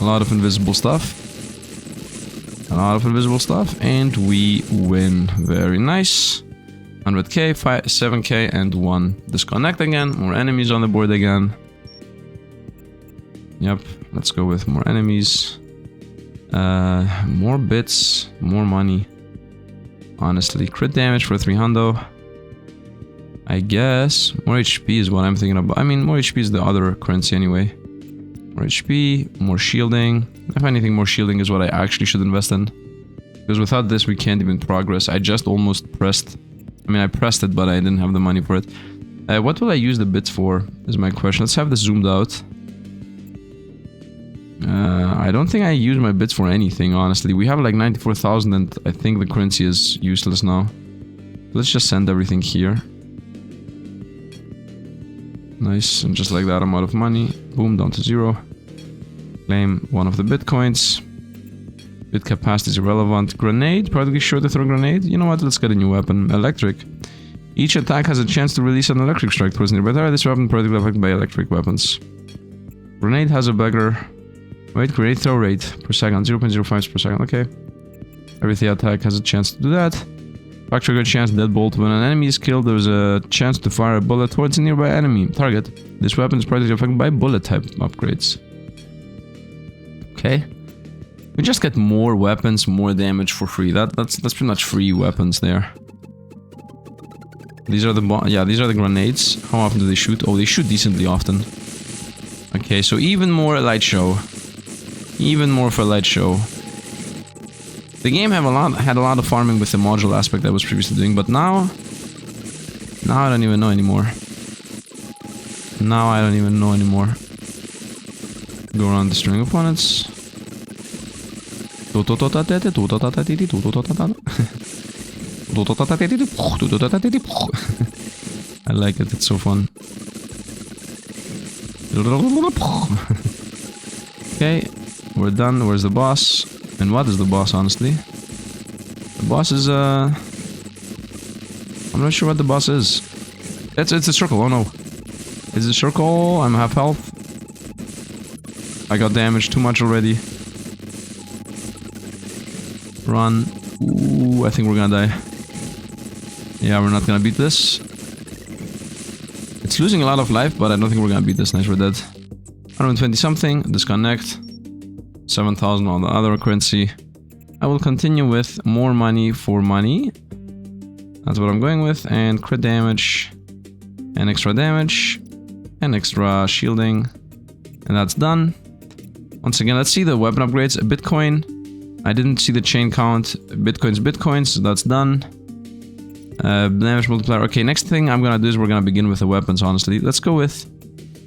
A lot of invisible stuff. A lot of invisible stuff. And we win. Very nice. 100k, 7k, and 1. Disconnect again. More enemies on the board again. Yep. Let's go with more enemies. More bits. More money. Honestly. Crit damage for 300. I guess more HP is what I'm thinking about. I mean, more HP is the other currency anyway. More HP, more shielding. If anything, more shielding is what I actually should invest in. Because without this, we can't even progress. I just almost pressed. I mean, I pressed it, but I didn't have the money for it. What will I use the bits for, is my question. Let's have this zoomed out. I don't think I use my bits for anything, honestly. We have like 94,000 and I think the currency is useless now. Let's just send everything here. Nice, and just like that I'm out of money. Boom, down to 0. Claim one of the bitcoins. Bit capacity is irrelevant. Grenade, practically sure to throw a grenade. You know what, let's get a new weapon. Electric. Each attack has a chance to release an electric strike towards nearby target. This weapon particularly affected by electric weapons. Grenade has a beggar. Wait, grenade throw rate per second, 0.05 per second, okay. Every attack has a chance to do that. Factor good chance deadbolt. When an enemy is killed, there's a chance to fire a bullet towards a nearby enemy target. This weapon is particularly affected by bullet type upgrades. Okay. We just get more weapons, more damage for free. That's pretty much free weapons there. These are the these are the grenades. How often do they shoot? Oh, they shoot decently often. Okay, so even more light show. Even more for light show. The game had a lot of farming with the module aspect I was previously doing, but now I don't even know anymore. Now I don't even know anymore. Go around destroying opponents. I like it, it's so fun. Okay, we're done. Where's the boss? And what is the boss, honestly? The boss is, I'm not sure what the boss is. It's a circle, oh no. It's a circle, I'm half health. I got damaged too much already. Run. Ooh, I think we're gonna die. Yeah, we're not gonna beat this. It's losing a lot of life, but I don't think we're gonna beat this. Nice, we're dead. 120 something, disconnect. 7,000 on the other currency. I will continue with more money for money. That's what I'm going with. And crit damage. And extra damage. And extra shielding. And that's done. Once again, let's see the weapon upgrades. Bitcoin. I didn't see the chain count. Bitcoins, so that's done. Damage multiplier. Okay, next thing I'm gonna do is we're gonna begin with the weapons, honestly. Let's go with...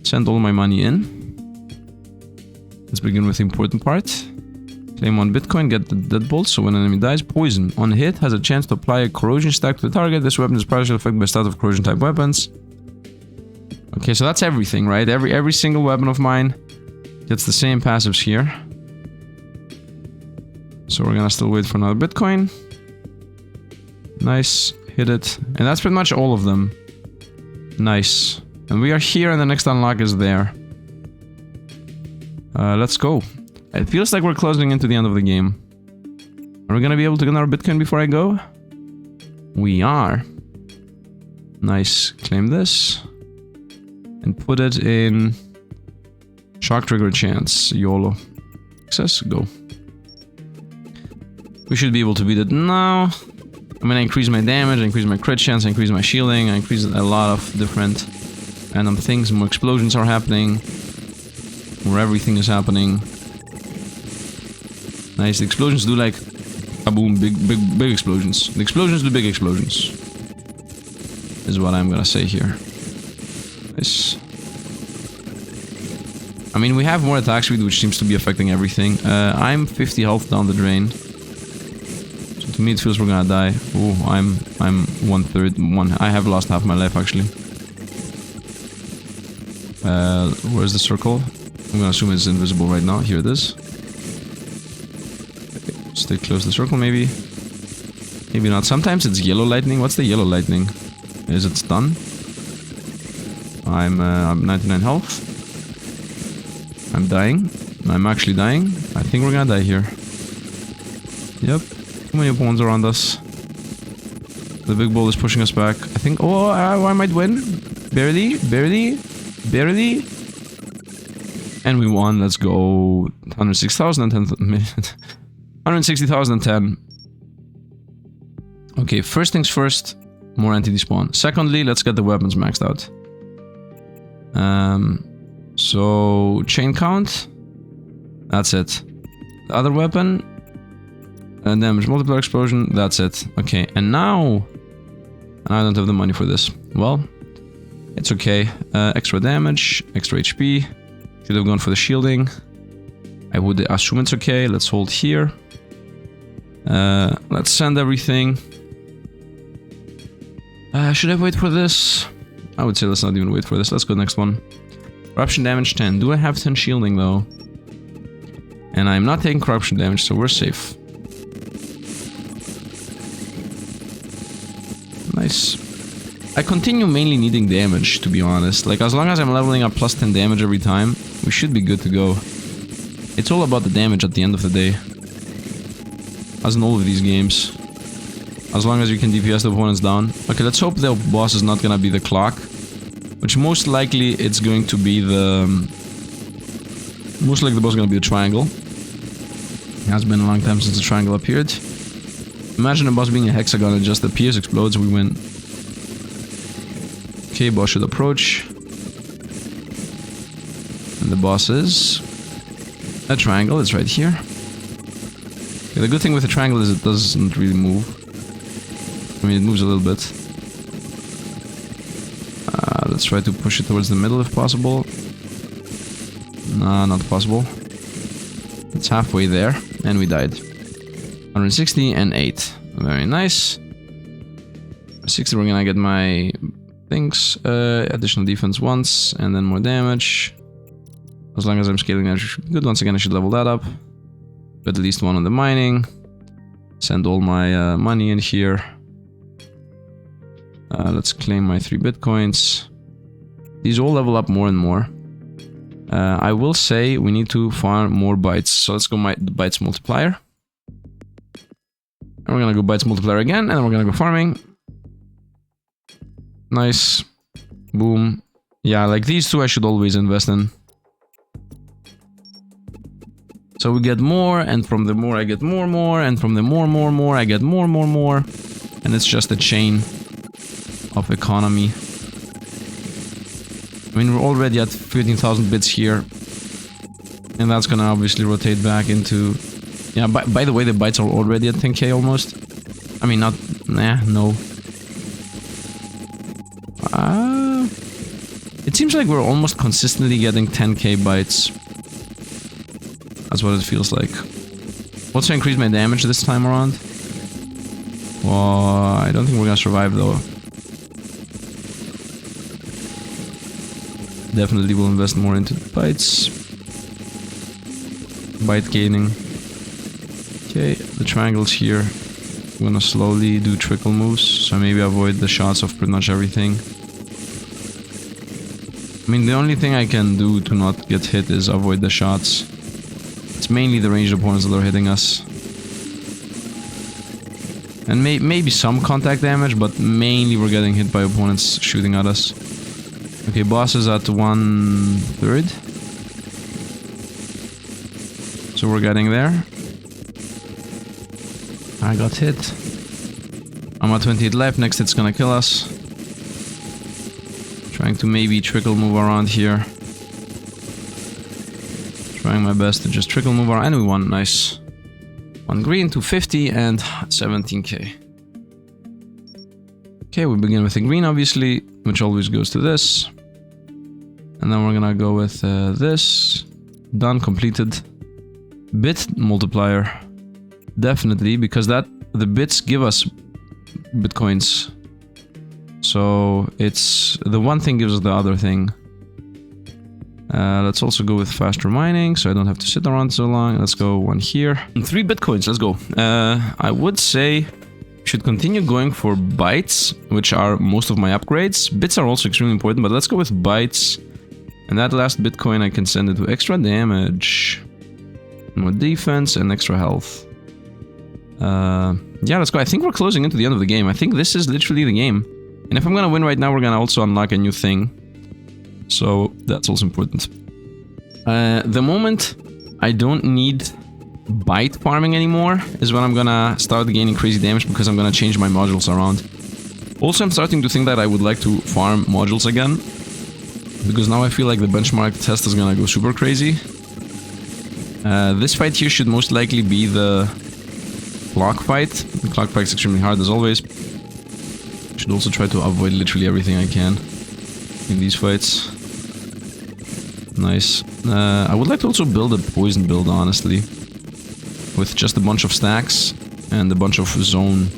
Send all my money in. Let's begin with the important part. Claim 1 Bitcoin, get the deadbolt, so when an enemy dies, poison. On hit, has a chance to apply a corrosion stack to the target. This weapon is partially affected by stat of corrosion type weapons. Okay, so that's everything, right? Every single weapon of mine gets the same passives here. So we're gonna still wait for another Bitcoin. Nice, hit it. And that's pretty much all of them. Nice. And we are here and the next unlock is there. Let's go. It feels like we're closing into the end of the game. Are we gonna be able to get another Bitcoin before I go? We are. Nice. Claim this. And put it in... Shock trigger chance. YOLO. Success. Go. We should be able to beat it now. I mean, I increase my damage, I increase my crit chance, I increase my shielding, I increase a lot of different random things. More explosions are happening. More everything is happening. Nice, the explosions do like... Kaboom, big explosions. The explosions do big explosions. Is what I'm gonna say here. Nice. I mean, we have more attack speed, which seems to be affecting everything. I'm 50 health down the drain. So to me it feels we're gonna die. Oh, I'm 1/3. I have lost half my life, actually. Where's the circle? I'm gonna assume it's invisible right now. Here it is. Okay, stay close to the circle, maybe. Maybe not. Sometimes it's yellow lightning. What's the yellow lightning? Is it stun? I'm 99 health. I'm dying. I'm actually dying. I think we're gonna die here. Yep. Too many opponents around us. The big bull is pushing us back. I think... Oh, I might win. Barely. And we won. Let's go. 160,010. Okay, first things first. More entity spawn. Secondly, let's get the weapons maxed out. So, chain count. That's it. The other weapon. And damage multiplier explosion. That's it. Okay, and now... I don't have the money for this. Well, it's okay. Extra damage, extra HP. Should have gone for the shielding. I would assume it's okay. Let's hold here. Let's send everything. Should I wait for this? I would say let's not even wait for this. Let's go next one. Corruption damage 10. Do I have 10 shielding though? And I'm not taking corruption damage, so we're safe. Nice. I continue mainly needing damage, to be honest. Like, as long as I'm leveling up plus 10 damage every time, we should be good to go. It's all about the damage at the end of the day. As in all of these games. As long as you can DPS the opponents down. Okay, let's hope the boss is not gonna be the clock. Which most likely it's going to be the... Most likely the boss is gonna be the triangle. It has been a long time since the triangle appeared. Imagine a boss being a hexagon, it just appears, explodes, we win. Okay, boss should approach. And the boss is a triangle. It's right here. Okay, the good thing with the triangle is it doesn't really move. I mean, it moves a little bit. Let's try to push it towards the middle if possible. Nah, not possible. It's halfway there, and we died. 160 and 8. Very nice. 60, we're gonna get my things. Additional defense once, and then more damage. As long as I'm scaling that, should be good. Once again, I should level that up. But at least one on the mining. Send all my money in here. Let's claim my 3 bitcoins. These all level up more and more. I will say we need to farm more bytes. So let's go the bytes multiplier. And we're gonna go bytes multiplier again, and then we're gonna go farming. Nice. Boom. Yeah, like these two I should always invest in. So we get more, and from the more I get more, and from the more I get more. And it's just a chain of economy. I mean, we're already at 15,000 bits here. And that's gonna obviously rotate back into... Yeah, by the way, the bytes are already at 10k almost. I mean, not... Nah, no. It seems like we're almost consistently getting 10k bytes. That's what it feels like. What's to increase my damage this time around? Well, I don't think we're gonna survive though. Definitely will invest more into bytes. Byte gaining. Okay, the triangles here. I'm gonna slowly do trickle moves, so maybe avoid the shots of pretty much everything. I mean, the only thing I can do to not get hit is avoid the shots. It's mainly the ranged opponents that are hitting us. And maybe some contact damage, but mainly we're getting hit by opponents shooting at us. Okay, boss is at 1/3. So we're getting there. I got hit. I'm at 28 left, next hit's gonna kill us. Trying to maybe trickle move around here. Trying my best to just trickle move around, and we won, nice. 1 green, 250 and 17k. Okay, we begin with the green obviously, which always goes to this. And then we're gonna go with this. Done, completed. Bit multiplier. Definitely, because the bits give us bitcoins. So it's the one thing gives us the other thing. Let's also go with faster mining, so I don't have to sit around so long. Let's go 1 here. 3 bitcoins, let's go. I would say should continue going for bytes, which are most of my upgrades. Bits are also extremely important, but let's go with bytes. And that last bitcoin I can send it to extra damage, more defense, and extra health. Yeah, let's go. I think we're closing into the end of the game. I think this is literally the game. And if I'm gonna win right now, we're gonna also unlock a new thing. So that's also important. The moment I don't need byte farming anymore is when I'm gonna start gaining crazy damage, because I'm gonna change my modules around. Also, I'm starting to think that I would like to farm modules again, because now I feel like the benchmark test is gonna go super crazy. This fight here should most likely be the clock fight. The clock fight is extremely hard as always. Should also try to avoid literally everything I can in these fights. Nice. I would like to also build a poison build, honestly, with just a bunch of stacks and a bunch of zone.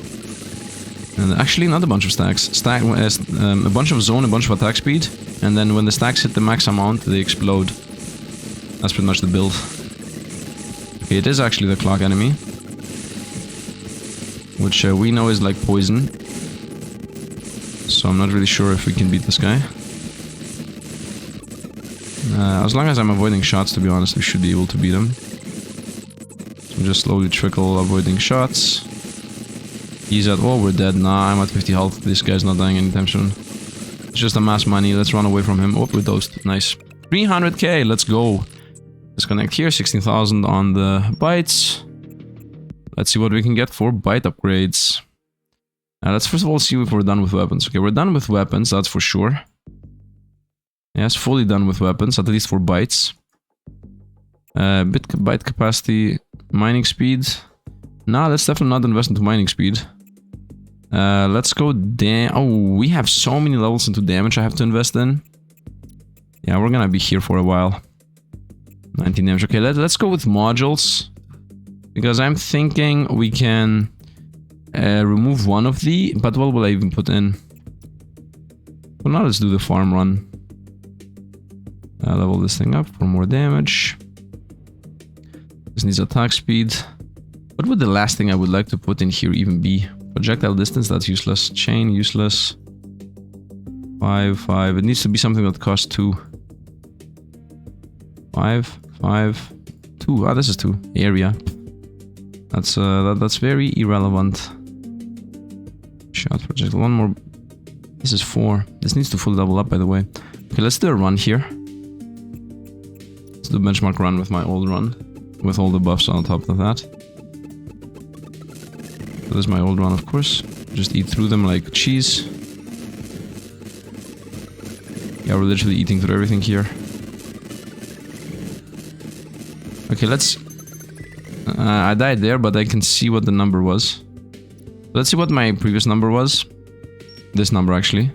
And actually, not a bunch of stacks. A bunch of zone, a bunch of attack speed, and then when the stacks hit the max amount, they explode. That's pretty much the build. Okay, it is actually the clock enemy, which we know is like poison. So I'm not really sure if we can beat this guy. As long as I'm avoiding shots, to be honest, we should be able to beat him. So just slowly trickle, avoiding shots. He's at... oh, we're dead. Nah, I'm at 50 health. This guy's not dying anytime soon. It's just amass money. Let's run away from him. Oh, we dosed. Nice. 300k. Let's go. Disconnect here. 16,000 on the bytes. Let's see what we can get for byte upgrades. Let's first of all see if we're done with weapons. Okay, we're done with weapons, that's for sure. Yes, fully done with weapons, at least for bytes. Byte capacity, mining speed. Nah, let's definitely not invest into mining speed. Let's go down. Oh, we have so many levels into damage I have to invest in. Yeah, we're gonna be here for a while. 19 damage. Okay, let's go with modules. Because I'm thinking we can remove one of the... But what will I even put in? Well, now let's do the farm run. Level this thing up for more damage. This needs attack speed. What would the last thing I would like to put in here even be? Projectile distance, that's useless. Chain, useless. 5, 5. It needs to be something that costs 2. 5, 5, 2. Ah, this is 2. Area. That's very irrelevant. Shot projectile. One more. This is 4. This needs to full level up, by the way. Okay, let's do a run here. Let's do a benchmark run with my old run. With all the buffs on top of that. So this is my old run, of course. Just eat through them like cheese. Yeah, we're literally eating through everything here. Okay, let's... I died there, but I can see what the number was. Let's see what my previous number was. This number, actually.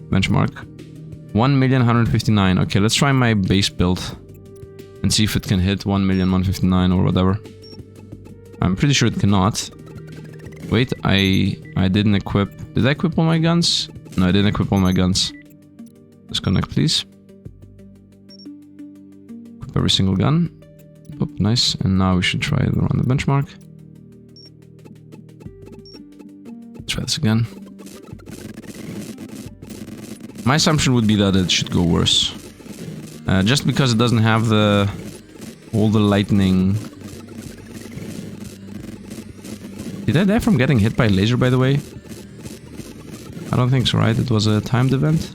Benchmark. 1,159,000. Okay, let's try my base build. And see if it can hit 1,159,000 or whatever. I'm pretty sure it cannot. Wait, I didn't equip... Did I equip all my guns? No, I didn't equip all my guns. Disconnect, please. Equip every single gun. Oh, nice. And now we should try it on the benchmark. Try this again. My assumption would be that it should go worse. Just because it doesn't have all the lightning. Did I die from getting hit by a laser, by the way? I don't think so, right? It was a timed event.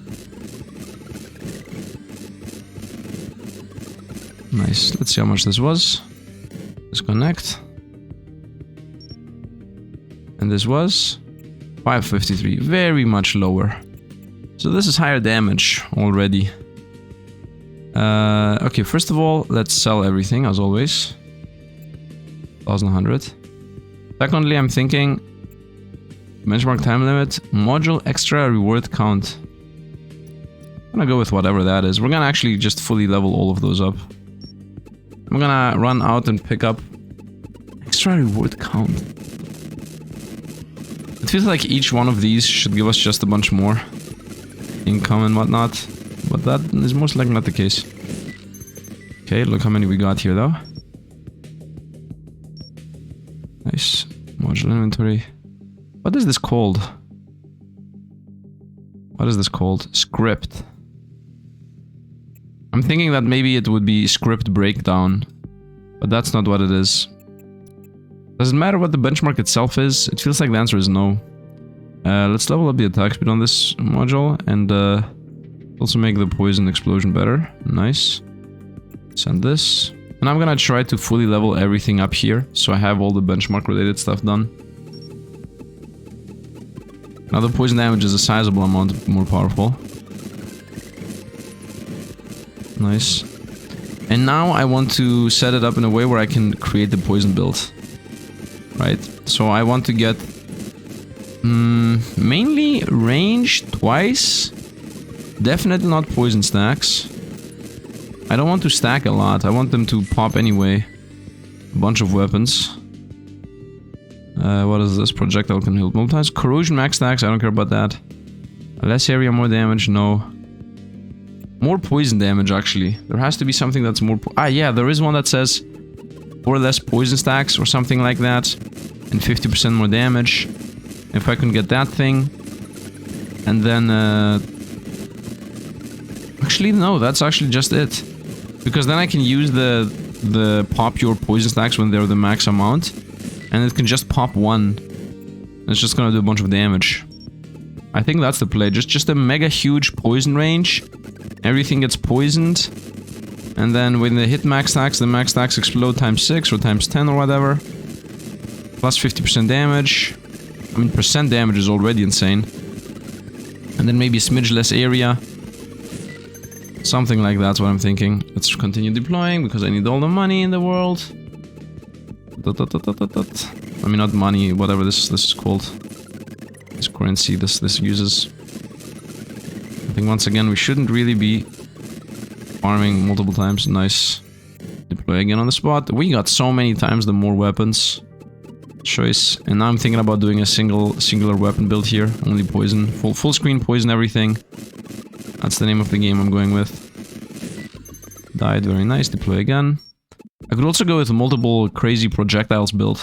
Nice. Let's see how much this was. Disconnect. And this was 553. Very much lower. So this is higher damage already. Okay, first of all, let's sell everything as always. 1,100. Secondly, I'm thinking benchmark time limit, module extra reward count. I'm gonna go with whatever that is. We're gonna actually just fully level all of those up. I'm gonna run out and pick up extra reward count. It feels like each one of these should give us just a bunch more income and whatnot, but that is most likely not the case. Okay, look how many we got here though. Nice. Module inventory. What is this called? What is this called? Script. I'm thinking that maybe it would be script breakdown, but that's not what it is. Does it matter what the benchmark itself is? It feels like the answer is no. Let's level up the attack speed on this module and also make the poison explosion better. Nice. Send this. And I'm gonna try to fully level everything up here, so I have all the benchmark related stuff done. Now the poison damage is a sizable amount more powerful. Nice. And now I want to set it up in a way where I can create the poison build. Right? So I want to get mainly range twice. Definitely not poison stacks. I don't want to stack a lot. I want them to pop anyway. A bunch of weapons. What is this? Projectile can heal multiple times. Corrosion max stacks. I don't care about that. Less area, more damage. No. More poison damage, actually. There has to be something that's more... yeah, there is one that says 4 less poison stacks or something like that. And 50% more damage. If I can get that thing. And then... Actually, no. That's actually just it. Because then I can use the pop your poison stacks when they're the max amount. And it can just pop 1. It's just gonna do a bunch of damage. I think that's the play. Just a mega huge poison range. Everything gets poisoned. And then when they hit max stacks, the max stacks explode times 6 or times 10 or whatever. Plus 50% damage. I mean, percent damage is already insane. And then maybe a smidge less area. Something like that's what I'm thinking. Let's continue deploying because I need all the money in the world. I mean, not money, whatever this is called. This currency this uses. I think once again we shouldn't really be farming multiple times. Nice. Deploy again on the spot. We got so many times the more weapons choice, and now I'm thinking about doing a singular weapon build here. Only poison, full screen poison everything. That's the name of the game I'm going with. Died, very nice. Deploy again. I could also go with multiple crazy projectiles build.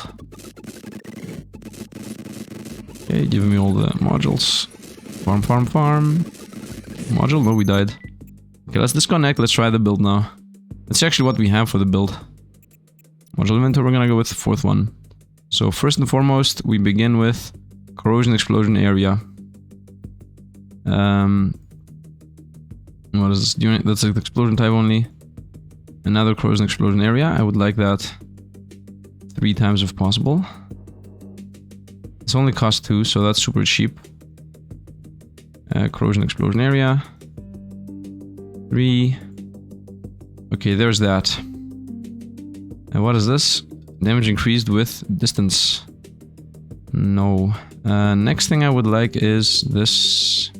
Okay, giving me all the modules. Farm. Module? No, we died. Okay, let's disconnect. Let's try the build now. Let's see actually what we have for the build. Module inventory, we're gonna go with the 4th one. So first and foremost, we begin with corrosion explosion area. What is this unit? That's like the explosion type only. Another corrosion explosion area. I would like that 3 times if possible. It's only cost 2, so that's super cheap. Corrosion explosion area. 3. Okay, there's that. And what is this? Damage increased with distance. No. Next thing I would like is this.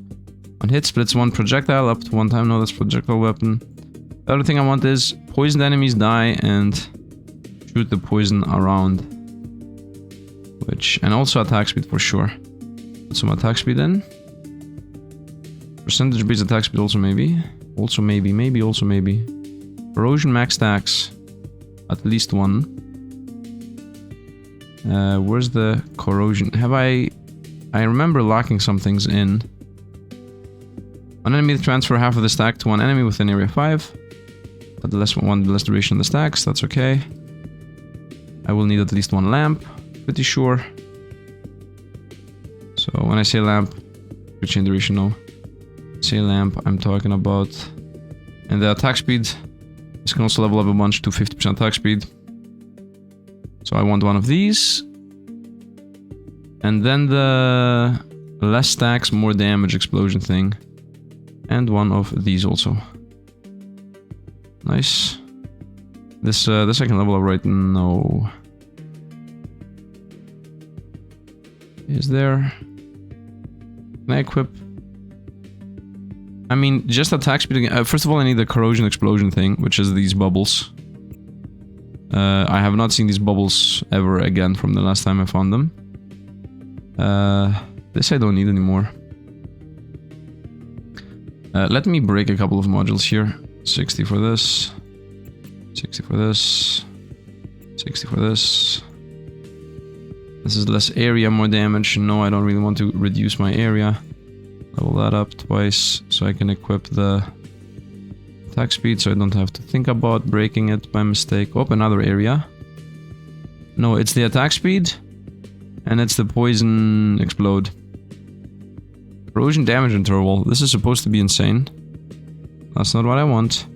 On hit splits 1 projectile up to 1 time. No, that's projectile weapon. The other thing I want is poisoned enemies die and shoot the poison around. And also attack speed for sure. Put some attack speed in. Percentage based attack speed also maybe. Also maybe. Corrosion max stacks. At least 1. Where's the corrosion? I remember locking some things in. One enemy transfer half of the stack to one enemy within area 5. But the less duration of the stacks, that's okay. I will need at least 1 lamp, pretty sure. So when I say lamp, chain duration, no. Say lamp, I'm talking about. And the attack speed, this can also level up a bunch to 50% attack speed. So I want 1 of these. And then the less stacks, more damage explosion thing. And 1 of these also. Nice. This I can level up right now. Is there? Can I equip? I mean, just attack speed. First of all, I need the corrosion explosion thing, which is these bubbles. I have not seen these bubbles ever again from the last time I found them. This I don't need anymore. Let me break a couple of modules here. 60 for this. 60 for this. 60 for this. This is less area, more damage. No, I don't really want to reduce my area. Level that up twice so I can equip the attack speed so I don't have to think about breaking it by mistake. Oh, another area. No, it's the attack speed and it's the poison explode. Corrosion damage interval. This is supposed to be insane. That's not what I want.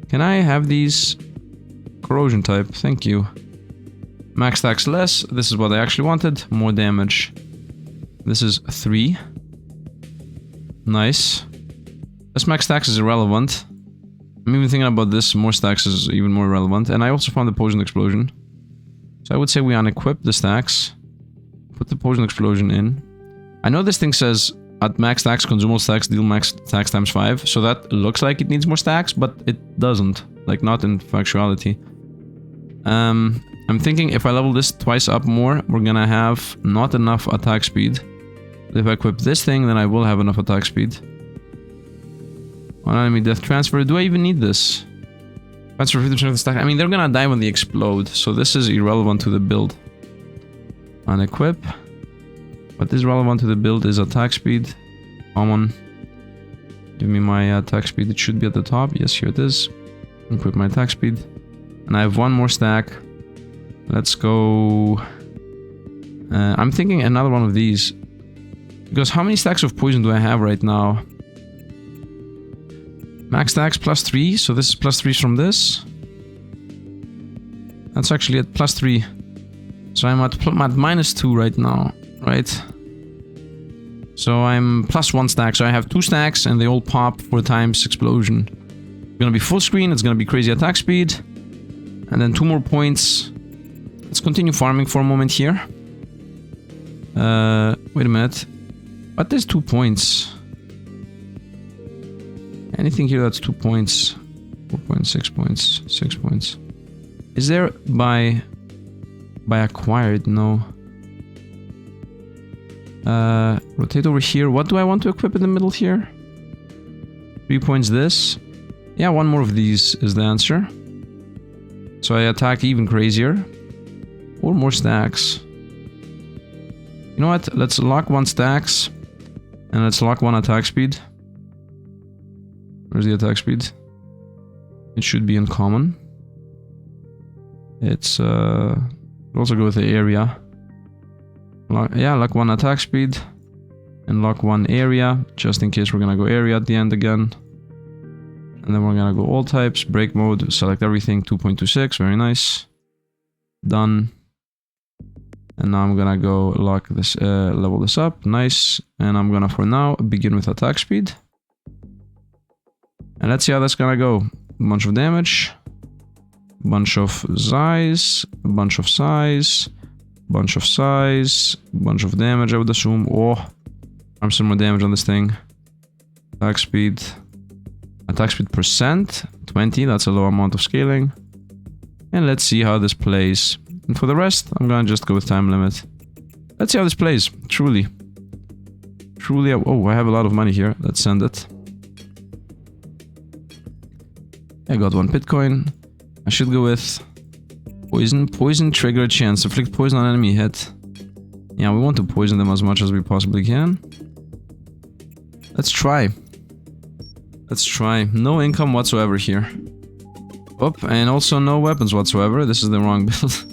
Can I have these corrosion type? Thank you. Max stacks less. This is what I actually wanted. More damage. This is 3. Nice. This max stacks is irrelevant. I'm even thinking about this. More stacks is even more relevant. And I also found the poison explosion. So I would say we unequip the stacks. Put the poison explosion in. I know this thing says at max stacks, consumable stacks deal max stacks times 5. So that looks like it needs more stacks, but it doesn't. Like, not in factuality. I'm thinking if I level this twice up more, we're gonna have not enough attack speed. If I equip this thing, then I will have enough attack speed. One enemy death transfer. Do I even need this? Transfer 50% of the stack. I mean, they're gonna die when they explode, so this is irrelevant to the build. Unequip. What is relevant to the build is attack speed. Common. Give me my attack speed. It should be at the top. Yes, here it is. Equip my attack speed. And I have 1 more stack. Let's go... I'm thinking another one of these. Because how many stacks of poison do I have right now? Max stacks plus 3, so this is plus 3 from this. That's actually at plus 3. So I'm at minus 2 right now, right? So I'm plus 1 stack, so I have 2 stacks and they all pop 4 times explosion. gonna be full screen, it's gonna be crazy attack speed. And then 2 more points. Let's continue farming for a moment here. Wait a minute. What is 2 points? Anything here that's 2 points? 4 points, 6 points, 6 points. Is there by acquired? No. Rotate over here. What do I want to equip in the middle here? 3 points this. Yeah, 1 more of these is the answer. So I attack even crazier. 4 more stacks. You know what? Let's lock 1 stacks. And let's lock 1 attack speed. Where's the attack speed? It should be in common. It's also go with the area. Lock 1 attack speed. And lock 1 area, just in case we're gonna go area at the end again. And then we're gonna go all types, break mode, select everything, 2.26, very nice. Done. And now I'm gonna go lock this, level this up, nice. And I'm gonna, for now, begin with attack speed. And let's see how that's gonna go. Bunch of damage. Bunch of size. Bunch of size. Bunch of size. Bunch of damage, I would assume. Oh. I'm some more damage on this thing. Attack speed. Attack speed percent. 20, that's a low amount of scaling. And let's see how this plays. And for the rest, I'm gonna just go with time limit. Let's see how this plays. Truly. Truly. Oh, I have a lot of money here. Let's send it. I got 1 Bitcoin. I should go with poison. Poison trigger chance. Inflict poison on enemy hit. Yeah, we want to poison them as much as we possibly can. Let's try. Let's try. No income whatsoever here. Oh, and also no weapons whatsoever. This is the wrong build.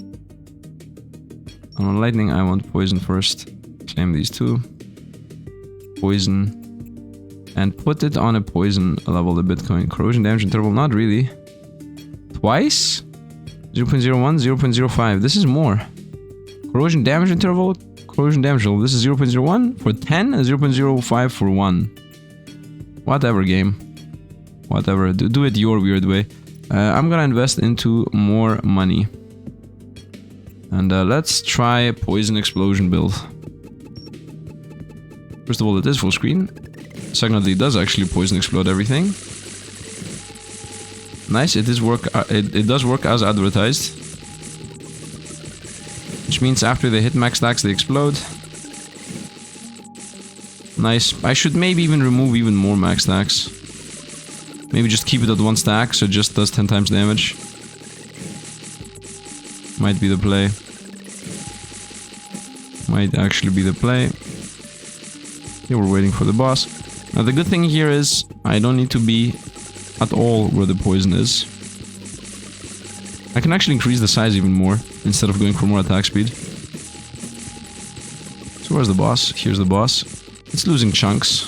On lightning, I want poison first. Claim these 2. Poison. And put it on a poison level, the Bitcoin. Corrosion damage interval, not really. Twice? 0.01, 0.05. This is more. Corrosion damage interval. Corrosion damage level. This is 0.01 for 10 and 0.05 for 1. Whatever, game. Whatever. Do it your weird way. I'm gonna invest into more money. And let's try a poison explosion build. First of all, it is full screen. Secondly, it does actually poison explode everything. Nice, it does work as advertised. Which means after they hit max stacks, they explode. Nice. I should maybe even remove even more max stacks. Maybe just keep it at 1 stack, so it just does 10 times damage. Might be the play. Might actually be the play. Here we're waiting for the boss. Now the good thing here is, I don't need to be at all where the poison is. I can actually increase the size even more, instead of going for more attack speed. So where's the boss? Here's the boss. It's losing chunks.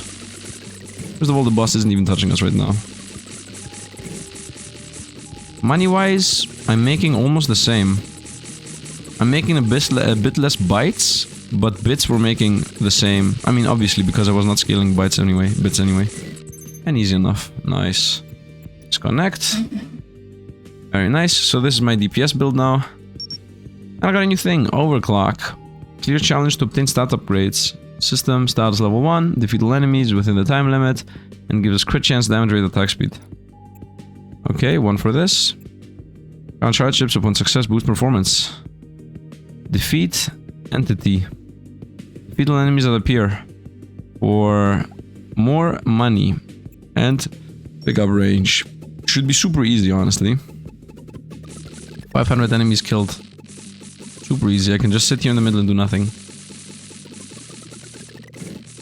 First of all, the boss isn't even touching us right now. Money-wise, I'm making almost the same. I'm making a bit less bytes, but bits were making the same. I mean, obviously, because I was not scaling bits anyway. And easy enough. Nice. Let's connect. Very nice. So this is my DPS build now. And I got a new thing. Overclock. Clear challenge to obtain stat upgrades. System, status level 1. Defeat all enemies within the time limit. And gives us crit chance, damage rate, attack speed. Okay, 1 for this. Count charge chips upon success, boost performance. Defeat entity. Defeat all enemies that appear. For more money. And pick up range. Should be super easy, honestly. 500 enemies killed. Super easy. I can just sit here in the middle and do nothing.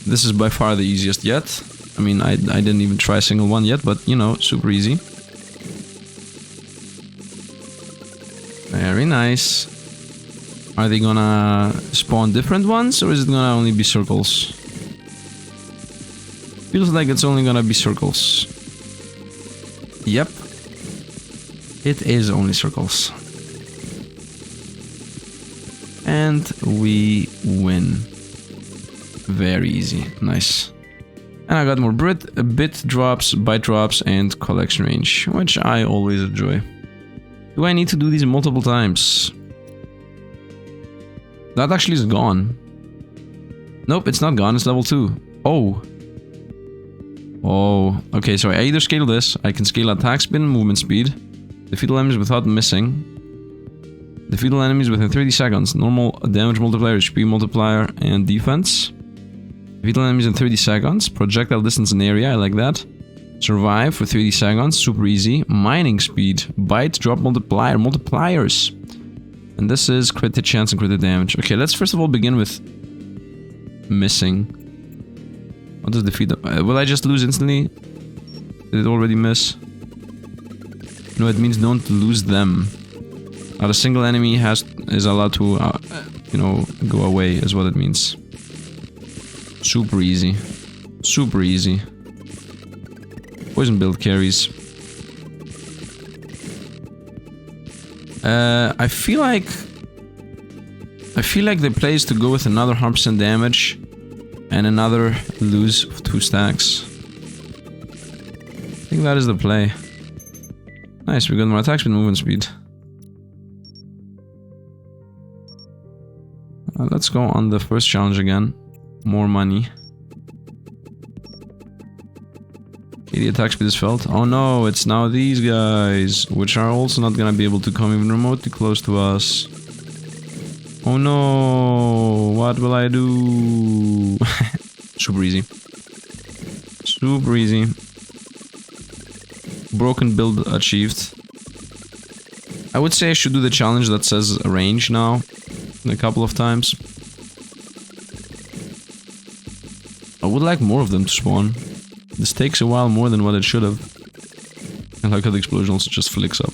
This is by far the easiest yet. I mean, I didn't even try a single one yet, but, you know, super easy. Very nice. Are they gonna spawn different ones, or is it gonna only be circles? Feels like it's only gonna be circles. Yep. It is only circles. And we win. Very easy. Nice. And I got more bit drops, bite drops, and collection range, which I always enjoy. Do I need to do these multiple times? That actually is gone. Nope, it's not gone, it's level 2. Oh. Oh, okay, so I either scale this, I can scale attack speed and movement speed. Defeat all enemies without missing. Defeat all enemies within 30 seconds. Normal damage multiplier, HP multiplier, and defense. Defeat all enemies in 30 seconds. Projectile distance and area, I like that. Survive for 30 seconds, super easy. Mining speed, bite, drop multiplier, multipliers. And this is crit hit chance and crit hit damage. Okay, let's first of all begin with missing. What does defeat? Will I just lose instantly? Did it already miss? No, it means don't lose them. Not a single enemy is allowed to, you know, go away, is what it means. Super easy. Super easy. Poison build carries. I feel like the play is to go with another 100% damage and another lose of 2 stacks. I think that is the play. Nice, we got more attack speed, movement speed. Let's go on the first challenge again. More money. Okay, the attack speed is felt. Oh no, it's now these guys, which are also not gonna be able to come even remotely close to us. Oh no, what will I do? Super easy. Super easy. Broken build achieved. I would say I should do the challenge that says range now. A couple of times. I would like more of them to spawn. This takes a while more than what it should have. I like how the explosion also just flicks up.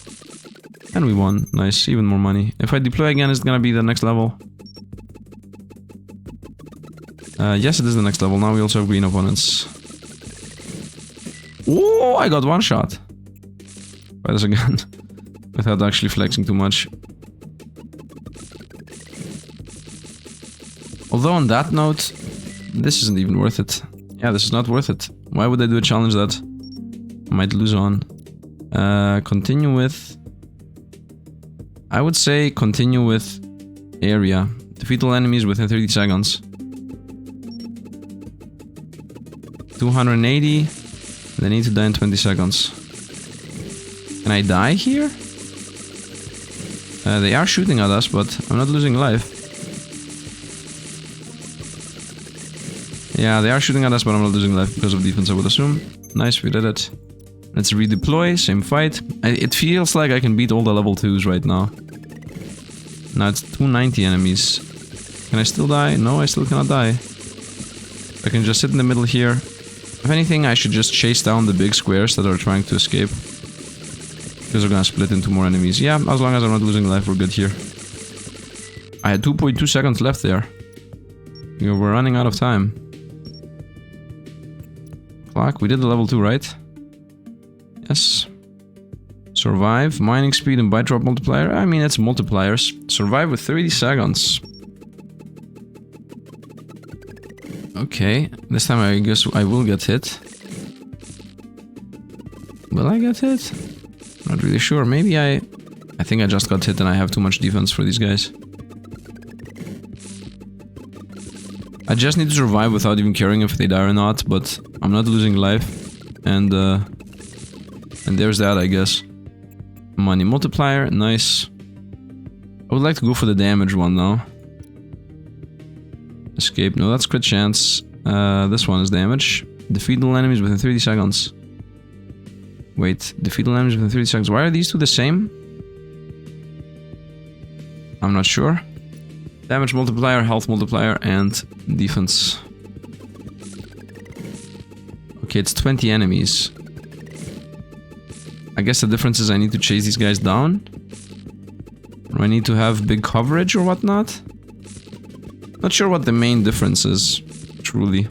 And we won. Nice, even more money. If I deploy again, it's gonna be the next level. Yes, it is the next level. Now we also have green opponents. Oh, I got one shot. Try this again. Without actually flexing too much. Although on that note, this isn't even worth it. Yeah, this is not worth it. Why would I do a challenge that I might lose on? Continue with... I would say continue with area. Defeat all enemies within 30 seconds. 280. They need to die in 20 seconds. Can I die here? They are shooting at us, but I'm not losing life. Yeah, they are shooting at us, but I'm not losing life because of defense, I would assume. Nice, we did it. Let's redeploy, same fight. It feels like I can beat all the level 2s right now. Now it's 290 enemies. Can I still die? No, I still cannot die. I can just sit in the middle here. If anything, I should just chase down the big squares that are trying to escape. Because they're gonna split into more enemies. Yeah, as long as I'm not losing life, we're good here. I had 2.2 seconds left there. We're running out of time. Clock, we did the level 2, right? Yes. Survive, mining speed and bite drop multiplier. I mean, it's multipliers. Survive with 30 seconds. Okay, this time I guess I will get hit. Will I get hit? Not really sure. Maybe I think I just got hit and I have too much defense for these guys. I just need to survive without even caring if they die or not, but I'm not losing life. And there's that, I guess. Money multiplier, nice. I would like to go for the damage one now. Escape, no, that's crit chance. This one is damage. Defeat all enemies within 30 seconds. Wait, defeat all enemies within 30 seconds. Why are these two the same? I'm not sure. Damage multiplier, health multiplier, and defense. Okay, it's 20 enemies. I guess the difference is I need to chase these guys down. Or I need to have big coverage or whatnot. Not sure what the main difference is, truly.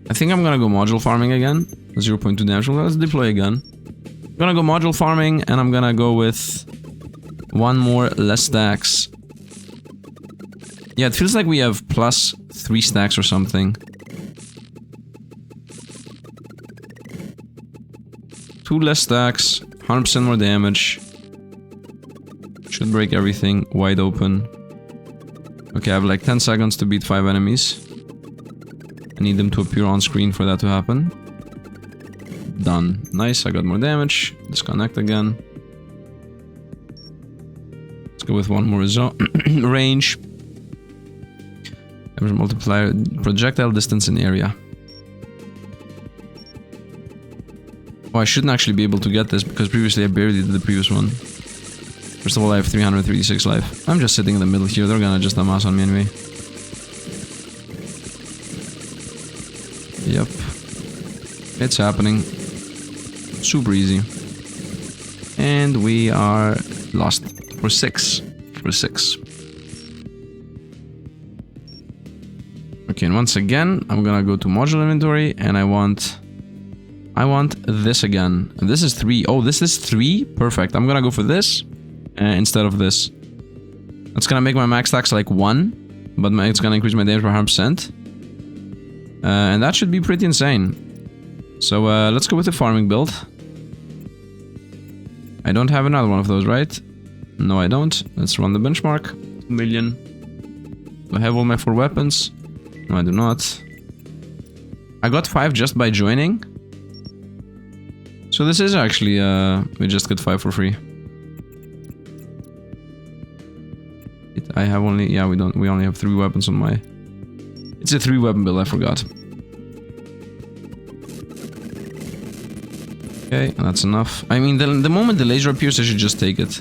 I think I'm gonna go module farming again. 0.2 damage. Let's deploy again. I'm gonna go module farming and I'm gonna go with one more less stacks. Yeah, it feels like we have plus 3 stacks or something. 2 less stacks, 100% more damage. Should break everything wide open. Okay, I have like 10 seconds to beat 5 enemies. I need them to appear on screen for that to happen. Done. Nice, I got more damage. Disconnect again. Let's go with one more range. Average multiplier, projectile distance in area. Oh, I shouldn't actually be able to get this because previously I barely did the previous one. First of all, I have 336 life. I'm just sitting in the middle here. They're gonna just amass on me anyway. Yep. It's happening. Super easy. And we are lost for 6. For 6. Okay, and once again, I'm gonna go to module inventory and I want this again. And this is 3. Oh, this is 3? Perfect. I'm gonna go for this instead of this. That's gonna make my max stacks like 1, but it's gonna increase my damage by 100%. And that should be pretty insane. So let's go with the farming build. I don't have another one of those, right? No, I don't. Let's run the benchmark. 2 million. Do I have all my 4 weapons? No, I do not. I got 5 just by joining. So this is actually, we just get 5 for free. I have only, yeah, we only have 3 weapons on my... It's a 3 weapon build, I forgot. Okay, that's enough. I mean, the moment the laser appears, I should just take it.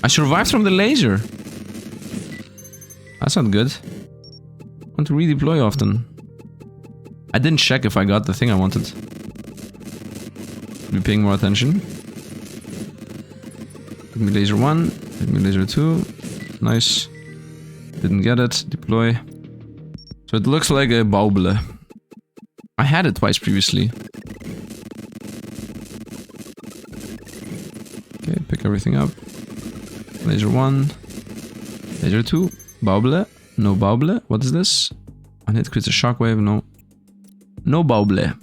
I survived from the laser! That's not good. I want to redeploy often. I didn't check if I got the thing I wanted. Be paying more attention. Hit me laser 1, hit me laser 2. Nice. Didn't get it. Deploy. So it looks like a bauble. I had it twice previously. Okay, pick everything up. Laser 1. Laser 2. Bauble. No bauble. What is this? On hit creates a shockwave. No. No bauble. I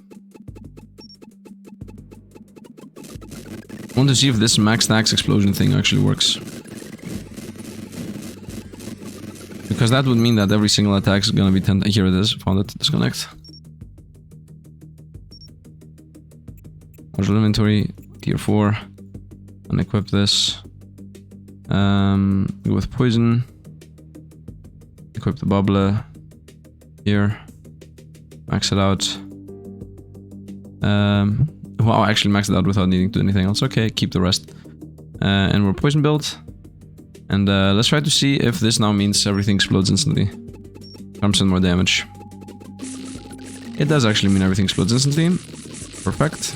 want to see if this max stacks explosion thing actually works. Because that would mean that every single attack is gonna be 10... Here it is. Found it. Disconnect. Module inventory. Tier 4. Unequip this. Go with poison. Equip the bubble. Here. Max it out. Wow, I actually maxed it out without needing to do anything else. Okay, keep the rest. And we're poison build. And let's try to see if this now means everything explodes instantly. 100% more damage. It does actually mean everything explodes instantly. Perfect.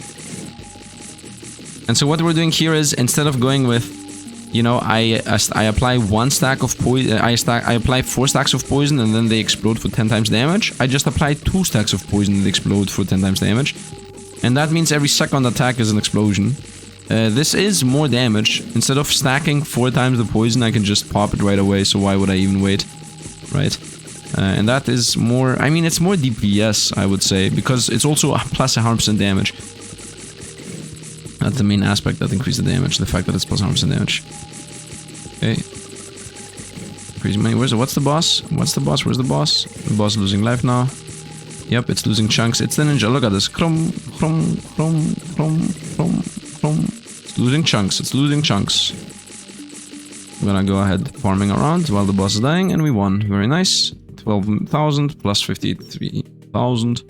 And so what we're doing here is, instead of going with, you know, I apply 1 stack of poison, I apply 4 stacks of poison and then they explode for 10 times damage. I just apply 2 stacks of poison and they explode for 10 times damage. And that means every second attack is an explosion. This is more damage. Instead of stacking 4 times the poison, I can just pop it right away, so why would I even wait? Right? And that is more... I mean, it's more DPS, I would say, because it's also plus 100% damage. That's the main aspect that increases the damage, the fact that it's plus 100% damage. Okay. Increasing money. What's the boss? What's the boss? Where's the boss? The boss is losing life now. Yep, it's losing chunks. It's the ninja. Look at this. Crum, crum, crum, crum, crum, crum. It's losing chunks. It's losing chunks. I'm gonna go ahead farming around while the boss is dying, and we won. Very nice. 12,000 plus 53,000.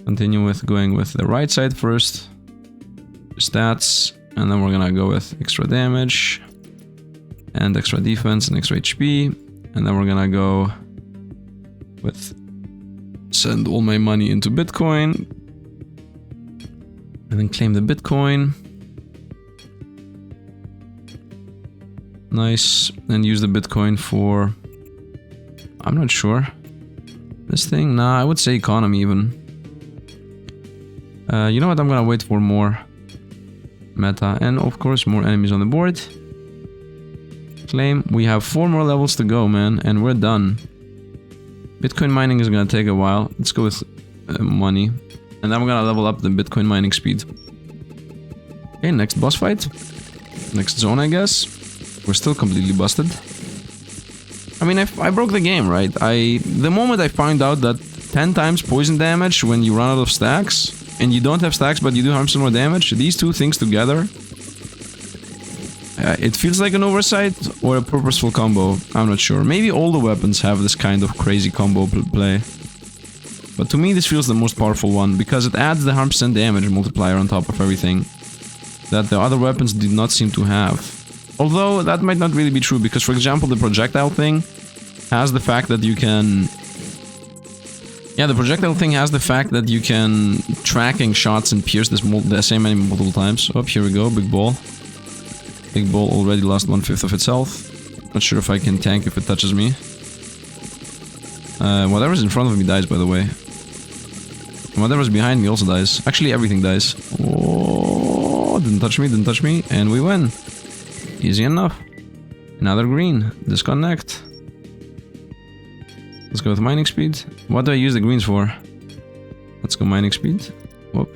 Continue with going with the right side first. Stats, and then we're gonna go with extra damage and extra defense and extra HP, and then we're gonna go with send all my money into Bitcoin and then claim the Bitcoin. Nice. And use the Bitcoin for, I'm not sure, this thing. Nah, I would say economy even. You know what, I'm gonna wait for more meta and of course more enemies on the board. Claim. We have 4 more levels to go, man, and we're done. Bitcoin mining is gonna take a while. Let's go with money. And then we're gonna level up the Bitcoin mining speed. Okay, next boss fight. Next zone, I guess. We're still completely busted. I mean, I broke the game, right? The moment I found out that 10 times poison damage when you run out of stacks, and you don't have stacks but you do harm some more damage, these two things together, it feels like an oversight or a purposeful combo. I'm not sure. Maybe all the weapons have this kind of crazy combo play. But to me this feels the most powerful one, because it adds the 100% damage multiplier on top of everything that the other weapons did not seem to have. Although that might not really be true, because for example the projectile thing has the fact that you can... Yeah, the projectile thing has the fact that you can tracking shots and pierce the same enemy multiple times. Oh, here we go, big ball. Big ball already lost 1/5 of its health. Not sure if I can tank if it touches me. Whatever's in front of me dies, by the way. And whatever's behind me also dies. Actually, everything dies. Oh, didn't touch me, and we win. Easy enough. Another green. Disconnect. Let's go with mining speed. What do I use the greens for? Let's go mining speed. Whoop.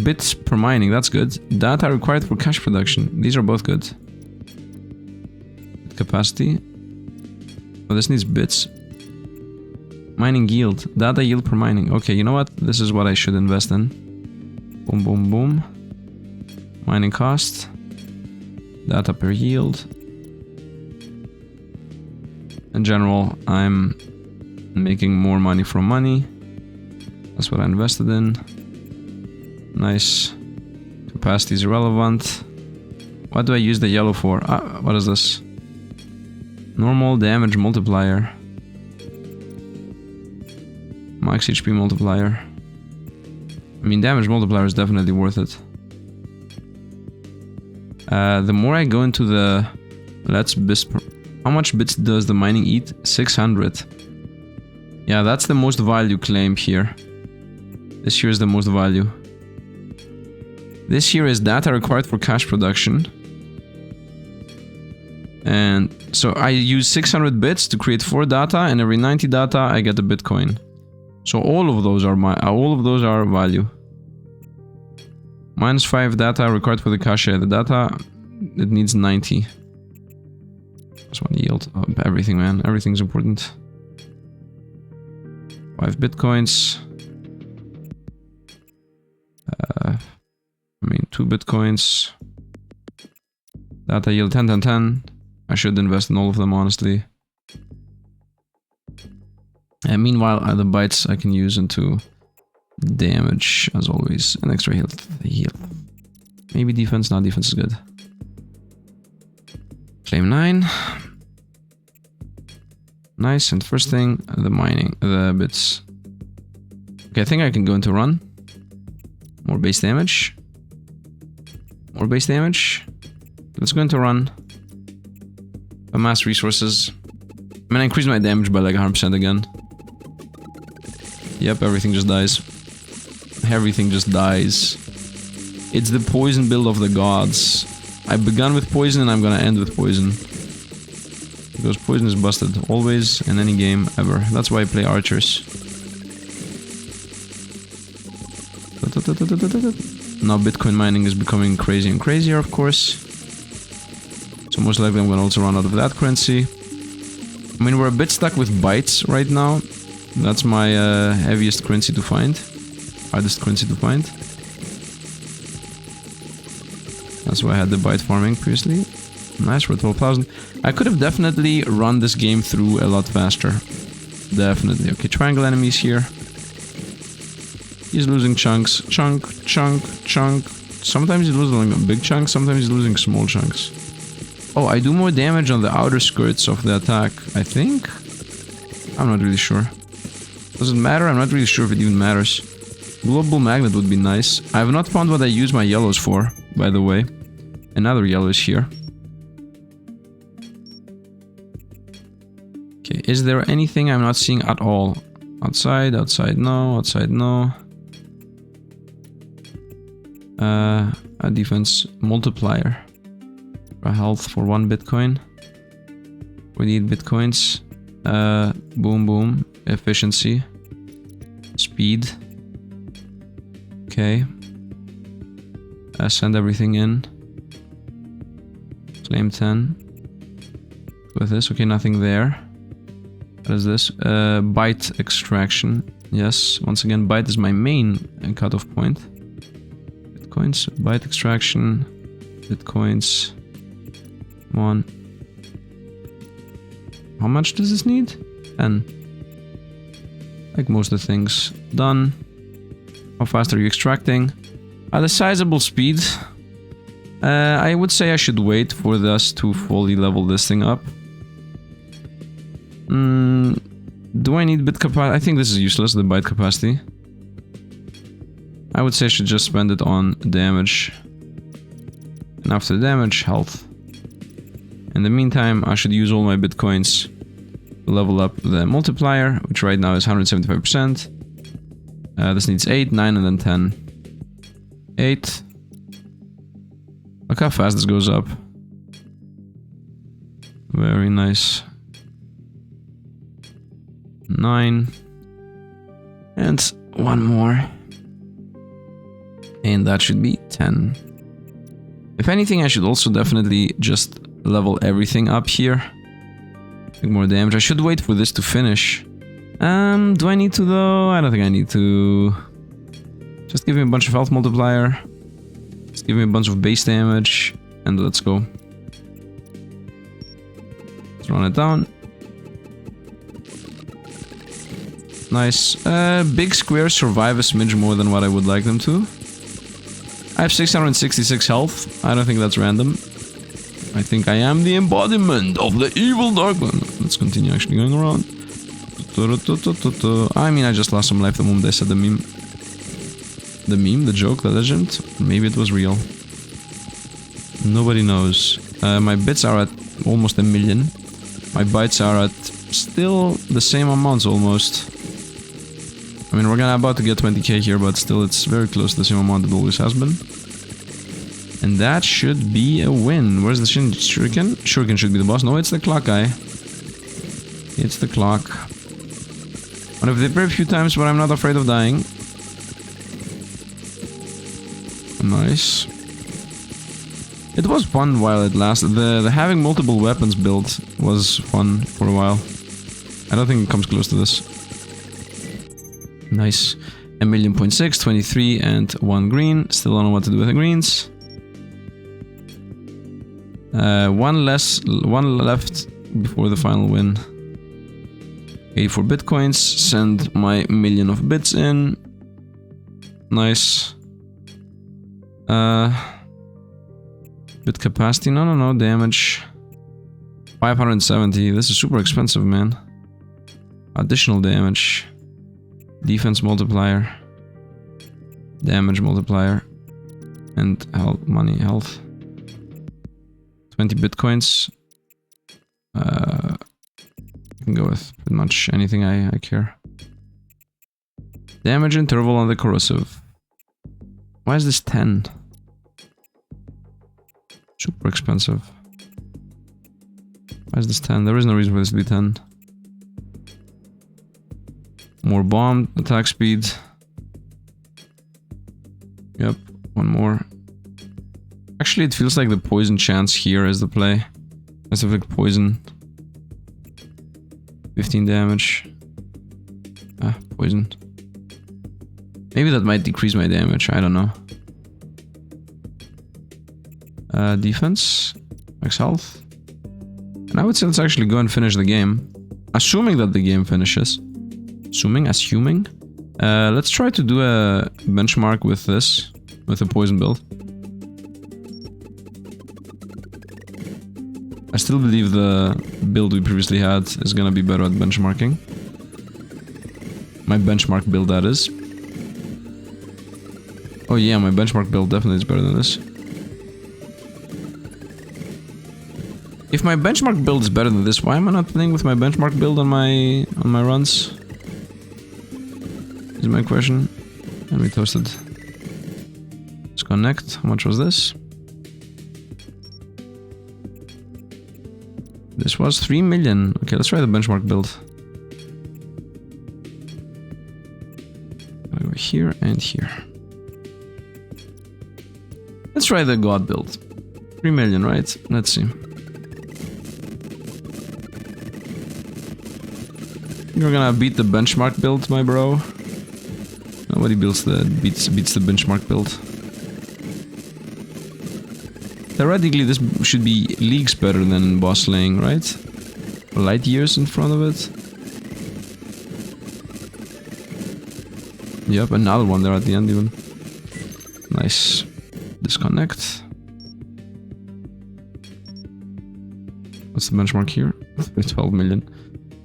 Bits per mining, that's good. Data required for cash production. These are both good. Capacity. Oh, this needs bits. Mining yield. Data yield per mining. Okay, you know what? This is what I should invest in. Boom, boom, boom. Mining cost. Data per yield. In general, I'm making more money from money. That's what I invested in. Nice. Capacity is irrelevant. What do I use the yellow for? Ah, what is this? Normal damage multiplier. Max HP multiplier. I mean, damage multiplier is definitely worth it. The more I go into the... Let's bits... How much bits does the mining eat? 600. Yeah, that's the most value claim here. This here is the most value. This here is data required for cash production. And so I use 600 bits to create 4 data, and every 90 data I get a Bitcoin. So all of those are value. Minus 5 data required for the cache. The data, it needs 90. That's one yield. Oh, everything, man. Everything's important. 5 Bitcoins. I mean, 2 Bitcoins. Data yield 10, 10, 10. I should invest in all of them, honestly. And meanwhile, the bytes I can use into damage, as always. An extra heal. Maybe defense. No, defense is good. Claim 9. Nice. And first thing, the mining, the bits. Okay, I think I can go into run. More base damage. More base damage. Let's go into run. Amass resources. I mean, I increased my damage by like 100% again. Yep, everything just dies. Everything just dies. It's the poison build of the gods. I begun with poison and I'm gonna end with poison. Because poison is busted. Always, in any game, ever. That's why I play archers. Now Bitcoin mining is becoming crazy and crazier, of course. So most likely I'm gonna also run out of that currency. I mean, we're a bit stuck with bytes right now. That's my heaviest currency to find. Hardest currency to find. That's why I had the byte farming previously. Nice, we're 12,000. I could have definitely run this game through a lot faster. Definitely. Okay, triangle enemies here. He's losing chunks. Chunk, chunk, chunk. Sometimes he's losing big chunks, sometimes he's losing small chunks. Oh, I do more damage on the outer skirts of the attack, I think? I'm not really sure. Does it matter? I'm not really sure if it even matters. Global magnet would be nice. I have not found what I use my yellows for, by the way. Another yellow is here. Okay, is there anything I'm not seeing at all? Outside, outside, no, outside, no. A defense multiplier. extra health for 1 Bitcoin. We need Bitcoins. Boom, boom. Efficiency. Speed. Okay. Send everything in. Claim 10. With this. Okay, nothing there. What is this? Byte extraction. Yes, once again, byte is my main cutoff point. Bitcoins, byte extraction, Bitcoins. Come on. How much does this need? 10. Like most of the things. Done. How fast are you extracting? At a sizable speed. I would say I should wait for us to fully level this thing up. Do I need bit capacity? I think this is useless, the byte capacity. I would say I should just spend it on damage. And after damage, health. In the meantime, I should use all my bitcoins to level up the multiplier, which right now is 175%. This needs 8, 9, and then 10. 8. Look how fast this goes up. Very nice. 9. And 1 more. And that should be 10. If anything, I should also definitely just level everything up here. Take more damage. I should wait for this to finish. Do I need to though? I don't think I need to. Just give me a bunch of health multiplier. Just give me a bunch of base damage. And let's go. Let's run it down. Nice. Big squares survive a smidge more than what I would like them to. I have 666 health. I don't think that's random. I think I am the embodiment of the evil dark one. Let's continue actually going around. I mean, I just lost some life the moment I said the meme. The meme, the joke, the legend. Maybe it was real. Nobody knows. My bits are at almost 1 million. My bytes are at still the same amounts almost. I mean, we're about to get 20k here, but still it's very close to the same amount it always has been. And that should be a win. Where's the shuriken? Shuriken should be the boss. No, it's the clock guy. It's the clock. One of the very few times where I'm not afraid of dying. Nice. It was fun while it lasted. The having multiple weapons built was fun for a while. I don't think it comes close to this. Nice. 1.6 million, 23, and 1 green. Still don't know what to do with the greens. One left before the final win. 84 bitcoins. Send my 1 million of bits in. Nice. Bit capacity. No. Damage. 570. This is super expensive, man. Additional damage. Defense multiplier. Damage multiplier. And health, money, health. 20 bitcoins. I can go with pretty much anything I care. Damage interval on the corrosive. Why is this 10? Super expensive. Why is this 10? There is no reason for this to be 10. More bomb, attack speed. Yep, 1 more. Actually, it feels like the poison chance here is the play. Specific poison. 15 damage. Ah, poison. Maybe that might decrease my damage, I don't know. Defense. Max health. And I would say let's actually go and finish the game. Assuming that the game finishes. Assuming. Let's try to do a benchmark with this. With a poison build. I still believe the build we previously had is gonna be better at benchmarking. My benchmark build, that is. Oh yeah, my benchmark build definitely is better than this. If my benchmark build is better than this, why am I not playing with my benchmark build on my runs? Is my question. Let me toast it. Let's connect. How much was this? This was 3 million. Okay, let's try the benchmark build. I'll go here and here. Let's try the god build. 3 million, right? Let's see. You're gonna beat the benchmark build, my bro. Nobody beats the benchmark build. Theoretically, this should be leagues better than boss slaying, right? Light years in front of it. Yep, another one there at the end even. Nice. Disconnect. What's the benchmark here? 12 million.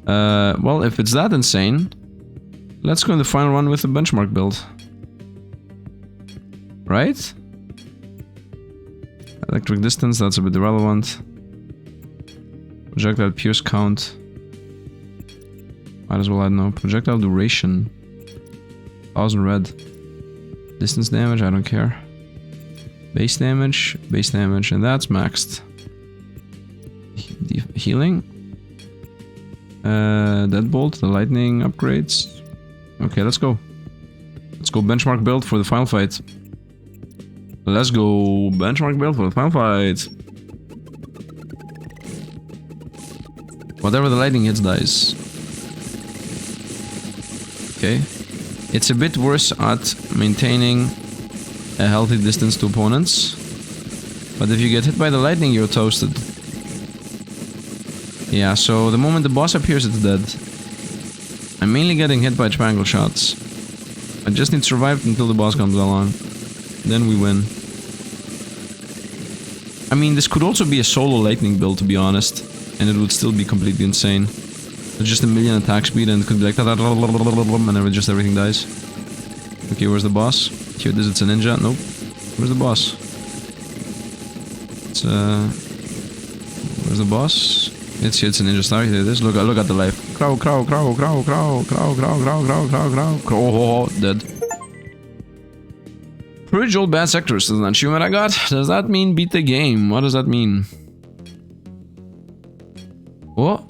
Well, if it's that insane, let's go in the final run with the benchmark build. Right? Electric distance, that's a bit irrelevant. Projectile pierce count. Might as well add no. Projectile duration. 1000 red. Distance damage, I don't care. Base damage, and that's maxed. Healing. Deadbolt, the lightning upgrades. Okay, let's go. Let's go benchmark build for the final fight. Let's go benchmark build for the final fight. Whatever the lightning hits dies. Okay. It's a bit worse at maintaining a healthy distance to opponents. But if you get hit by the lightning, you're toasted. Yeah, so the moment the boss appears, it's dead. I'm mainly getting hit by triangle shots. I just need to survive until the boss comes along. Then we win. I mean, this could also be a solo lightning build, to be honest. And it would still be completely insane. It's just a million attack speed and it could be like... and just everything dies. Okay, where's the boss? Here it is, it's a ninja. Nope. Where's the boss? It's where's the boss? It's here, it's a ninja star. Here it is. Look at the life. Crow. Oh, dead. Purge all bad sectors is an achievement I got. Does that mean beat the game? What does that mean? Oh.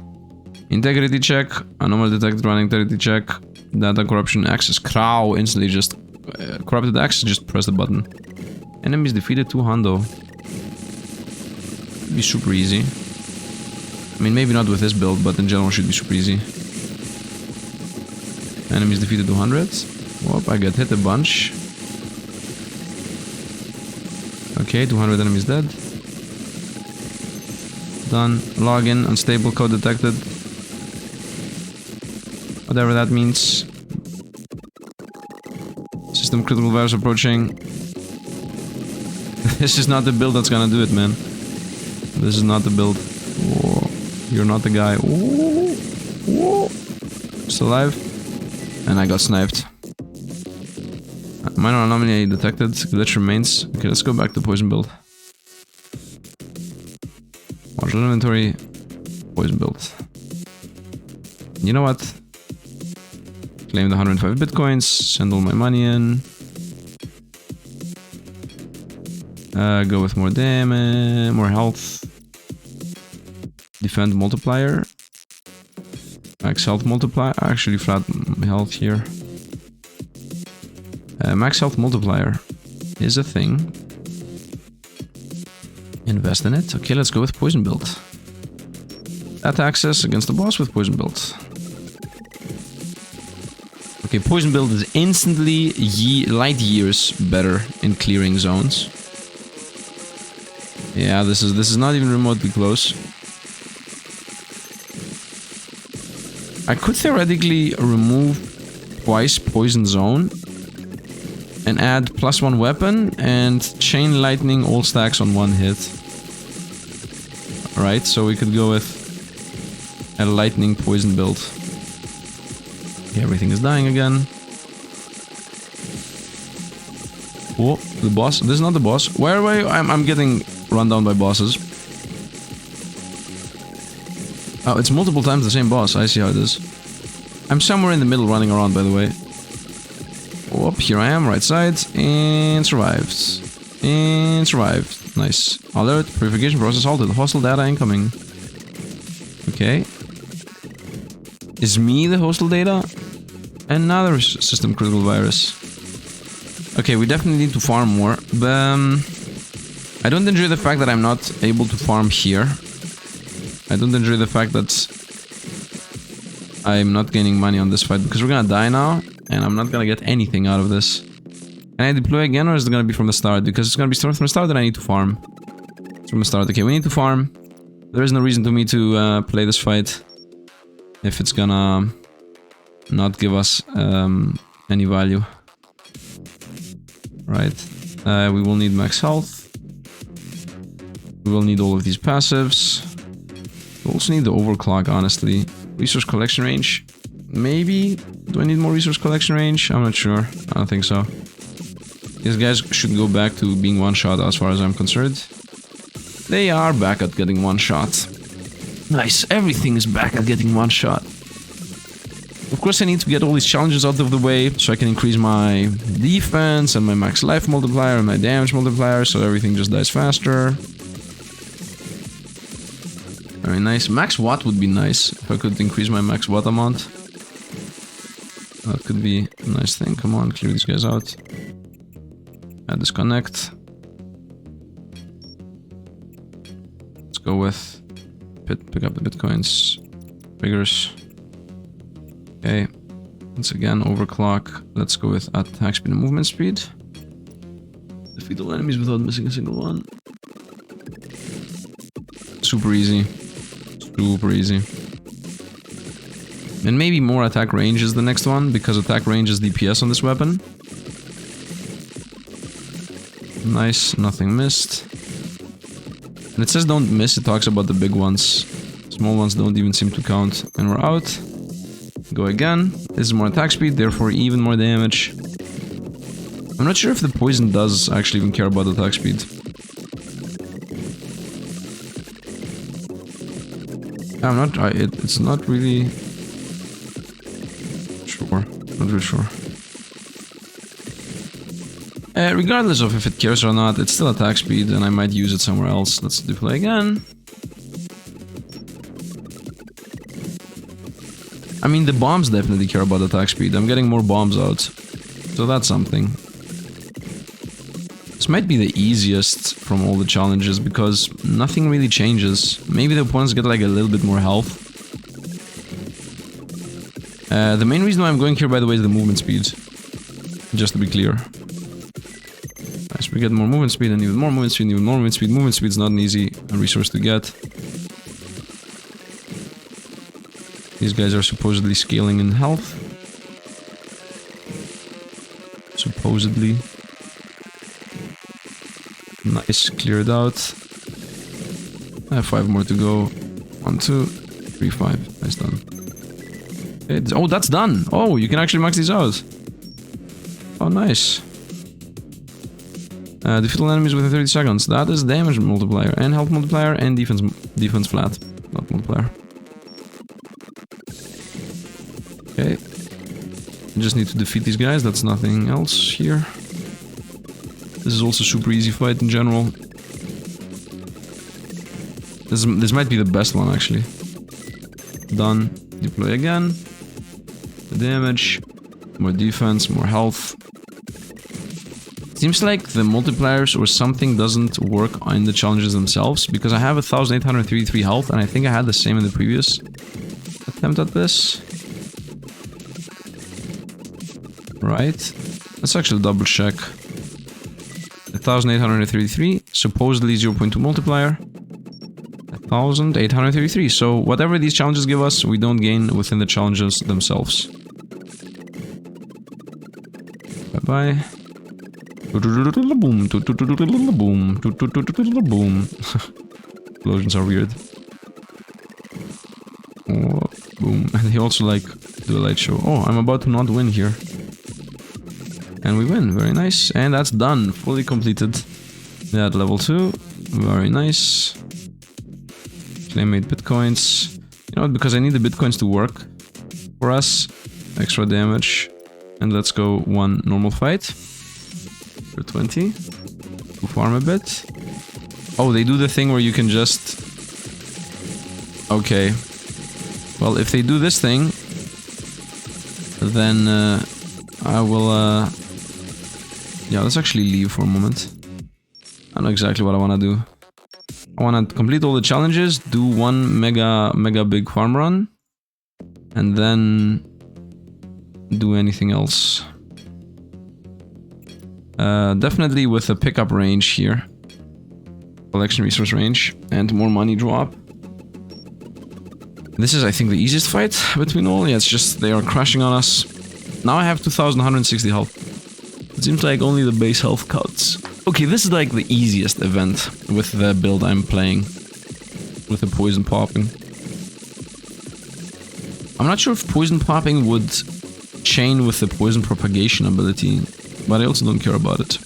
Integrity check. Anomaly detected running integrity check. Data corruption access. Crow. Instantly just corrupted access. Just press the button. Enemies defeated 2 hundo. Be super easy. I mean, maybe not with this build, but in general should be super easy. Enemies defeated 200. Whoop, I get hit a bunch. Okay, 200 enemies dead. Done. Login. Unstable code detected. Whatever that means. System critical virus approaching. This is not the build that's gonna do it, man. This is not the build. Whoa. You're not the guy. Whoa. Whoa. Still alive. And I got sniped. Minor anomaly detected. Glitch remains. Okay, let's go back to poison build. Marginal inventory. Poison build. You know what? Claim the 105 bitcoins. Send all my money in. Go with more damage, more health. Defend multiplier. Max health multiplier. Actually, flat health here. Max health multiplier is a thing. Invest in it. Okay, let's go with poison build. That access against the boss with poison build. Okay, poison build is instantly light years better in clearing zones. Yeah, this is not even remotely close. I could theoretically remove twice poison zone and add +1 weapon and chain lightning all stacks on one hit. Alright, so we could go with a lightning poison build. Okay, everything is dying again. Oh, the boss. This is not the boss. Where are you? I'm getting run down by bosses. Oh, it's multiple times the same boss. I see how it is. I'm somewhere in the middle running around, by the way. Whoop, here I am, right side. And survived. And survived. Nice. Alert, purification process halted. Hostile data incoming. Okay. Is me the hostel data? Another system critical virus. Okay, we definitely need to farm more. But I don't enjoy the fact that I'm not able to farm here. I don't enjoy the fact that I'm not gaining money on this fight because we're gonna die now and I'm not gonna get anything out of this. Can I deploy again or is it gonna be from the start? Because it's gonna be from the start that I need to farm. It's from the start. Okay, we need to farm. There is no reason to me to play this fight if it's gonna not give us any value. Right. We will need max health. We will need all of these passives. We also need the overclock, honestly. Resource collection range. Maybe. Do I need more resource collection range? I'm not sure. I don't think so. These guys should go back to being one-shot as far as I'm concerned. They are back at getting one-shot. Nice. Everything is back at getting one-shot. Of course, I need to get all these challenges out of the way so I can increase my defense and my max life multiplier and my damage multiplier so everything just dies faster. Very nice. Max watt would be nice if I could increase my max watt amount. That could be a nice thing. Come on, clear these guys out. Add disconnect. Let's go with pick up the bitcoins. Triggers. Okay. Once again, overclock. Let's go with attack speed and movement speed. Defeat all enemies without missing a single one. Super easy. Super easy. And maybe more attack range is the next one, because attack range is DPS on this weapon. Nice, nothing missed. And it says don't miss, it talks about the big ones. Small ones don't even seem to count. And we're out. Go again. This is more attack speed, therefore even more damage. I'm not sure if the poison does actually even care about attack speed. I'm not... it's not really... sure. Not really sure. Regardless of if it cares or not, it's still attack speed and I might use it somewhere else. Let's deploy again. I mean, the bombs definitely care about attack speed. I'm getting more bombs out. So that's something. This might be the easiest from all the challenges because nothing really changes. Maybe the opponents get like a little bit more health. The main reason why I'm going here, by the way, is the movement speed. Just to be clear. Nice, we get more movement speed and even more movement speed and even more movement speed. Movement speed is not an easy resource to get. These guys are supposedly scaling in health. Supposedly. Nice, cleared out. I have 5 more to go. 1, 2, 3, 5. Nice, done. Okay. Oh, that's done! Oh, you can actually max these out. Oh, nice. Defeat all enemies within 30 seconds. That is damage multiplier, and health multiplier, and defense flat. Not multiplier. Okay. I just need to defeat these guys, that's nothing else here. This is also super easy fight in general. This might be the best one actually. Done. Deploy again. The damage. More defense, more health. Seems like the multipliers or something doesn't work on the challenges themselves, because I have 1833 health and I think I had the same in the previous attempt at this. Right. Let's actually double check. 1833, supposedly 0.2 multiplier. 1833. So whatever these challenges give us, we don't gain within the challenges themselves. Bye-bye. Boom. Boom. Explosions are weird. Oh, boom. And they also like do a light show. Oh, I'm about to not win here. And we win. Very nice. And that's done. Fully completed. Yeah, at level 2. Very nice. Claim 8 bitcoins. You know what? Because I need the bitcoins to work for us. Extra damage. And let's go one normal fight. For 20. To farm a bit. Oh, they do the thing where you can just... Okay. Well, if they do this thing, then I will... yeah, let's actually leave for a moment. I know exactly what I want to do. I want to complete all the challenges, do one mega big farm run, and then do anything else. Definitely with a pickup range here. Collection resource range and more money drop. This is, I think, the easiest fight between all. Yeah, it's just they are crashing on us. Now I have 2,160 health. It seems like only the base health cuts. Okay, this is like the easiest event with the build I'm playing. With the poison popping. I'm not sure if poison popping would chain with the poison propagation ability, but I also don't care about it.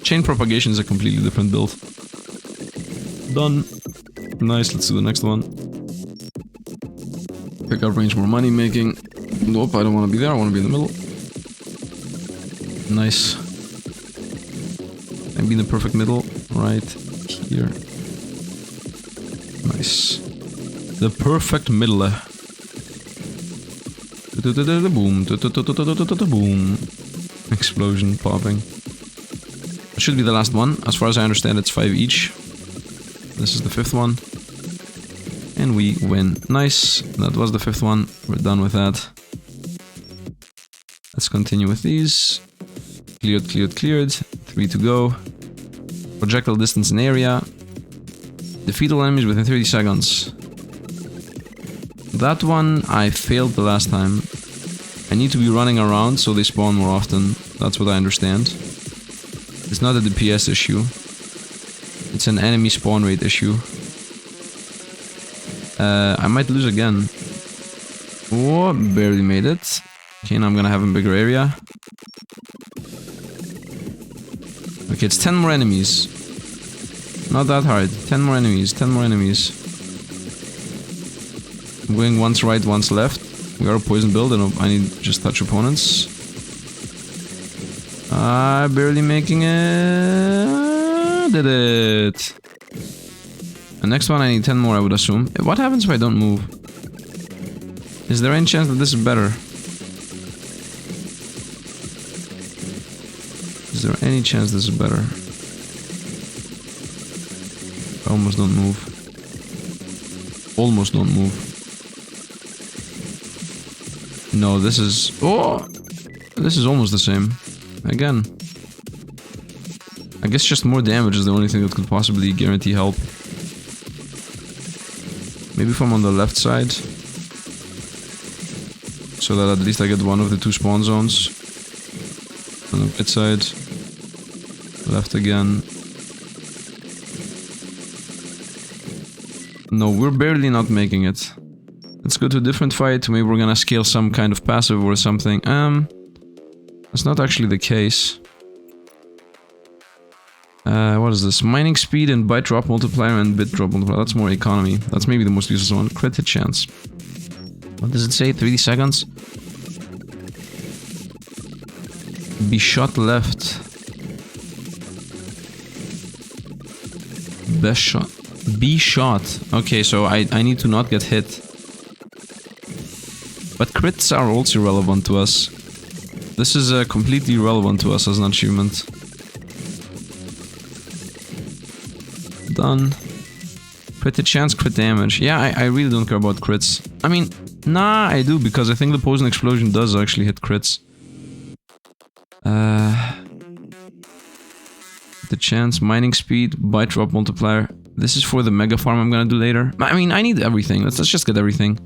Chain propagation is a completely different build. Done. Nice, let's do the next one. Pick up range, more money making. Nope, I don't want to be there, I want to be in the middle. Nice. And be in the perfect middle, right here. Nice. The perfect middle. Boom. Boom. Explosion popping. It should be the last one. As far as I understand, it's 5 each. This is the 5th one. And we win. Nice. That was the 5th one. We're done with that. Let's continue with these. Cleared, cleared, cleared. 3 to go. Projectile distance and area. Defeat all enemies within 30 seconds. That one I failed the last time. I need to be running around so they spawn more often. That's what I understand. It's not a DPS issue. It's an enemy spawn rate issue. I might lose again. Oh, barely made it. Okay, now I'm gonna have a bigger area. Okay, it's 10 more enemies. Not that hard. 10 more enemies, 10 more enemies. I'm going once right, once left. We are a poison build and I need just touch opponents. Barely making it. Did it. The next one I need 10 more, I would assume. What happens if I don't move? Is there any chance that this is better? Is there any chance this is better? I almost don't move. Almost don't move. No, this is... Oh! This is almost the same. Again. I guess just more damage is the only thing that could possibly guarantee help. Maybe if I'm on the left side. So that at least I get one of the 2 spawn zones. On the right side. Left again. No, we're barely not making it. Let's go to a different fight. Maybe we're gonna scale some kind of passive or something. That's not actually the case. What is this? Mining speed and byte drop multiplier and bit drop multiplier. That's more economy. That's maybe the most useless one. Crit hit chance. What does it say? 30 seconds? Be shot left. Best shot. Be shot. Okay, so I need to not get hit. But crits are also relevant to us. This is completely irrelevant to us as an achievement. Done. Crit hit chance, crit damage. Yeah, I really don't care about crits. I mean, nah, I do, because I think the poison explosion does actually hit crits. The chance, mining speed, byte drop multiplier. This is for the mega farm I'm gonna do later. I mean, I need everything. Let's just get everything.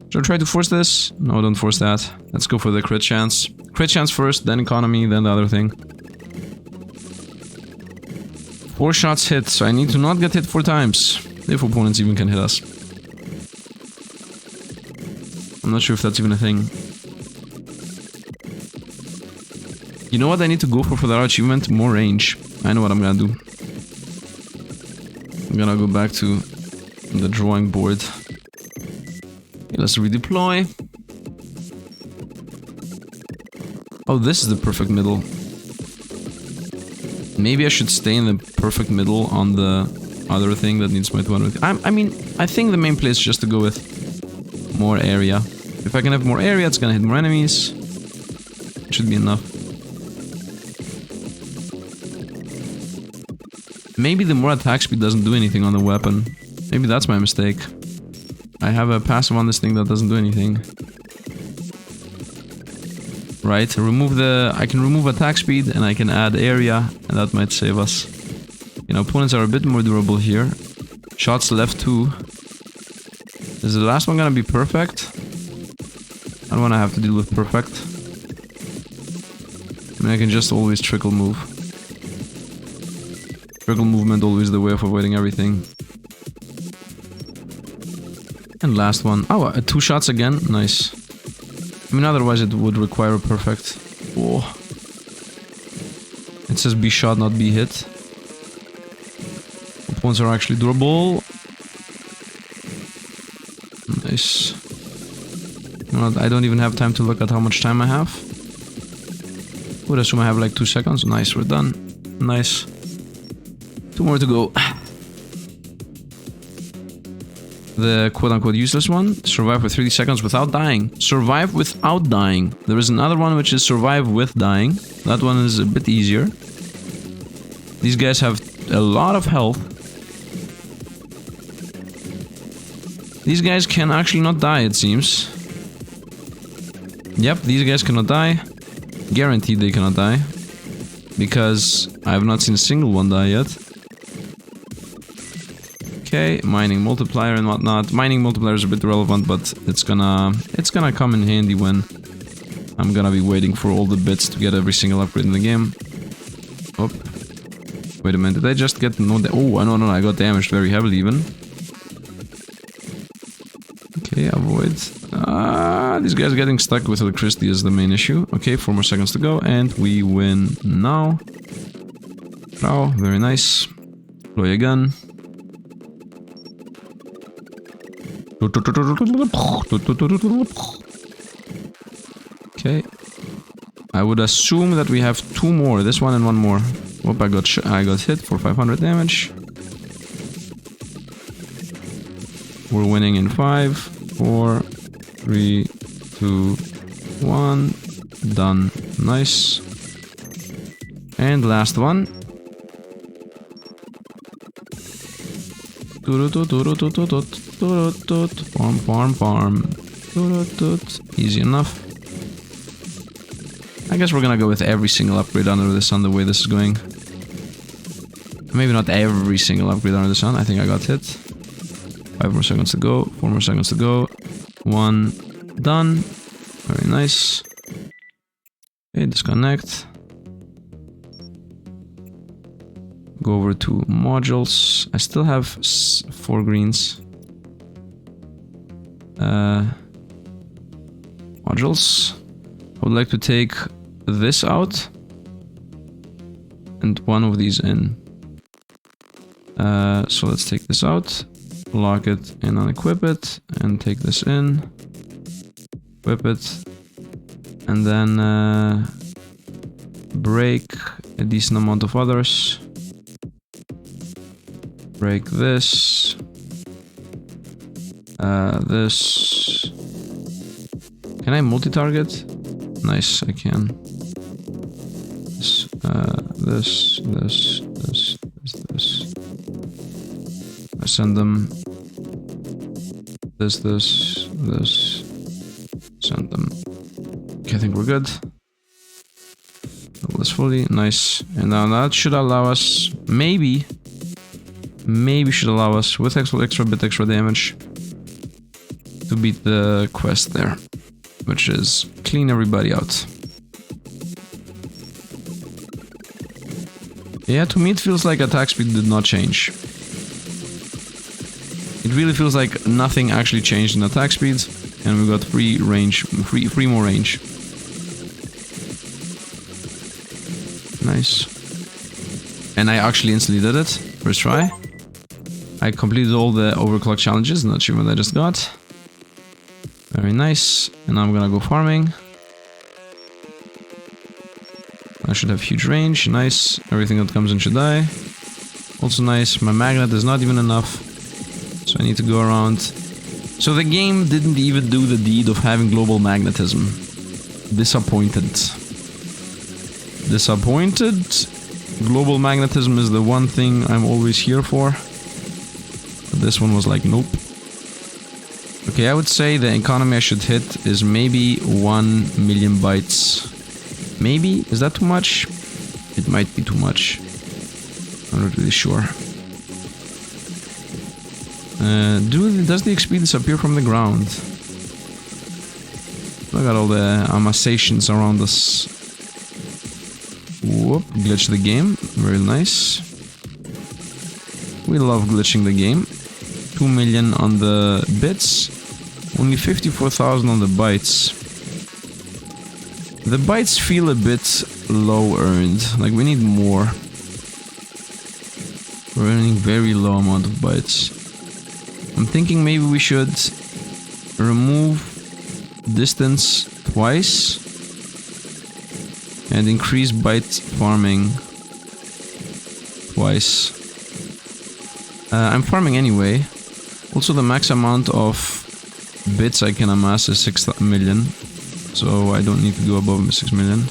Should I try to force this? No, don't force that. Let's go for the crit chance. Crit chance first, then economy, then the other thing. 4 shots hit, so I need to not get hit 4 times. If opponents even can hit us. I'm not sure if that's even a thing. You know what I need to go for that achievement? More range. I know what I'm gonna do. I'm gonna go back to the drawing board. Okay, let's redeploy. Oh, this is the perfect middle. Maybe I should stay in the perfect middle on the other thing that needs my 200. I mean, I think the main play is just to go with more area. If I can have more area, it's gonna hit more enemies. It should be enough. Maybe the more attack speed doesn't do anything on the weapon. Maybe that's my mistake. I have a passive on this thing that doesn't do anything. Right, I can remove attack speed and I can add area, and that might save us. You know, opponents are a bit more durable here. Shots left too. Is the last one gonna be perfect? I don't wanna have to deal with perfect. I mean, I can just always trickle move. Trickle movement always the way of avoiding everything. And last one. Oh, 2 shots again. Nice. I mean, otherwise it would require a perfect. Oh. It says be shot, not be hit. Opponents are actually durable. Nice. I don't even have time to look at how much time I have. Would assume I have like 2 seconds. Nice, we're done. Nice. 2 more to go. The quote-unquote useless one. Survive for 30 seconds without dying. Survive without dying. There is another one which is survive with dying. That one is a bit easier. These guys have a lot of health. These guys can actually not die, it seems. Yep, these guys cannot die. Guaranteed they cannot die. Because I have not seen a single one die yet. Okay, mining multiplier and whatnot. Mining multiplier is a bit irrelevant, but it's gonna come in handy when I'm gonna be waiting for all the bits to get every single upgrade in the game. Oh, wait a minute, did I just get no? Oh, no, I got damaged very heavily even. Okay, avoid. These guys getting stuck with electricity is the main issue. Okay, 4 more seconds to go, and we win now. Oh, very nice. Deploy a gun. Okay. I would assume that we have 2 more. This one and 1 more. Whoop, I got hit for 500 damage. We're winning in 5, 4, 3, 2, 1. Done. Nice. And last one. Farm. Easy enough. I guess we're gonna go with every single upgrade under the sun the way this is going. Maybe not every single upgrade under the sun. I think I got hit. 5 more seconds to go. 4 more seconds to go. 1. Done. Very nice. Okay, disconnect. Go over to modules. I still have 4 greens. Modules. I would like to take this out and 1 of these in. So let's take this out, lock it and unequip it, and take this in, equip it, and then break a decent amount of others. Break this. This. Can I multi-target? Nice, I can. This. I send them. This. Send them. Okay, I think we're good. Double this fully. Nice. And now that should allow us, maybe should allow us, with extra damage, to beat the quest there, which is clean everybody out. Yeah, to me it feels like attack speed did not change. It really feels like nothing actually changed in attack speed, and we got free more range. Nice. And I actually instantly did it, first try. I completed all the overclock challenges and the achievement I just got. Very nice. And now I'm gonna go farming. I should have huge range. Nice. Everything that comes in should die. Also nice. My magnet is not even enough. So I need to go around So the game didn't even do the deed of having global magnetism. Disappointed. Disappointed. Global magnetism is the one thing I'm always here for. But this one was like, nope. Okay, I would say the economy I should hit is maybe 1 million bytes. Maybe? Is that too much? It might be too much. I'm not really sure. Does the XP disappear from the ground? Look at all the amassations around us. Whoop, glitch the game. Very nice. We love glitching the game. 2 million on the bits. Only 54,000 on the bytes. The bytes feel a bit low earned. Like, we need more. We're earning very low amount of bytes. I'm thinking maybe we should remove distance twice and increase byte farming twice. I'm farming anyway. Also, the max amount of bits I can amass is 6 million, so I don't need to go above 6 million.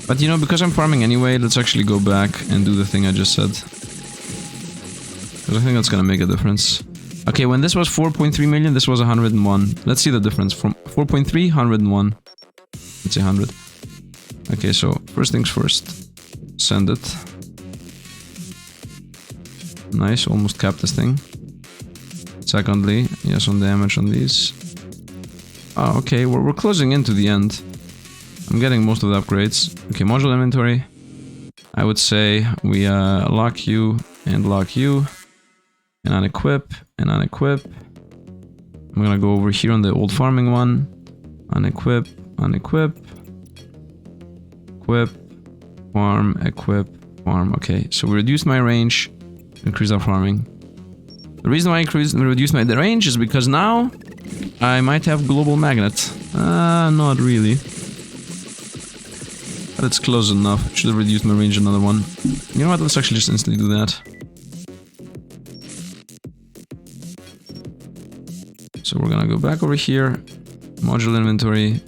But you know, because I'm farming anyway, let's actually go back and do the thing I just said. Because I think that's gonna make a difference. Okay, when this was 4.3 million, this was 101. Let's see the difference from 4.3, 101. Let's say 100. Okay, so first things first. Send it. Nice, almost capped this thing. Secondly, yes on damage on these. Oh, okay, we're closing into the end. I'm getting most of the upgrades. Okay, module inventory. I would say we lock you and lock you. And unequip and unequip. I'm gonna go over here on the old farming one. Unequip, unequip. Equip, farm, equip, farm. Okay, so we reduced my range, increase our farming. The reason why I reduced my range is because now I might have global magnet. Not really. But it's close enough. Should have reduced my range another one. You know what? Let's actually just instantly do that. So we're gonna go back over here, module inventory,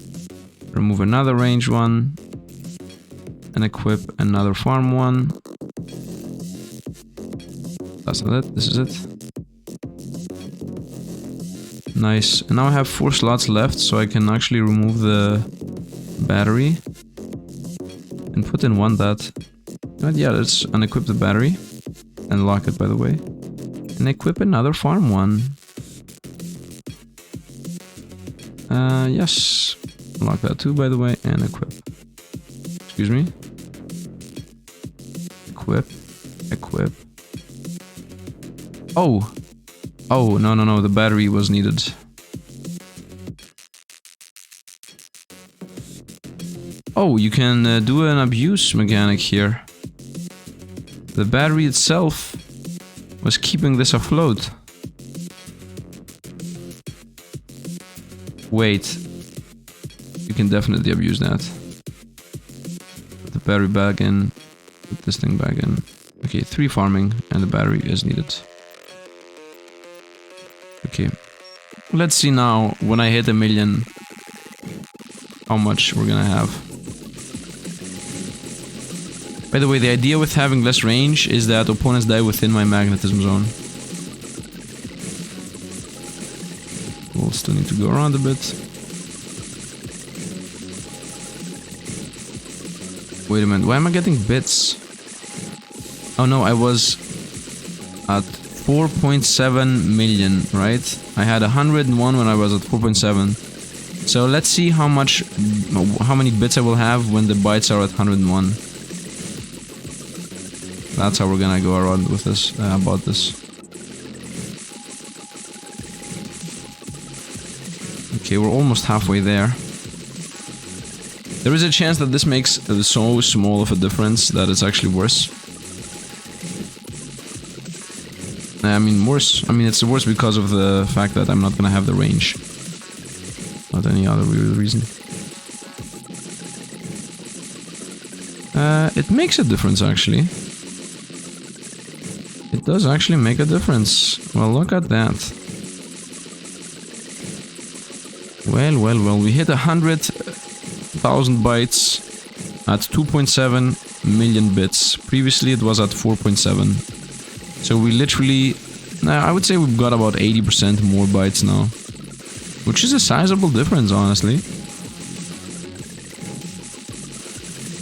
remove another range one, and equip another farm one. That's not it, this is it. Nice, and now I have 4 slots left, so I can actually remove the battery and put in one that. But yeah, let's unequip the battery and lock it, by the way, and equip another farm one. Yes. Lock that too, by the way, and equip. Excuse me. Equip. Equip. Oh! Oh, no, the battery was needed. Oh, you can do an abuse mechanic here. The battery itself was keeping this afloat. Wait, you can definitely abuse that. Put the battery back in, put this thing back in. Okay, 3 farming and the battery is needed. Okay, let's see now when I hit 1 million how much we're gonna have. By the way, the idea with having less range is that opponents die within my magnetism zone. We'll still need to go around a bit. Wait a minute, why am I getting bits? Oh no, I was at 4.7 million, right? I had 101 when I was at 4.7. So let's see how many bits I will have when the bytes are at 101. That's how we're gonna go around with this, about this. Okay, we're almost halfway there. There is a chance that this makes so small of a difference that it's actually worse. I mean, worse. I mean, it's worse because of the fact that I'm not gonna have the range. Not any other real reason. It makes a difference, actually. It does actually make a difference. Well, look at that. Well, well, well. We hit 100,000 bytes at 2.7 million bits. Previously, it was at 4.7. So we literally... I would say we've got about 80% more bytes now. Which is a sizable difference, honestly.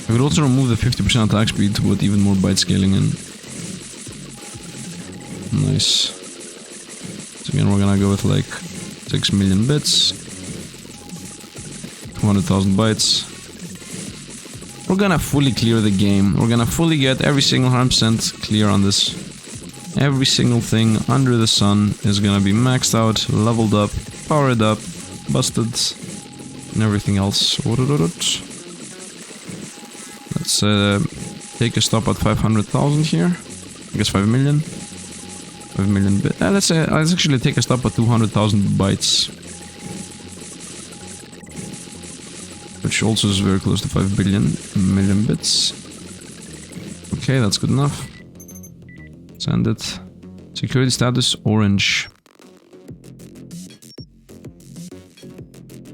I could also remove the 50% attack speed to put even more byte scaling in. Nice. So again, we're gonna go with like 6 million bits. 200,000 bytes. We're gonna fully clear the game. We're gonna fully get every single 100% clear on this. Every single thing under the sun is gonna be maxed out, leveled up, powered up, busted, and everything else. Let's take a stop at 500,000 here. I guess 5 million. 5 million bits. Let's actually take a stop at 200,000 bytes. Which also is very close to 5 million bits. Okay, that's good enough. Send it. Security status orange.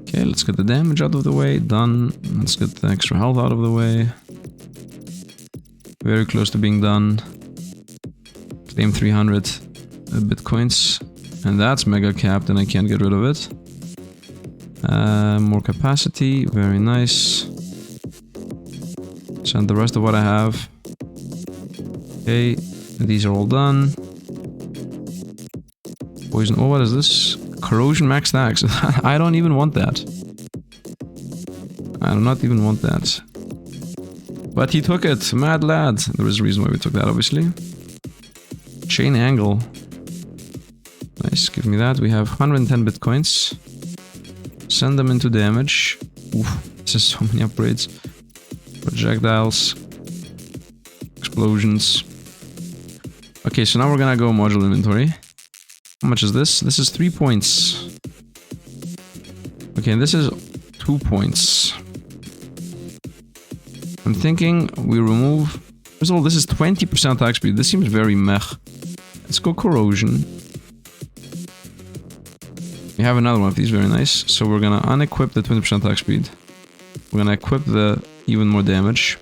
Okay, let's get the damage out of the way. Done. Let's get the extra health out of the way. Very close to being done. Claim 300 bitcoins. And that's mega capped and I can't get rid of it. More capacity. Very nice. Send the rest of what I have. Okay. These are all done. Poison. Oh, what is this? Corrosion max stacks. I don't even want that. I do not even want that. But he took it. Mad lad. There is a reason why we took that, obviously. Chain angle. Nice. Give me that. We have 110 bitcoins. Send them into damage. Oof. This is so many upgrades. Projectiles. Explosions. Okay, so now we're gonna go module inventory. How much is this? This is 3 points. Okay, and this is 2 points. I'm thinking we remove... First of all, this is 20% attack speed. This seems very meh. Let's go corrosion. We have another one of these, very nice. So we're gonna unequip the 20% attack speed. We're gonna equip the even more damage.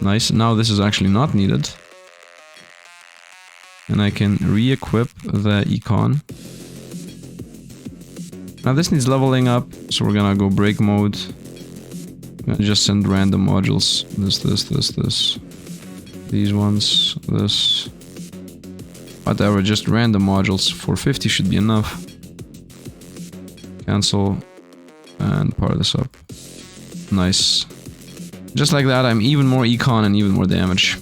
Nice, now this is actually not needed. And I can re-equip the econ. Now this needs leveling up, so we're gonna go break mode. I'm gonna just send random modules. This. These ones, this. Whatever, just random modules. 450 should be enough. Cancel. And power this up. Nice. Just like that, I'm even more econ and even more damage.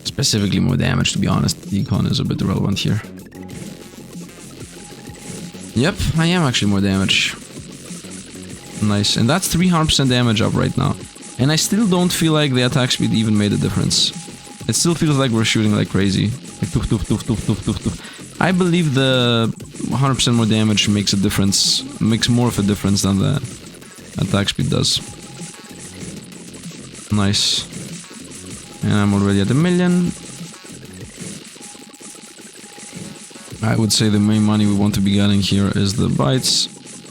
Specifically more damage, to be honest. The econ is a bit irrelevant here. Yep, I am actually more damage. Nice, and that's 300% damage up right now. And I still don't feel like the attack speed even made a difference. It still feels like we're shooting like crazy. Like toof, toof, toof, toof, toof, toof, toof. I believe the 100% more damage makes a difference. Makes more of a difference than the attack speed does. Nice. And I'm already at 1 million. I would say the main money we want to be getting here is the bytes.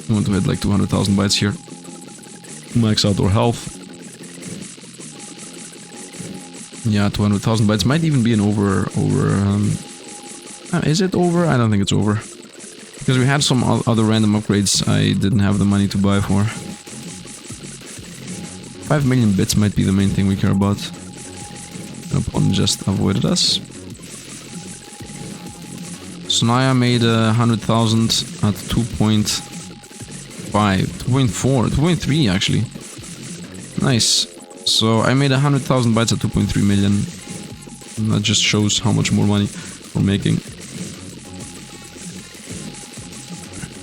We want to hit like 200,000 bytes here. Max out our health. Yeah, 200,000 bytes might even be an over. Is it over? I don't think it's over. Because we had some other random upgrades I didn't have the money to buy for. 5 million bits might be the main thing we care about. Opponent just avoided us. Snaya made 100,000 at 2.5, 2.4, 2.3 actually. Nice. So I made 100,000 bytes at 2.3 million. And that just shows how much more money we're making.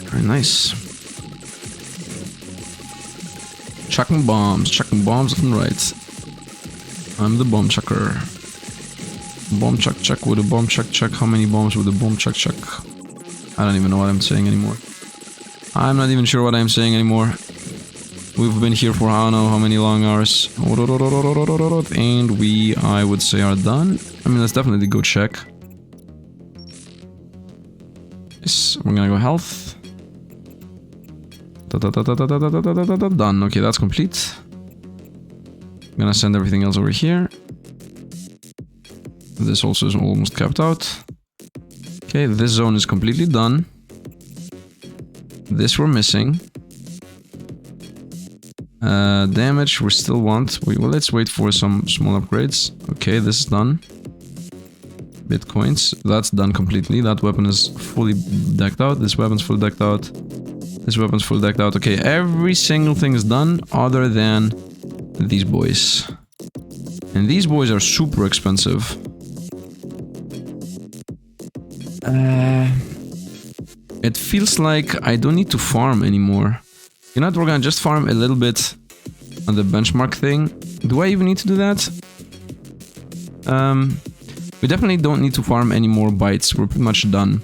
Very nice. Chucking bombs left and right. I'm the bomb chucker. Bomb chuck with a bomb chuck. How many bombs with a bomb chuck? I don't even know what I'm saying anymore. I'm not even sure what I'm saying anymore. We've been here for I don't know how many long hours. And we, I would say, are done. I mean, let's definitely go check. Yes, we're gonna go health. Done. Okay, that's complete. I'm gonna send everything else over here. This also is almost capped out. Okay, this zone is completely done. This we're missing. Damage we still want. Well, let's wait for some small upgrades. Okay, this is done. Bitcoins. That's done completely. That weapon is fully decked out. This weapon's fully decked out. This weapon's fully decked out. Okay, every single thing is done other than these boys. And these boys are super expensive. It feels like I don't need to farm anymore. You know what, we're gonna just farm a little bit on the benchmark thing. Do I even need to do that? We definitely don't need to farm any more bytes. We're pretty much done.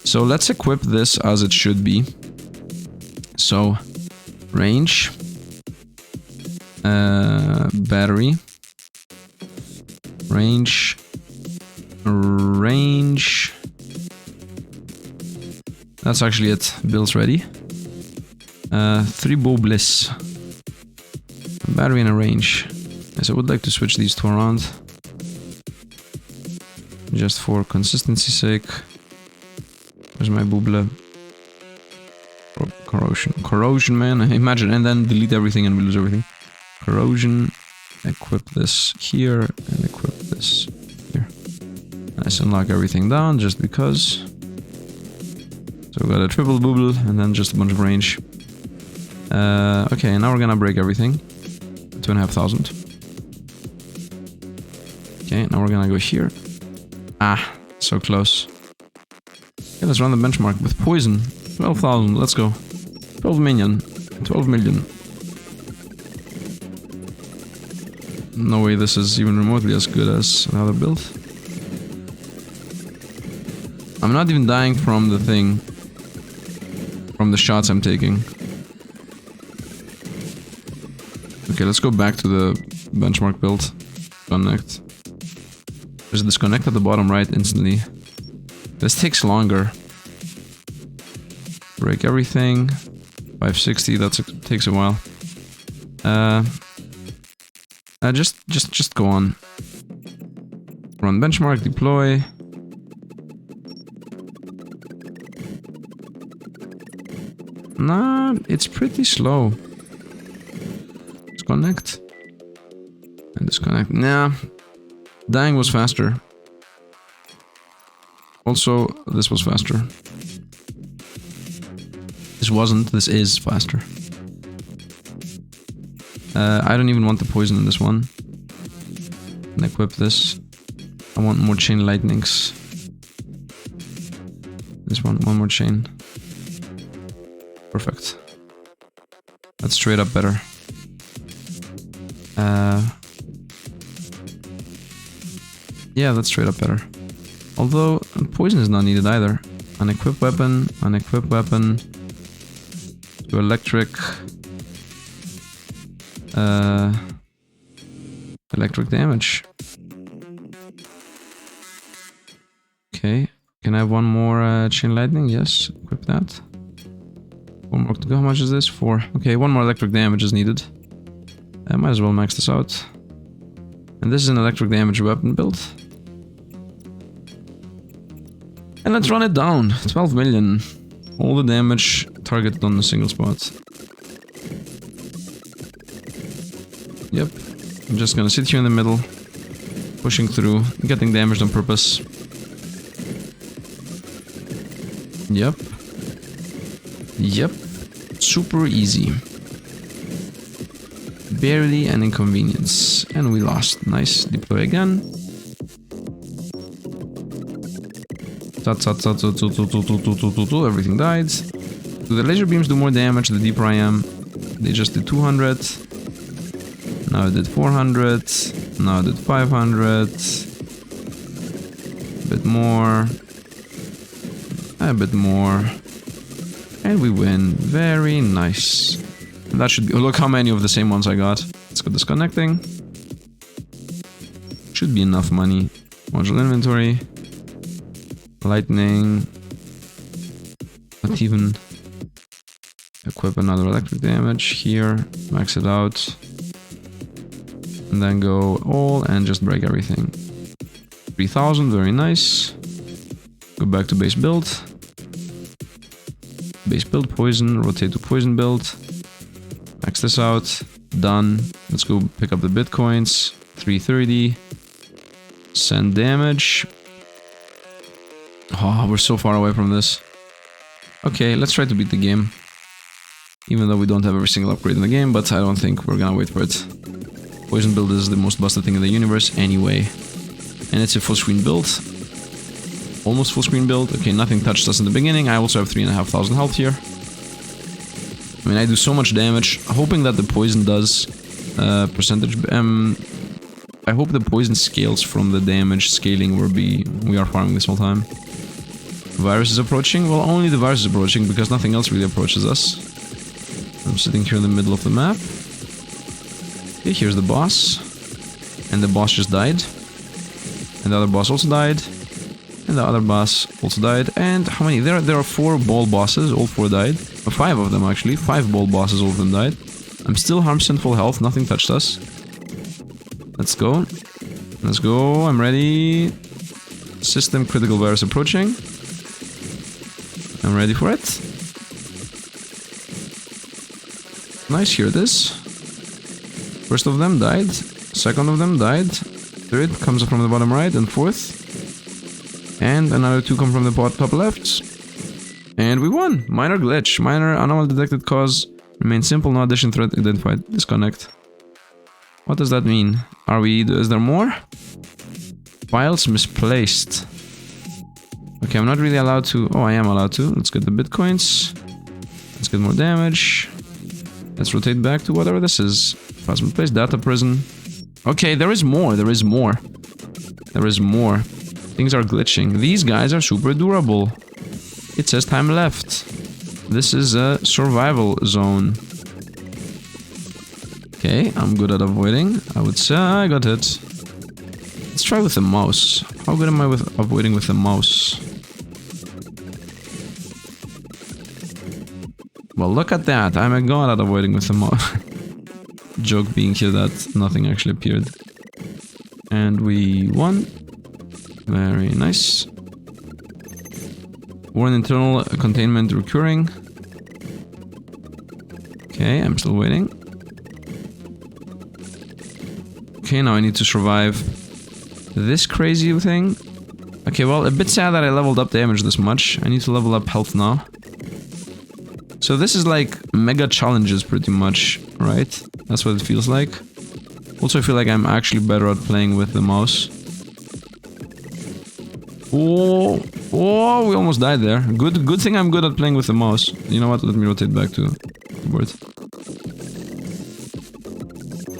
So let's equip this as it should be. So, range. Battery. Range. Range. That's actually it. Build's ready. 3 bow bliss. A battery and a range. Yes, I would like to switch these two around. Just for consistency's sake. Where's my booble? Corrosion. Corrosion, man. Imagine, and then delete everything and we lose everything. Corrosion. Equip this here and equip this here. Let's unlock everything down just because. So we got a triple booble and then just a bunch of range. Okay, now we're gonna break everything. 2,500. Okay, now we're gonna go here. Ah, so close. Okay, let's run the benchmark with poison. 12,000, let's go. 12 million. 12 million. No way this is even remotely as good as another build. I'm not even dying from the thing. From the shots I'm taking. Okay, let's go back to the benchmark build. Connect. There's a disconnect at the bottom right instantly. This takes longer. Break everything. 560, that takes a while. Just go on. Run benchmark, deploy. Nah, it's pretty slow. Disconnect. And disconnect. Nah. Dying was faster. Also, this was faster. This wasn't, this is faster. I don't even want the poison in this one. And equip this. I want more chain lightnings. This one more chain. Perfect. That's straight up better. Yeah, that's straight up better. Although, poison is not needed either. Unequip weapon, unequip weapon. To electric. Electric damage. Okay. Can I have one more chain lightning? Yes, equip that. One more to go. How much is this? 4. Okay, one more electric damage is needed. I might as well max this out. And this is an electric damage weapon build. And let's run it down. 12 million. All the damage targeted on a single spot. Yep. I'm just gonna sit here in the middle. Pushing through. Getting damaged on purpose. Yep. Yep. Super easy. Barely an inconvenience. And we lost. Nice. Deploy again. Everything died. Do the laser beams do more damage the deeper I am? They just did 200. Now it did 400. Now it did 500. A bit more. A bit more. And we win. Very nice. And that should be... Oh, look how many of the same ones I got. Let's go disconnecting. Should be enough money. Module inventory. Lightning. Not even. Equip another electric damage here. Max it out. And then go all and just break everything. 3000, very nice. Go back to base build. Base build, poison, rotate to poison build. Max this out. Done. Let's go pick up the bitcoins. 330. Send damage. Oh, we're so far away from this. Okay, let's try to beat the game. Even though we don't have every single upgrade in the game, but I don't think we're gonna wait for it. Poison build is the most busted thing in the universe anyway. And it's a full screen build. Almost full screen build. Okay, nothing touched us in the beginning. I also have 3,500 health here. I mean, I do so much damage. Hoping that the poison does percentage... I hope the poison scales from the damage scaling we are farming this whole time. Virus is approaching. Well, only the virus is approaching because nothing else really approaches us. I'm sitting here in the middle of the map. Okay, here's the boss. And the boss just died. And the other boss also died. And the other boss also died. And how many? There are 4 ball bosses. All 4 died. 5 of them actually. 5 ball bosses, all of them died. I'm still 100% full health. Nothing touched us. Let's go. Let's go. I'm ready. System critical virus approaching. I'm ready for it. Nice, here it is. First of them died. Second of them died. Third comes from the bottom right. And fourth. And another 2 come from the top left. And we won! Minor glitch. Minor anomaly detected cause. Remain simple. No addition threat identified. Disconnect. What does that mean? Is there more? Files misplaced. Okay, I'm not really allowed to... Oh, I am allowed to. Let's get the bitcoins. Let's get more damage. Let's rotate back to whatever this is. Files misplaced. Data prison. Okay, there is more. There is more. There is more. Things are glitching. These guys are super durable. It says time left. This is a survival zone. Okay, I'm good at avoiding. I would say I got hit. Let's try with the mouse. How good am I with avoiding with the mouse? Well, look at that. I'm a god at avoiding with the mouse. Joke being here that nothing actually appeared. And we won. Very nice. Warren internal containment recurring. Okay, I'm still waiting. Okay, now I need to survive this crazy thing. Okay, well, a bit sad that I leveled up damage this much. I need to level up health now. So this is like mega challenges pretty much, right? That's what it feels like. Also, I feel like I'm actually better at playing with the mouse. Oh, oh, we almost died there. Good thing I'm good at playing with the mouse. You know what? Let me rotate back to the board.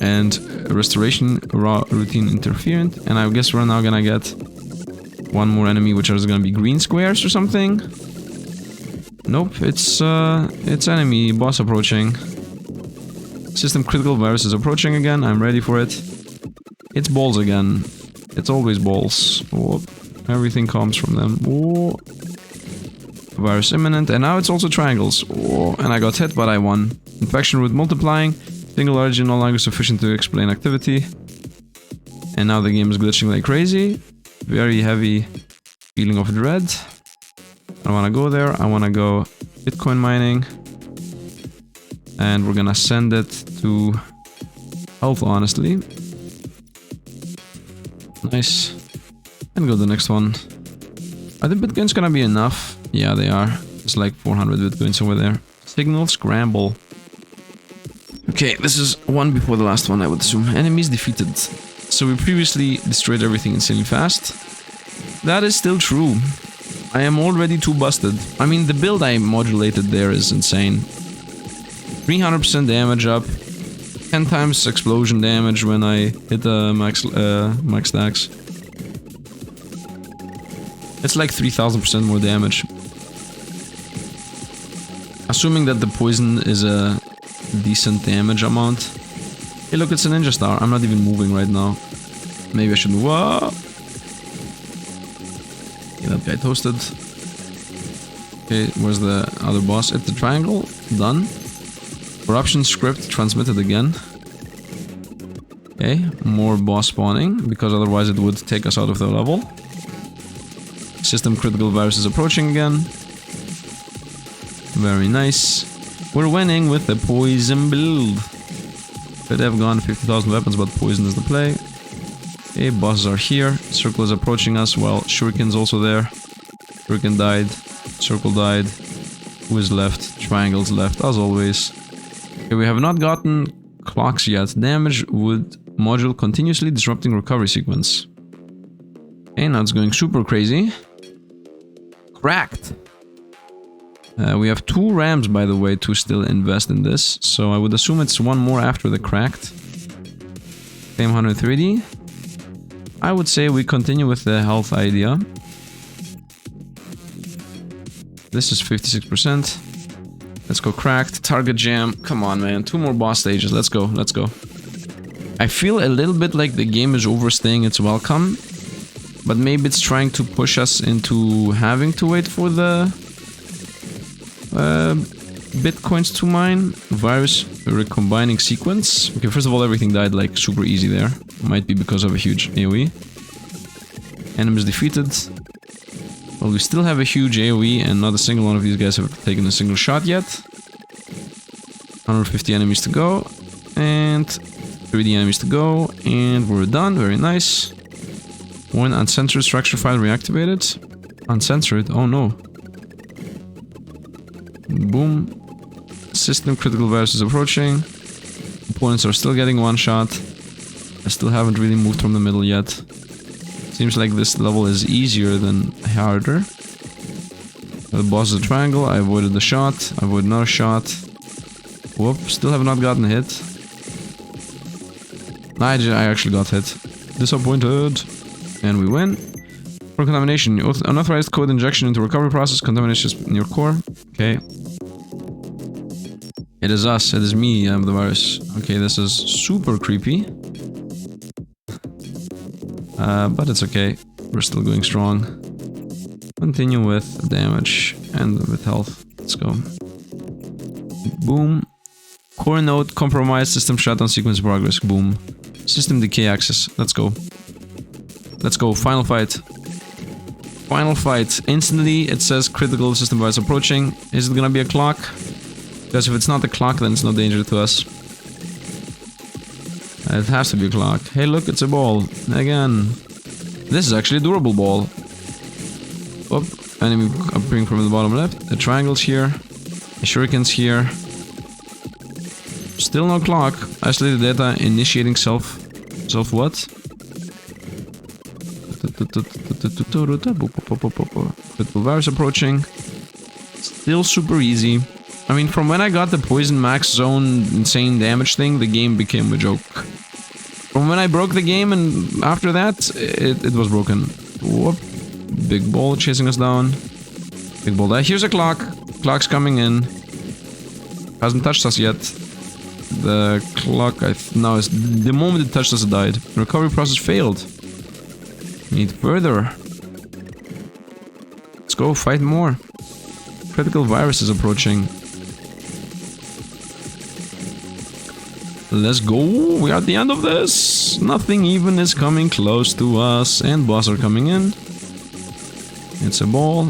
And restoration routine interferent. And I guess we're now gonna get one more enemy, which is gonna be green squares or something. Nope, it's enemy boss approaching. System critical virus is approaching again. I'm ready for it. It's balls again. It's always balls. Oh, everything comes from them. Oh. Virus imminent. And now it's also triangles. Oh, and I got hit, but I won. Infection route multiplying. Single origin no longer sufficient to explain activity. And now the game is glitching like crazy. Very heavy feeling of dread. I wanna go there. I wanna go Bitcoin mining. And we're gonna send it to health, honestly. Nice. And go to the next one. Are the bitcoins gonna be enough? Yeah, they are. It's like 400 bitcoins over there. Signal scramble. Okay, this is one before the last one, I would assume. Enemies defeated. So we previously destroyed everything insanely fast. That is still true. I am already too busted. I mean, the build I modulated there is insane. 300% damage up. 10 times explosion damage when I hit the max stacks. It's like 3000% more damage. Assuming that the poison is a decent damage amount. Hey look, it's a ninja star. I'm not even moving right now. Maybe I should move. Whoa! that guy toasted. Okay, where's the other boss? It's the triangle. Done. Corruption script transmitted again. Okay, more boss spawning, because otherwise it would take us out of the level. System critical virus is approaching again. Very nice. We're winning with the poison build. Could have gone 50,000 weapons, but poison is the play. Okay, bosses are here. Circle is approaching us, while Shuriken's also there. Shuriken died. Circle died. Who is left? Triangle's left, as always. Okay, we have not gotten clocks yet. Damage would module continuously disrupting recovery sequence. Okay, now it's going super crazy. Cracked. We have 2 rams, by the way, to still invest in this. So I would assume it's one more after the cracked. Same 130. I would say we continue with the health idea. This is 56%. Let's go cracked. Target jam. Come on, man. 2 more boss stages. Let's go. Let's go. I feel a little bit like the game is overstaying its welcome. But maybe it's trying to push us into having to wait for the bitcoins to mine. Virus recombining sequence. Okay, first of all, everything died like super easy there. Might be because of a huge AoE. Enemies defeated. Well, we still have a huge AoE and not a single one of these guys have taken a single shot yet. 150 enemies to go. And 30 enemies to go. And we're done. Very nice. One uncensored structure file reactivated. Uncensored? Oh no. Boom. System critical virus is approaching. Opponents are still getting one shot. I still haven't really moved from the middle yet. Seems like this level is easier than harder. The boss is a triangle. I avoided the shot. I avoided another shot. Whoop. Still have not gotten hit. I actually got hit. Disappointed. And we win. For contamination, unauthorized code injection into recovery process. Contamination in your core. Okay. It is us. It is me. I'm the virus. Okay, this is super creepy. But it's okay. We're still going strong. Continue with damage and with health. Let's go. Boom. Core node compromised. System shutdown sequence progress. Boom. System decay access. Let's go. Let's go. Final fight. Final fight. Instantly it says critical system virus approaching. Is it gonna be a clock? Because if it's not the clock, then it's no danger to us. It has to be a clock. Hey, look, it's a ball. Again. This is actually a durable ball. Oh, enemy appearing from the bottom left. The triangle's here. The shuriken's here. Still no clock. Isolated data initiating self what? Critical virus approaching. Still super easy. I mean, from when I got the poison max zone insane damage thing, the game became a joke. From when I broke the game and after that, it was broken. Whoop. Big ball chasing us down. Big ball there. Here's a clock. Clock's coming in. Hasn't touched us yet. The clock, now is the moment it touched us, it died. The recovery process failed. Need further. Let's go fight more. Critical virus is approaching. Let's go. We are at the end of this. Nothing even is coming close to us. And boss are coming in. It's a ball.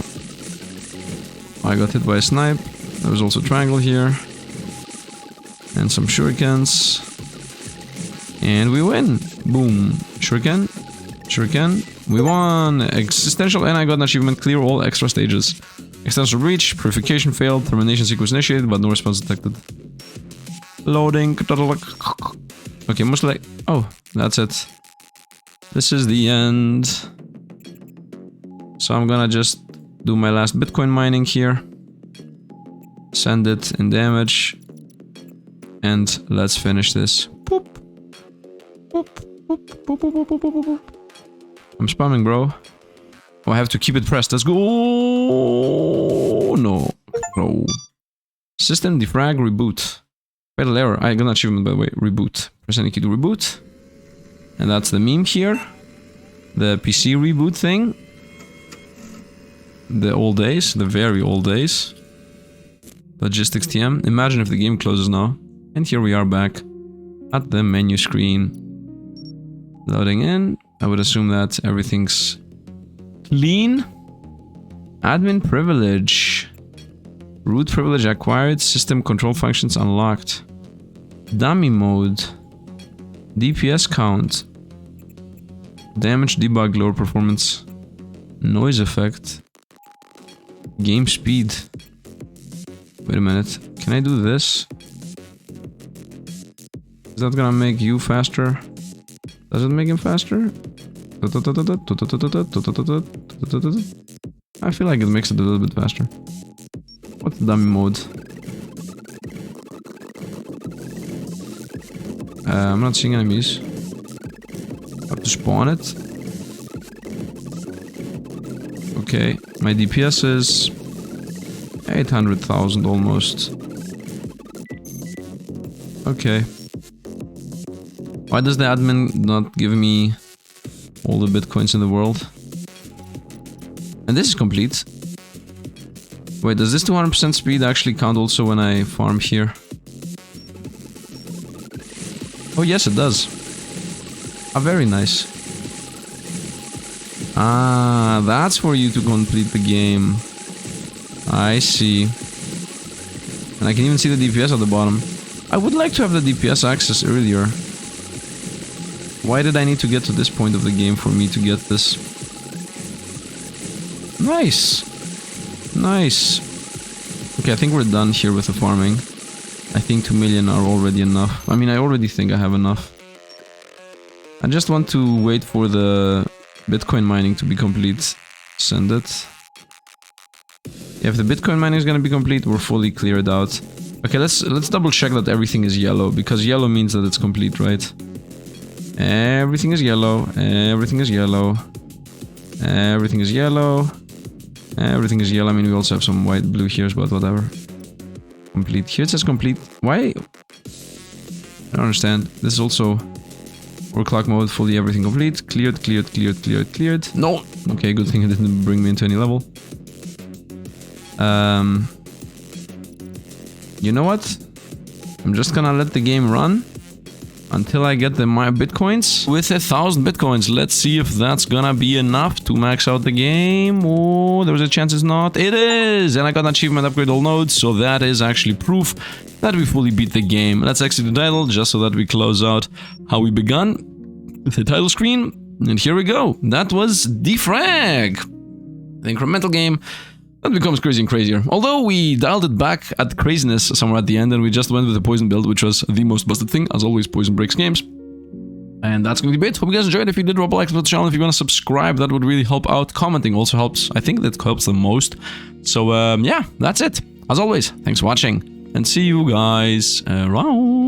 I got hit by a snipe. There was also a triangle here. And some shurikens. And we win. Boom. Shuriken. Shuriken. We won. Existential, and I got an achievement. Clear all extra stages. Extensive breach. Purification failed. Termination sequence initiated, but no response detected. Loading. Okay, most like... Oh, that's it. This is the end. So I'm gonna just do my last Bitcoin mining here. Send it in damage. And let's finish this. Boop. Boop. Boop. Boop. Boop. Boop. Boop. Boop. Boop. I'm spamming, bro. Oh, I have to keep it pressed. Let's go. No. No. System DEFRAG reboot. Fatal error. I got an achievement, by the way. Reboot. Press any key to reboot. And that's the meme here. The PC reboot thing. the old days, the very old days. Logistics TM. Imagine if the game closes now. And here we are back at the menu screen. Loading in. I would assume that everything's clean. Admin privilege. Root privilege acquired. System control functions unlocked. Dummy mode. DPS count. Damage debug, lower performance. Noise effect. Game speed. Wait a minute. Can I do this? Is that gonna make you faster? Does it make him faster? I feel like it makes it a little bit faster. What's the dummy mode? I'm not seeing enemies. Have to spawn it. Okay, my DPS is 800,000 almost. Okay. Why does the admin not give me all the bitcoins in the world? And this is complete. Wait, does this 200% speed actually count also when I farm here? Oh yes, it does. Ah, very nice. Ah, that's for you to complete the game. I see. And I can even see the DPS at the bottom. I would like to have the DPS access earlier. Why did I need to get to this point of the game for me to get this? Nice. Nice. Okay, I think we're done here with the farming. I think 2 million are already enough. I mean, I already think I have enough. I just want to wait for the Bitcoin mining to be complete. Send it. If the Bitcoin mining is gonna be complete, we're fully cleared out. Okay, let's double check that everything is yellow, because yellow means that it's complete, right? Everything is yellow. Everything is yellow. Everything is yellow. Everything is yellow. I mean, we also have some white, blue here, but whatever. Complete. Here it says complete. Why? I don't understand. This is also overclock mode. Fully everything complete. Cleared, cleared, cleared, cleared, cleared. No! Okay, good thing it didn't bring me into any level. You know what? I'm just gonna let the game run until I get my bitcoins. With 1,000 bitcoins, let's see if that's gonna be enough to max out the game. Oh, there was a chance it's not. It is! And I got an achievement, upgrade all nodes, so that is actually proof that we fully beat the game. Let's exit the title, just so that we close out how we begun with the title screen. And here we go. That was DEFRAG, the incremental game that becomes crazy and crazier. Although we dialed it back at craziness somewhere at the end, and we just went with the poison build, which was the most busted thing. As always, poison breaks games. And that's going to be it. Hope you guys enjoyed. If you did, drop a like to the channel. If you want to subscribe, that would really help out. Commenting also helps. I think that helps the most. So yeah, that's it. As always, thanks for watching, and see you guys around.